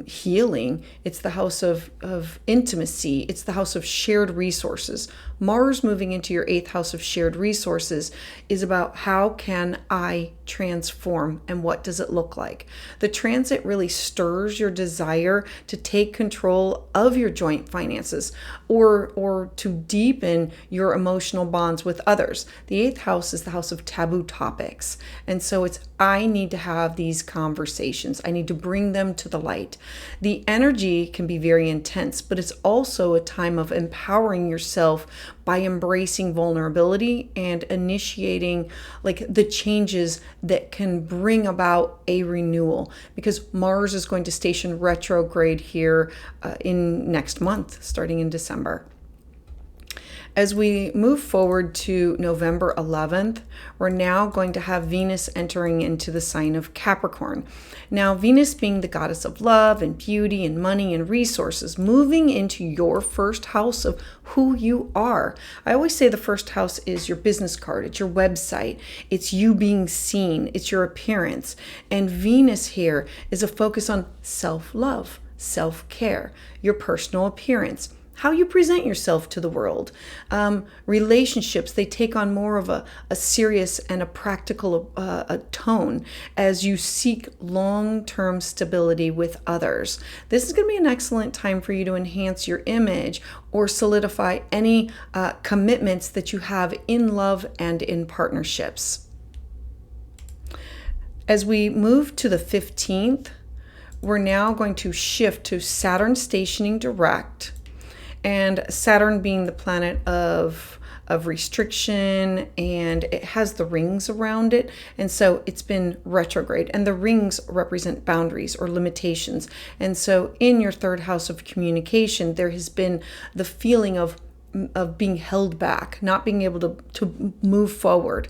healing. It's the house of intimacy. It's the house of shared resources. Mars moving into your 8th house of shared resources is about how can I transform and what does it look like? The transit really stirs your desire to take control of your joint finances or to deepen your emotional bonds with others. The 8th house is the house of taboo topics. And so I need to have these conversations. I need to bring them to the light. The energy can be very intense, but it's also a time of empowering yourself by embracing vulnerability and initiating like the changes that can bring about a renewal, because Mars is going to station retrograde here in next month, starting in December. As we move forward to November 11th, we're now going to have Venus entering into the sign of Capricorn. Now, Venus being the goddess of love and beauty and money and resources, moving into your first house of who you are. I always say the first house is your business card, it's your website, it's you being seen, it's your appearance. And Venus here is a focus on self-love, self-care, your personal appearance, how you present yourself to the world. Relationships, they take on more of a serious and a practical a tone as you seek long-term stability with others. This is going to be an excellent time for you to enhance your image or solidify any commitments that you have in love and in partnerships. As we move to the 15th, we're now going to shift to Saturn stationing direct. And Saturn being the planet of restriction, and it has the rings around it. And so it's been retrograde, and the rings represent boundaries or limitations. And so in your 3rd house of communication, there has been the feeling of being held back, not being able to move forward.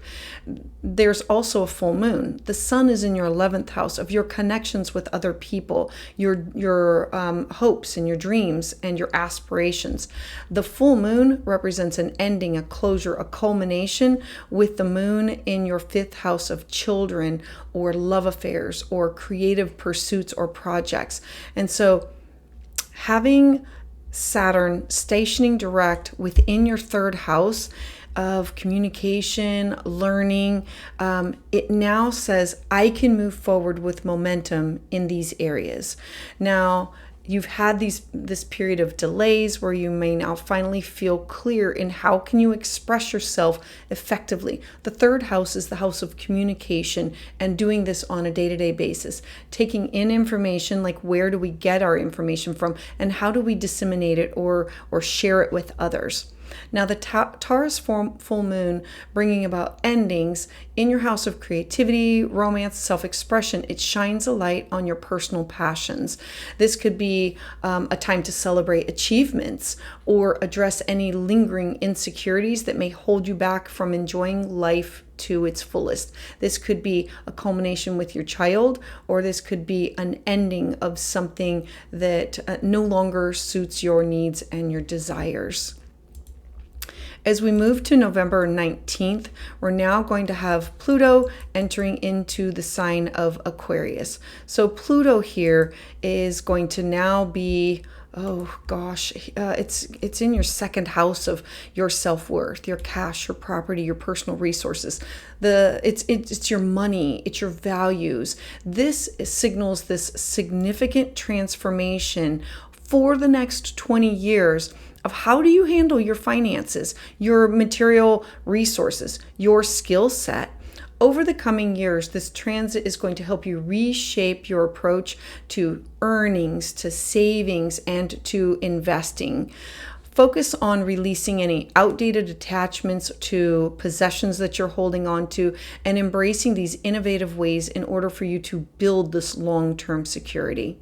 There's also a full moon. The sun is in your 11th house of your connections with other people, your hopes and your dreams and your aspirations. The full moon represents an ending, a closure, a culmination, with the moon in your 5th house of children or love affairs or creative pursuits or projects. And so having Saturn stationing direct within your 3rd house of communication, learning, it now says I can move forward with momentum in these areas. Now, you've had this period of delays where you may now finally feel clear in how can you express yourself effectively. The 3rd house is the house of communication and doing this on a day-to-day basis, taking in information, like where do we get our information from and how do we disseminate it or share it with others. Now, the Taurus full moon bringing about endings in your house of creativity, romance, self-expression, it shines a light on your personal passions. This could be a time to celebrate achievements or address any lingering insecurities that may hold you back from enjoying life to its fullest. This could be a culmination with your child, or this could be an ending of something that no longer suits your needs and your desires. As we move to November 19th, we're now going to have Pluto entering into the sign of Aquarius. So Pluto here is going to now be, it's in your second house of your self-worth, your cash, your property, your personal resources. It's your money, it's your values. This signals this significant transformation for the next 20 years of how do you handle your finances, your material resources, your skill set. Over the coming years, this transit is going to help you reshape your approach to earnings, to savings, and to investing. Focus on releasing any outdated attachments to possessions that you're holding on to and embracing these innovative ways in order for you to build this long-term security.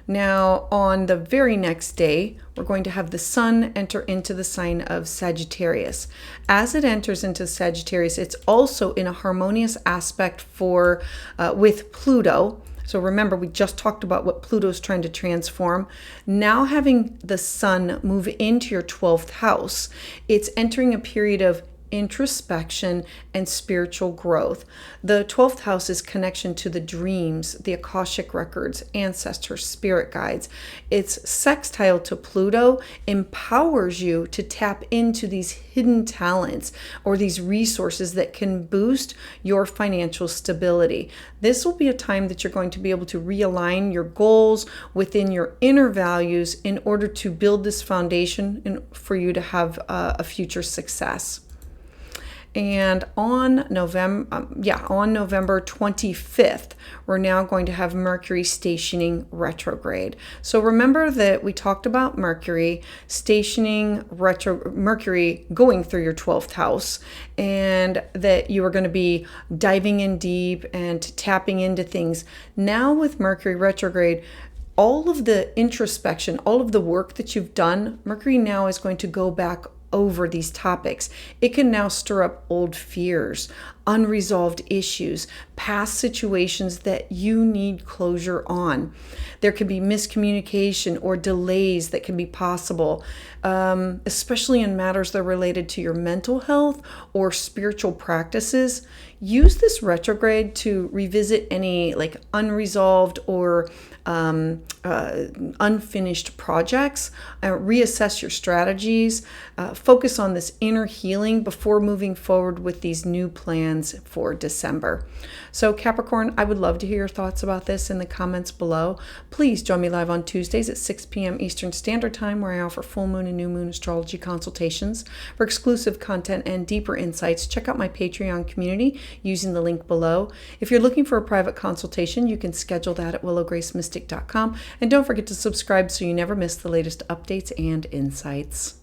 Now, on the very next day, we're going to have the sun enter into the sign of Sagittarius. As it enters into Sagittarius, it's also in a harmonious aspect with Pluto. So remember, we just talked about what Pluto's trying to transform. Now having the sun move into your 12th house, it's entering a period of introspection and spiritual growth. The 12th house is connection to the dreams, the Akashic records, ancestors, spirit guides. Its sextile to Pluto empowers you to tap into these hidden talents or these resources that can boost your financial stability. This will be a time that you're going to be able to realign your goals within your inner values in order to build this foundation for you to have a future success. And on November 25th, we're now going to have Mercury stationing retrograde. So remember that we talked about Mercury going through your 12th house, and that you are going to be diving in deep and tapping into things. Now with Mercury retrograde, all of the introspection, all of the work that you've done, Mercury now is going to go back over these topics. It can now stir up old fears, unresolved issues, past situations that you need closure on. There could be miscommunication or delays that can be possible, especially in matters that are related to your mental health or spiritual practices. Use this retrograde to revisit any unresolved or unfinished projects, reassess your strategies, focus on this inner healing before moving forward with these new plans for December. So Capricorn, I would love to hear your thoughts about this in the comments below. Please join me live on Tuesdays at 6 p.m. Eastern Standard Time, where I offer full moon and new moon astrology consultations. For exclusive content and deeper insights, check out my Patreon community using the link below. If you're looking for a private consultation, you can schedule that at willowgracemystic.com. And don't forget to subscribe so you never miss the latest updates and insights.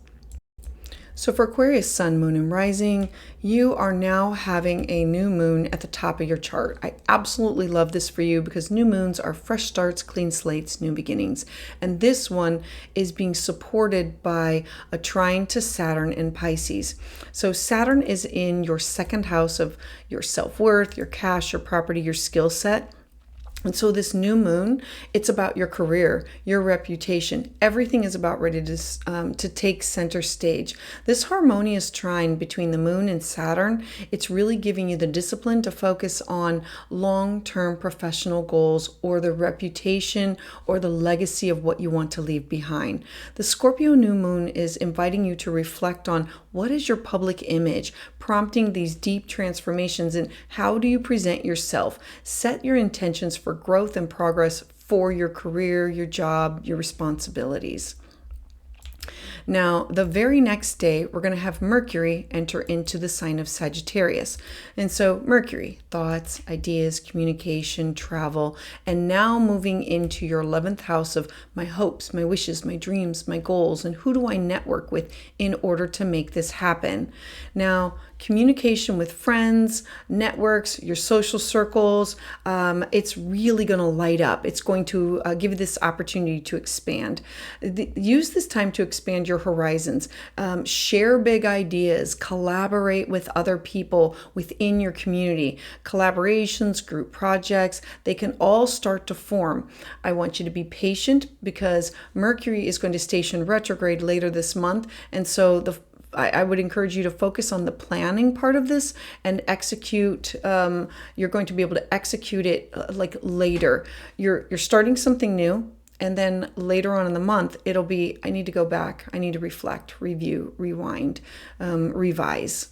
So for Aquarius sun, moon, and rising, you are now having a new moon at the top of your chart. I absolutely love this for you because new moons are fresh starts, clean slates, new beginnings. And this one is being supported by a trine to Saturn in Pisces. So Saturn is in your second house of your self-worth, your cash, your property, your skill set. And so this new moon, it's about your career, your reputation. Everything is about ready to take center stage. This harmonious trine between the moon and Saturn, it's really giving you the discipline to focus on long-term professional goals or the reputation or the legacy of what you want to leave behind. The Scorpio new moon is inviting you to reflect on what is your public image, prompting these deep transformations in how do you present yourself. Set your intentions for growth and progress for your career, your job, your responsibilities. Now, the very next day, we're going to have Mercury enter into the sign of Sagittarius. And so Mercury, thoughts, ideas, communication, travel, and now moving into your 11th house of my hopes, my wishes, my dreams, my goals, and who do I network with in order to make this happen. Now, communication with friends, networks, your social circles, it's really going to light up. It's going to give you this opportunity to expand. Use this time to expand your horizons. Share big ideas, collaborate with other people within your community. Collaborations, group projects, they can all start to form. I want you to be patient because Mercury is going to station retrograde later this month. And so I would encourage you to focus on the planning part of this and execute. You're going to be able to execute it like later. You're starting something new. And then later on in the month, it'll be, I need to go back. I need to reflect, review, rewind, revise.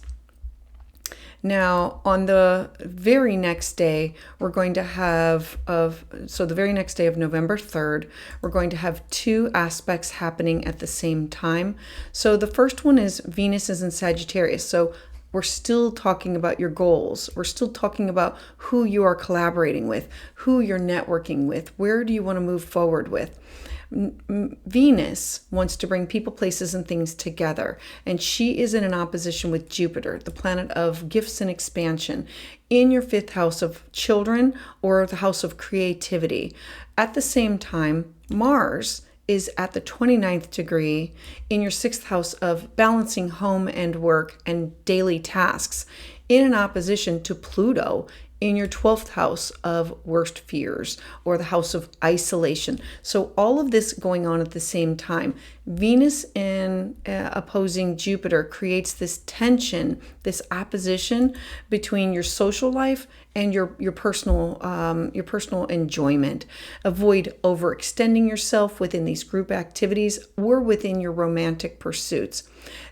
Now, on the very next day, we're going to have, the very next day of November 3rd, we're going to have two aspects happening at the same time. So the first one is Venus is in Sagittarius. So we're still talking about your goals. We're still talking about who you are collaborating with, who you're networking with, where do you want to move forward with. Venus wants to bring people, places, and things together. And she is in an opposition with Jupiter, the planet of gifts and expansion, in your 5th house of children or the house of creativity. At the same time, Mars is at the 29th degree in your 6th house of balancing home and work and daily tasks, in an opposition to Pluto in your 12th house of worst fears or the house of isolation. So all of this going on at the same time. Venus in opposing Jupiter creates this tension, this opposition between your social life and your personal enjoyment. Avoid overextending yourself within these group activities or within your romantic pursuits.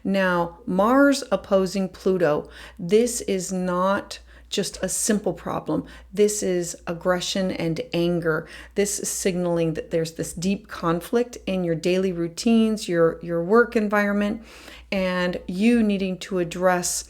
Now, Mars opposing Pluto, this is not just a simple problem. This is aggression and anger. This is signaling that there's this deep conflict in your daily routines, your work environment, and you needing to address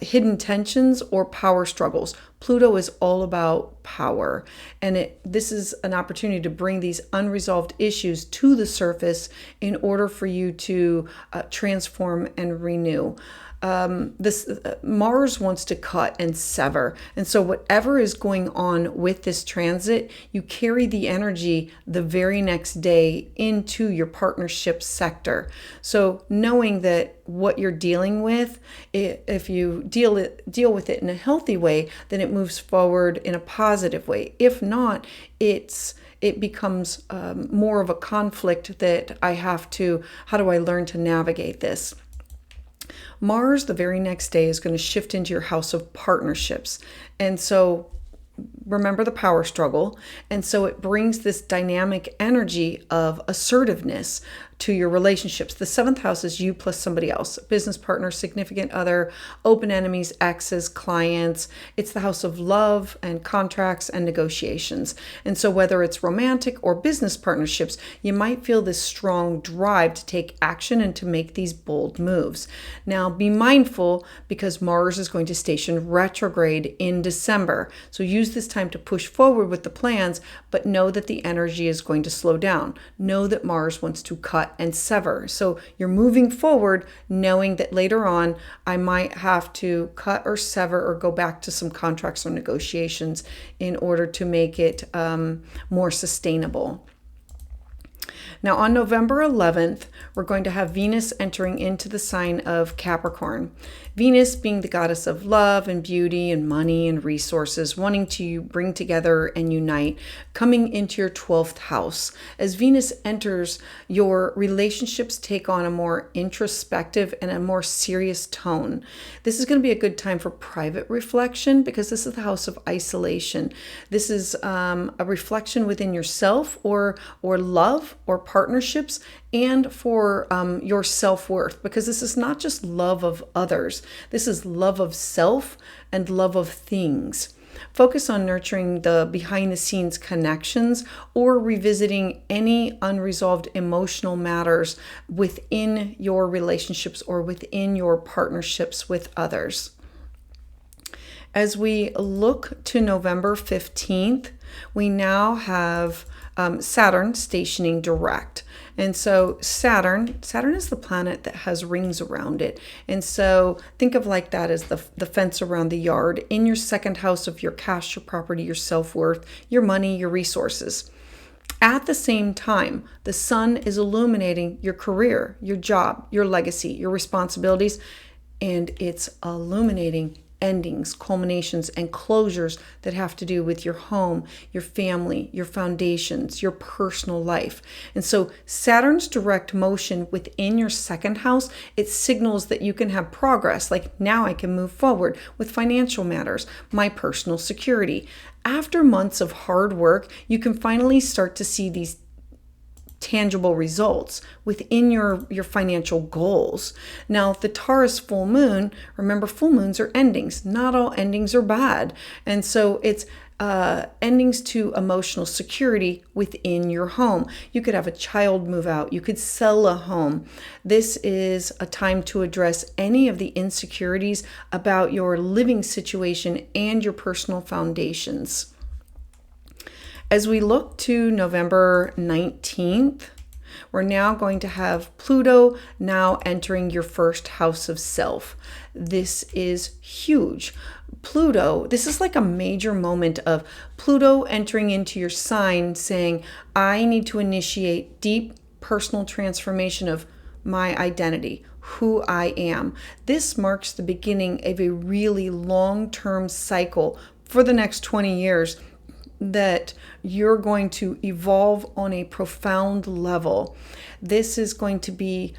hidden tensions or power struggles. Pluto is all about power, and this is an opportunity to bring these unresolved issues to the surface in order for you to transform and renew. Mars wants to cut and sever. And so whatever is going on with this transit, you carry the energy the very next day into your partnership sector. So knowing that what you're dealing with, if you deal with it in a healthy way, then it moves forward in a positive way. If not, it becomes more of a conflict that how do I learn to navigate this? Mars, the very next day, is going to shift into your house of partnerships. And so remember the power struggle. And so it brings this dynamic energy of assertiveness to your relationships. The 7th house is you plus somebody else, business partner, significant other, open enemies, exes, clients. It's the house of love and contracts and negotiations. And so whether it's romantic or business partnerships, you might feel this strong drive to take action and to make these bold moves. Now be mindful because Mars is going to station retrograde in December. So use this time to push forward with the plans, but know that the energy is going to slow down. Know that Mars wants to cut and sever. So you're moving forward knowing that later on I might have to cut or sever or go back to some contracts or negotiations in order to make it more sustainable. Now on November 11th, we're going to have Venus entering into the sign of Capricorn. Venus being the goddess of love and beauty and money and resources, wanting to bring together and unite, coming into your 12th house. As Venus enters, your relationships take on a more introspective and a more serious tone. This is going to be a good time for private reflection because this is the house of isolation. This is a reflection within yourself or love or partnerships, and for your self-worth, because this is not just love of others. This is love of self and love of things. Focus on nurturing the behind the scenes connections or revisiting any unresolved emotional matters within your relationships or within your partnerships with others. As we look to November 15th, we now have Saturn stationing direct. And so Saturn is the planet that has rings around it. And so think of like that as the fence around the yard in your second house of your cash, your property, your self-worth, your money, your resources. At the same time, the sun is illuminating your career, your job, your legacy, your responsibilities, and it's illuminating endings, culminations, and closures that have to do with your home, your family, your foundations, your personal life. And so Saturn's direct motion within your second house, it signals that you can have progress. Like now I can move forward with financial matters, my personal security. After months of hard work, you can finally start to see these tangible results within your financial goals. Now, the Taurus full moon, remember full moons are endings. Not all endings are bad. And so it's endings to emotional security within your home. You could have a child move out. You could sell a home. This is a time to address any of the insecurities about your living situation and your personal foundations. As we look to November 19th, we're now going to have Pluto now entering your first house of self. This is huge. Pluto, this is like a major moment of Pluto entering into your sign saying, I need to initiate deep personal transformation of my identity, who I am. This marks the beginning of a really long-term cycle for the next 20 years that you're going to evolve on a profound level. This is going to be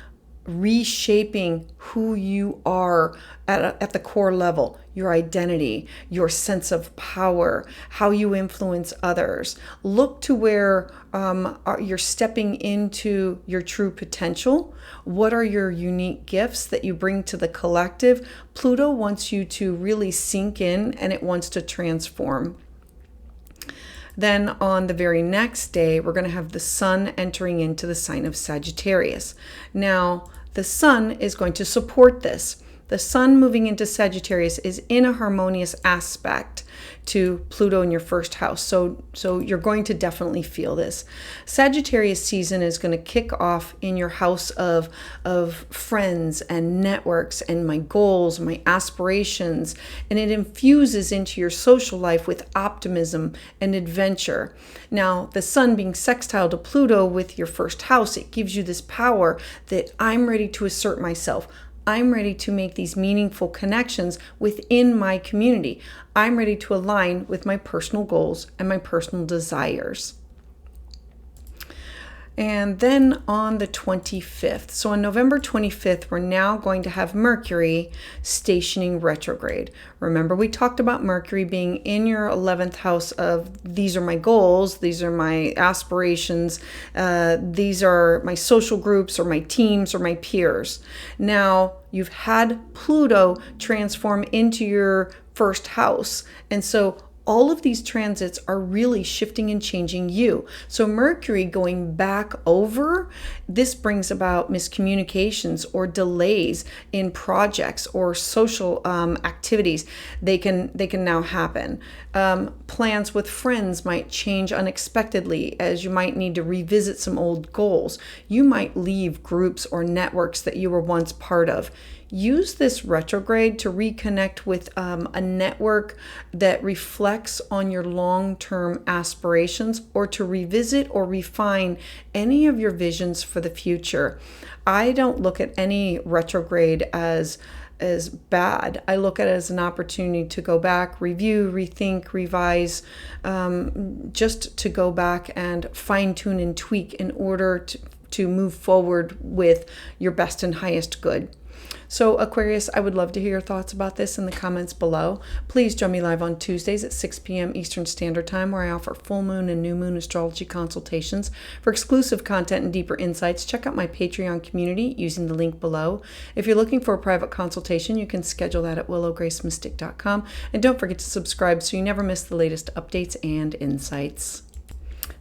reshaping who you are at the core level, your identity, your sense of power, how you influence others. Look to where you're stepping into your true potential. What are your unique gifts that you bring to the collective? Pluto wants you to really sink in, and it wants to transform. Then on the very next day, we're going to have the sun entering into the sign of Sagittarius. Now, the sun is going to support this. The sun moving into Sagittarius is in a harmonious aspect to Pluto in your first house. So you're going to definitely feel this. Sagittarius season is going to kick off in your house of friends and networks and my goals, my aspirations, and it infuses into your social life with optimism and adventure. Now, the sun being sextile to Pluto with your first house, it gives you this power that I'm ready to assert myself. I'm ready to make these meaningful connections within my community. I'm ready to align with my personal goals and my personal desires. And then on the 25th, so on November 25th, we're now going to have Mercury stationing retrograde. Remember, we talked about Mercury being in your 11th house of these are my goals, these are my aspirations, these are my social groups or my teams or my peers. Now, you've had Pluto transform into your first house. And so all of these transits are really shifting and changing you. So Mercury going back over, this brings about miscommunications or delays in projects or social activities. They can now happen. Plans with friends might change unexpectedly as you might need to revisit some old goals. You might leave groups or networks that you were once part of. Use this retrograde to reconnect with a network that reflects on your long-term aspirations or to revisit or refine any of your visions for the future. I don't look at any retrograde as bad. I look at it as an opportunity to go back, review, rethink, revise, just to go back and fine-tune and tweak in order to move forward with your best and highest good. So Aquarius, I would love to hear your thoughts about this in the comments below. Please join me live on Tuesdays at 6 p.m. Eastern Standard Time, where I offer full moon and new moon astrology consultations. For exclusive content and deeper insights, check out my Patreon community using the link below. If you're looking for a private consultation, you can schedule that at willowgracemystic.com. And don't forget to subscribe so you never miss the latest updates and insights.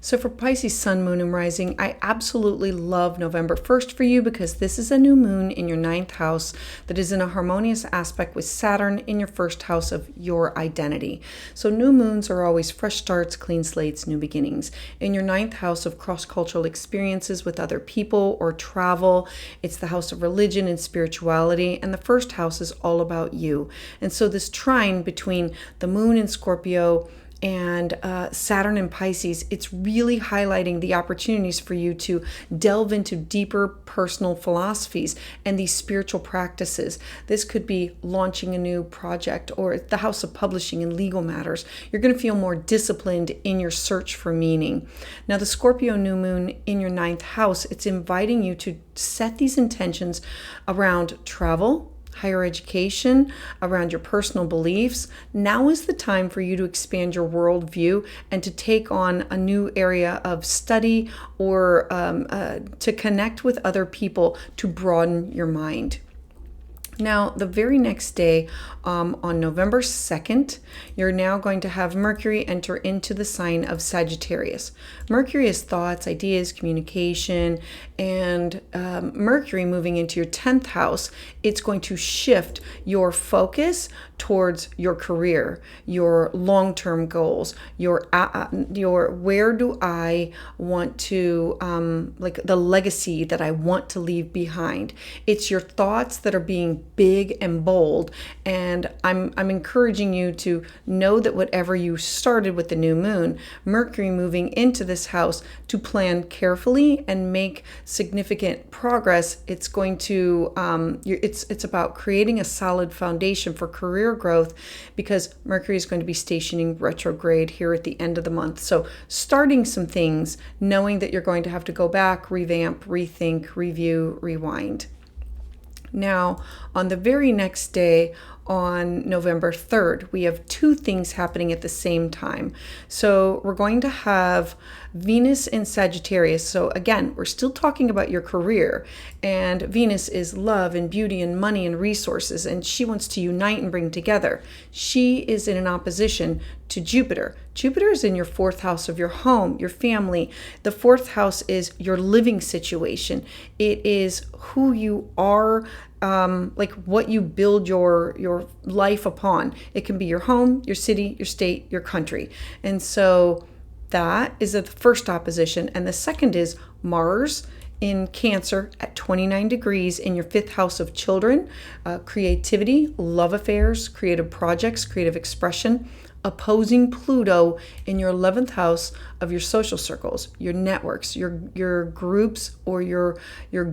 So for Pisces Sun, Moon, and Rising, I absolutely love November 1st for you because this is a new moon in your 9th house that is in a harmonious aspect with Saturn in your 1st house of your identity. So new moons are always fresh starts, clean slates, new beginnings. In your 9th house of cross-cultural experiences with other people or travel, it's the house of religion and spirituality, and the 1st house is all about you. And so this trine between the moon in Scorpio and Saturn and Pisces, it's really highlighting the opportunities for you to delve into deeper personal philosophies and these spiritual practices. This could be launching a new project or the house of publishing and legal matters. You're going to feel more disciplined in your search for meaning. Now, the Scorpio new moon in your 9th house, it's inviting you to set these intentions around travel, higher education, around your personal beliefs. Now is the time for you to expand your worldview and to take on a new area of study or to connect with other people to broaden your mind. Now, the very next day, on November 2nd, you're now going to have Mercury enter into the sign of Sagittarius. Mercury is thoughts, ideas, communication, and Mercury moving into your 10th house, it's going to shift your focus towards your career, your long-term goals, your where do I want to, like the legacy that I want to leave behind. It's your thoughts that are being big and bold, and I'm encouraging you to know that whatever you started with the new moon, Mercury moving into this house, to plan carefully and make significant progress. It's going to it's about creating a solid foundation for career growth, because Mercury is going to be stationing retrograde here at the end of the month. So starting some things, knowing that you're going to have to go back, revamp, rethink, review, rewind. Now, on the very next day, on November 3rd, we have two things happening at the same time. So we're going to have Venus in Sagittarius. So again, we're still talking about your career, and Venus is love and beauty and money and resources, and she wants to unite and bring together. She is in an opposition to Jupiter. Jupiter is in your 4th house of your home, your family. The 4th house is your living situation. It is who you are, like what you build your life upon. It can be your home, your city, your state, your country. And so that is the first opposition. And the second is Mars in Cancer at 29 degrees in your 5th house of children, creativity, love affairs, creative projects, creative expression, opposing Pluto in your 11th house of your social circles, your networks, your groups, or your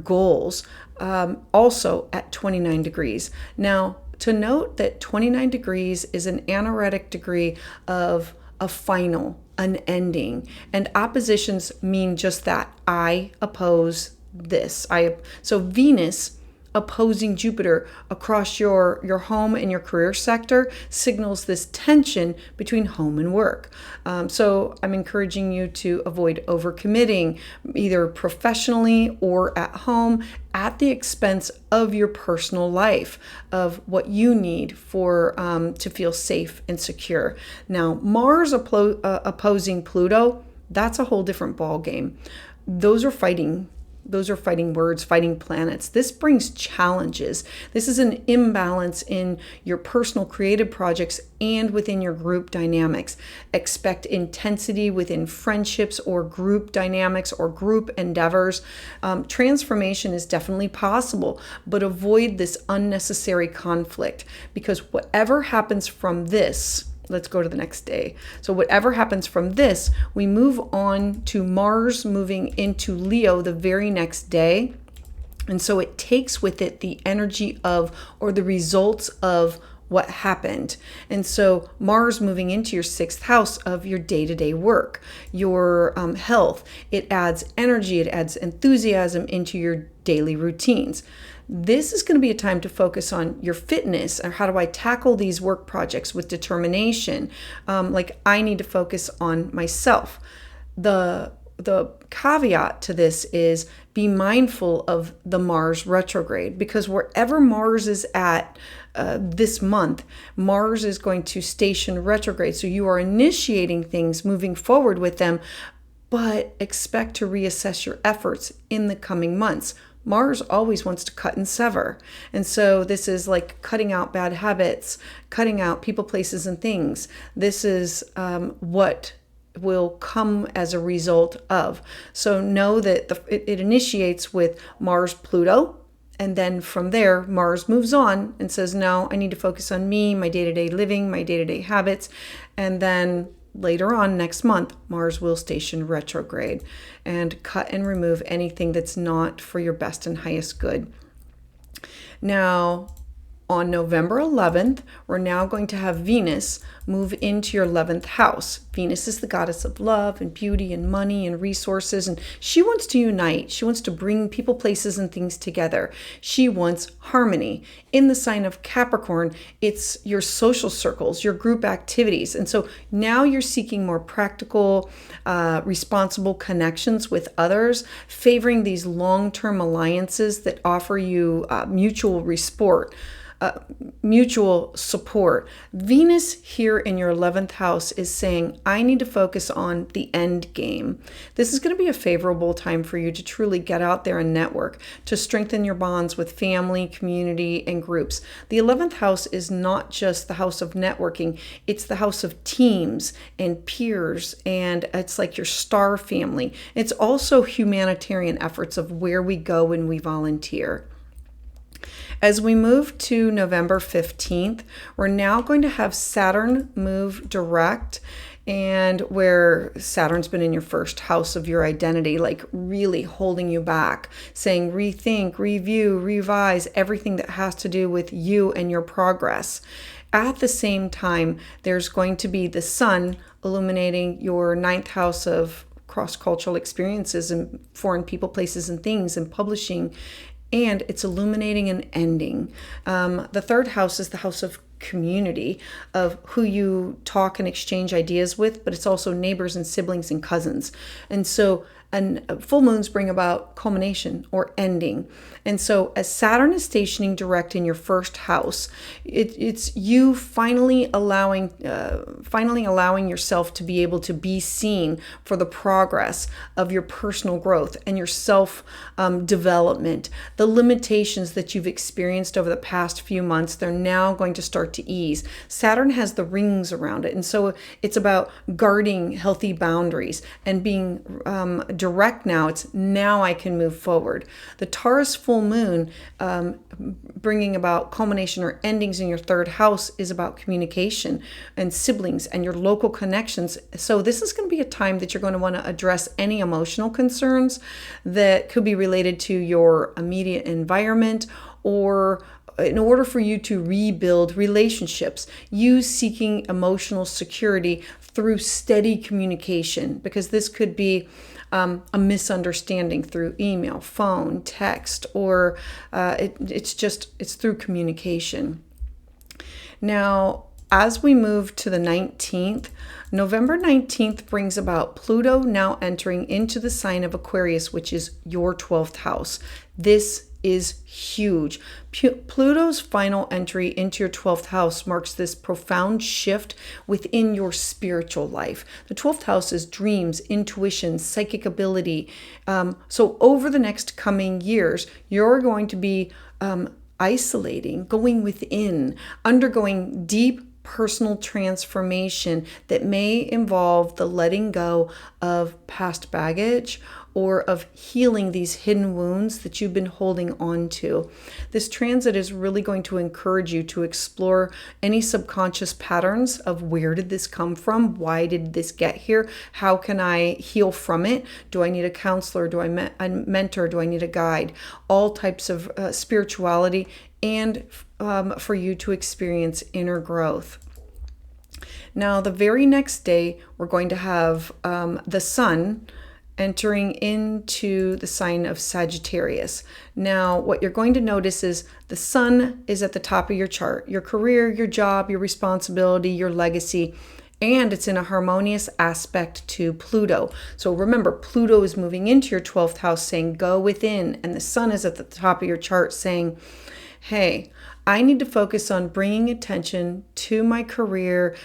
goals, also at 29 degrees. Now, to note that 29 degrees is an anaretic degree of a final, an ending, and oppositions mean just that. I oppose this. So Venus opposing Jupiter across your home and your career sector signals this tension between home and work. So I'm encouraging you to avoid overcommitting, either professionally or at home, at the expense of your personal life, of what you need for to feel safe and secure. Now, Mars opposing Pluto, that's a whole different ball game. Those are fighting words, fighting planets. This brings challenges. This is an imbalance in your personal creative projects and within your group dynamics. Expect intensity within friendships or group dynamics or group endeavors. Transformation is definitely possible, but avoid this unnecessary conflict, because whatever happens from this, let's go to the next day. So whatever happens from this, we move on to Mars moving into Leo the very next day. And so it takes with it the energy of, or the results of, what happened. And so Mars moving into your 6th house of your day-to-day work, your health, it adds energy, it adds enthusiasm into your daily routines. This is going to be a time to focus on your fitness, or how do I tackle these work projects with determination? Like, I need to focus on myself. The caveat to this is be mindful of the Mars retrograde, because wherever Mars is at this month, Mars is going to station retrograde. So you are initiating things, moving forward with them, but expect to reassess your efforts in the coming months. Mars always wants to cut and sever. And so this is like cutting out bad habits, cutting out people, places, and things. This is what will come as a result of. So know that it initiates with Mars, Pluto, and then from there, Mars moves on and says, no, I need to focus on me, my day-to-day living, my day-to-day habits. And then later on next month, Mars will station retrograde and cut and remove anything that's not for your best and highest good. Now, on November 11th, we're now going to have Venus move into your 11th house. Venus is the goddess of love and beauty and money and resources, and she wants to unite. She wants to bring people, places, and things together. She wants harmony. In the sign of Capricorn, it's your social circles, your group activities. And so now you're seeking more practical, responsible connections with others, favoring these long-term alliances that offer you mutual support. Venus here in your 11th house is saying, I need to focus on the end game. This is going to be a favorable time for you to truly get out there and network, to strengthen your bonds with family, community, and groups. The 11th house is not just the house of networking, it's the house of teams and peers, and it's like your star family. It's also humanitarian efforts of where we go when we volunteer. As we move to November 15th, we're now going to have Saturn move direct, and where Saturn's been in your first house of your identity, like really holding you back, saying rethink, review, revise everything that has to do with you and your progress. At the same time, there's going to be the Sun illuminating your 9th house of cross-cultural experiences and foreign people, places, and things, and publishing. And it's illuminating an ending. The 3rd house is the house of community, of who you talk and exchange ideas with, but it's also neighbors and siblings and cousins. And so full moons bring about culmination or ending. And so as Saturn is stationing direct in your 1st house, it's you finally allowing yourself to be able to be seen for the progress of your personal growth and your self development. The limitations that you've experienced over the past few months, they're now going to start to ease. Saturn has the rings around it. And so it's about guarding healthy boundaries and being direct now. It's now I can move forward. The Taurus full moon bringing about culmination or endings in your 3rd house is about communication and siblings and your local connections. So this is going to be a time that you're going to want to address any emotional concerns that could be related to your immediate environment, or in order for you to rebuild relationships, you seeking emotional security through steady communication, because this could be a misunderstanding through email, phone, text, or it's through communication. Now, as we move to the 19th, November 19th brings about Pluto now entering into the sign of Aquarius, which is your 12th house. This is huge. Pluto's final entry into your 12th house marks this profound shift within your spiritual life. The 12th house is dreams, intuition, psychic ability. So over the next coming years, you're going to be isolating, going within, undergoing deep personal transformation that may involve the letting go of past baggage or of healing these hidden wounds that you've been holding on to. This transit is really going to encourage you to explore any subconscious patterns of where did this come from? Why did this get here? How can I heal from it? Do I need a counselor? Do I a mentor? Do I need a guide? All types of spirituality, and for you to experience inner growth. Now, the very next day, we're going to have the Sun entering into the sign of Sagittarius. Now, what you're going to notice is the sun is at the top of your chart, your career, your job, your responsibility, your legacy, and it's in a harmonious aspect to Pluto. So remember, Pluto is moving into your 12th house saying, go within, and the sun is at the top of your chart saying, hey, I need to focus on bringing attention to my career,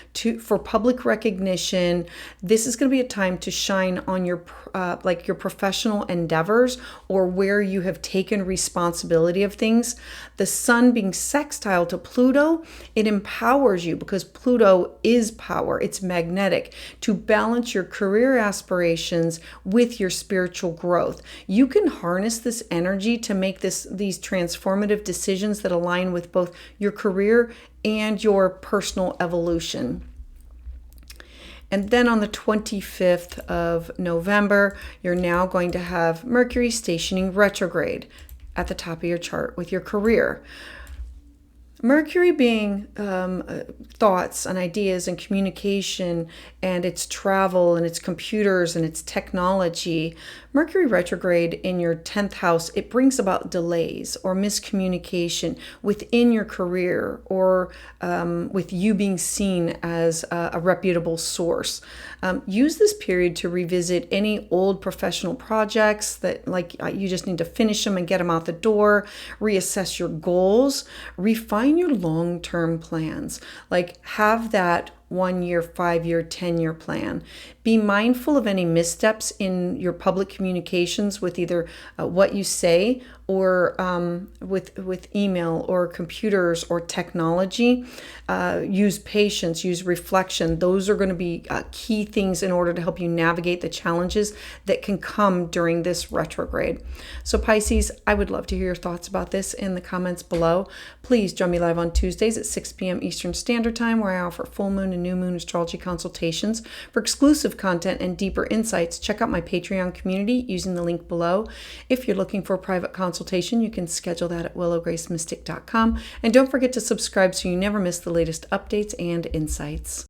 for public recognition. This is going to be a time to shine on your your professional endeavors or where you have taken responsibility of things. The sun being sextile to Pluto, it empowers you because Pluto is power. It's magnetic to balance your career aspirations with your spiritual growth. You can harness this energy to make these transformative decisions that align with both your career and your personal evolution. And then on the 25th of November, you're now going to have Mercury stationing retrograde at the top of your chart with your career. Mercury being thoughts and ideas and communication, and its travel and its computers and its technology. Mercury retrograde in your 10th house, it brings about delays or miscommunication within your career or with you being seen as a reputable source. Use this period to revisit any old professional projects that you just need to finish them and get them out the door, reassess your goals, refine your long-term plans. Have that 1 year, 5 year, 10-year plan. Be mindful of any missteps in your public communications with either what you say or with email or computers or technology. Use patience, use reflection. Those are going to be key things in order to help you navigate the challenges that can come during this retrograde. So Pisces, I would love to hear your thoughts about this in the comments below. Please join me live on Tuesdays at 6 p.m. Eastern Standard Time, where I offer full moon and new moon astrology consultations. For exclusive content and deeper insights, check out my Patreon community using the link below. If you're looking for a private consultation, you can schedule that at willowgracemystic.com. And don't forget to subscribe so you never miss the latest updates and insights.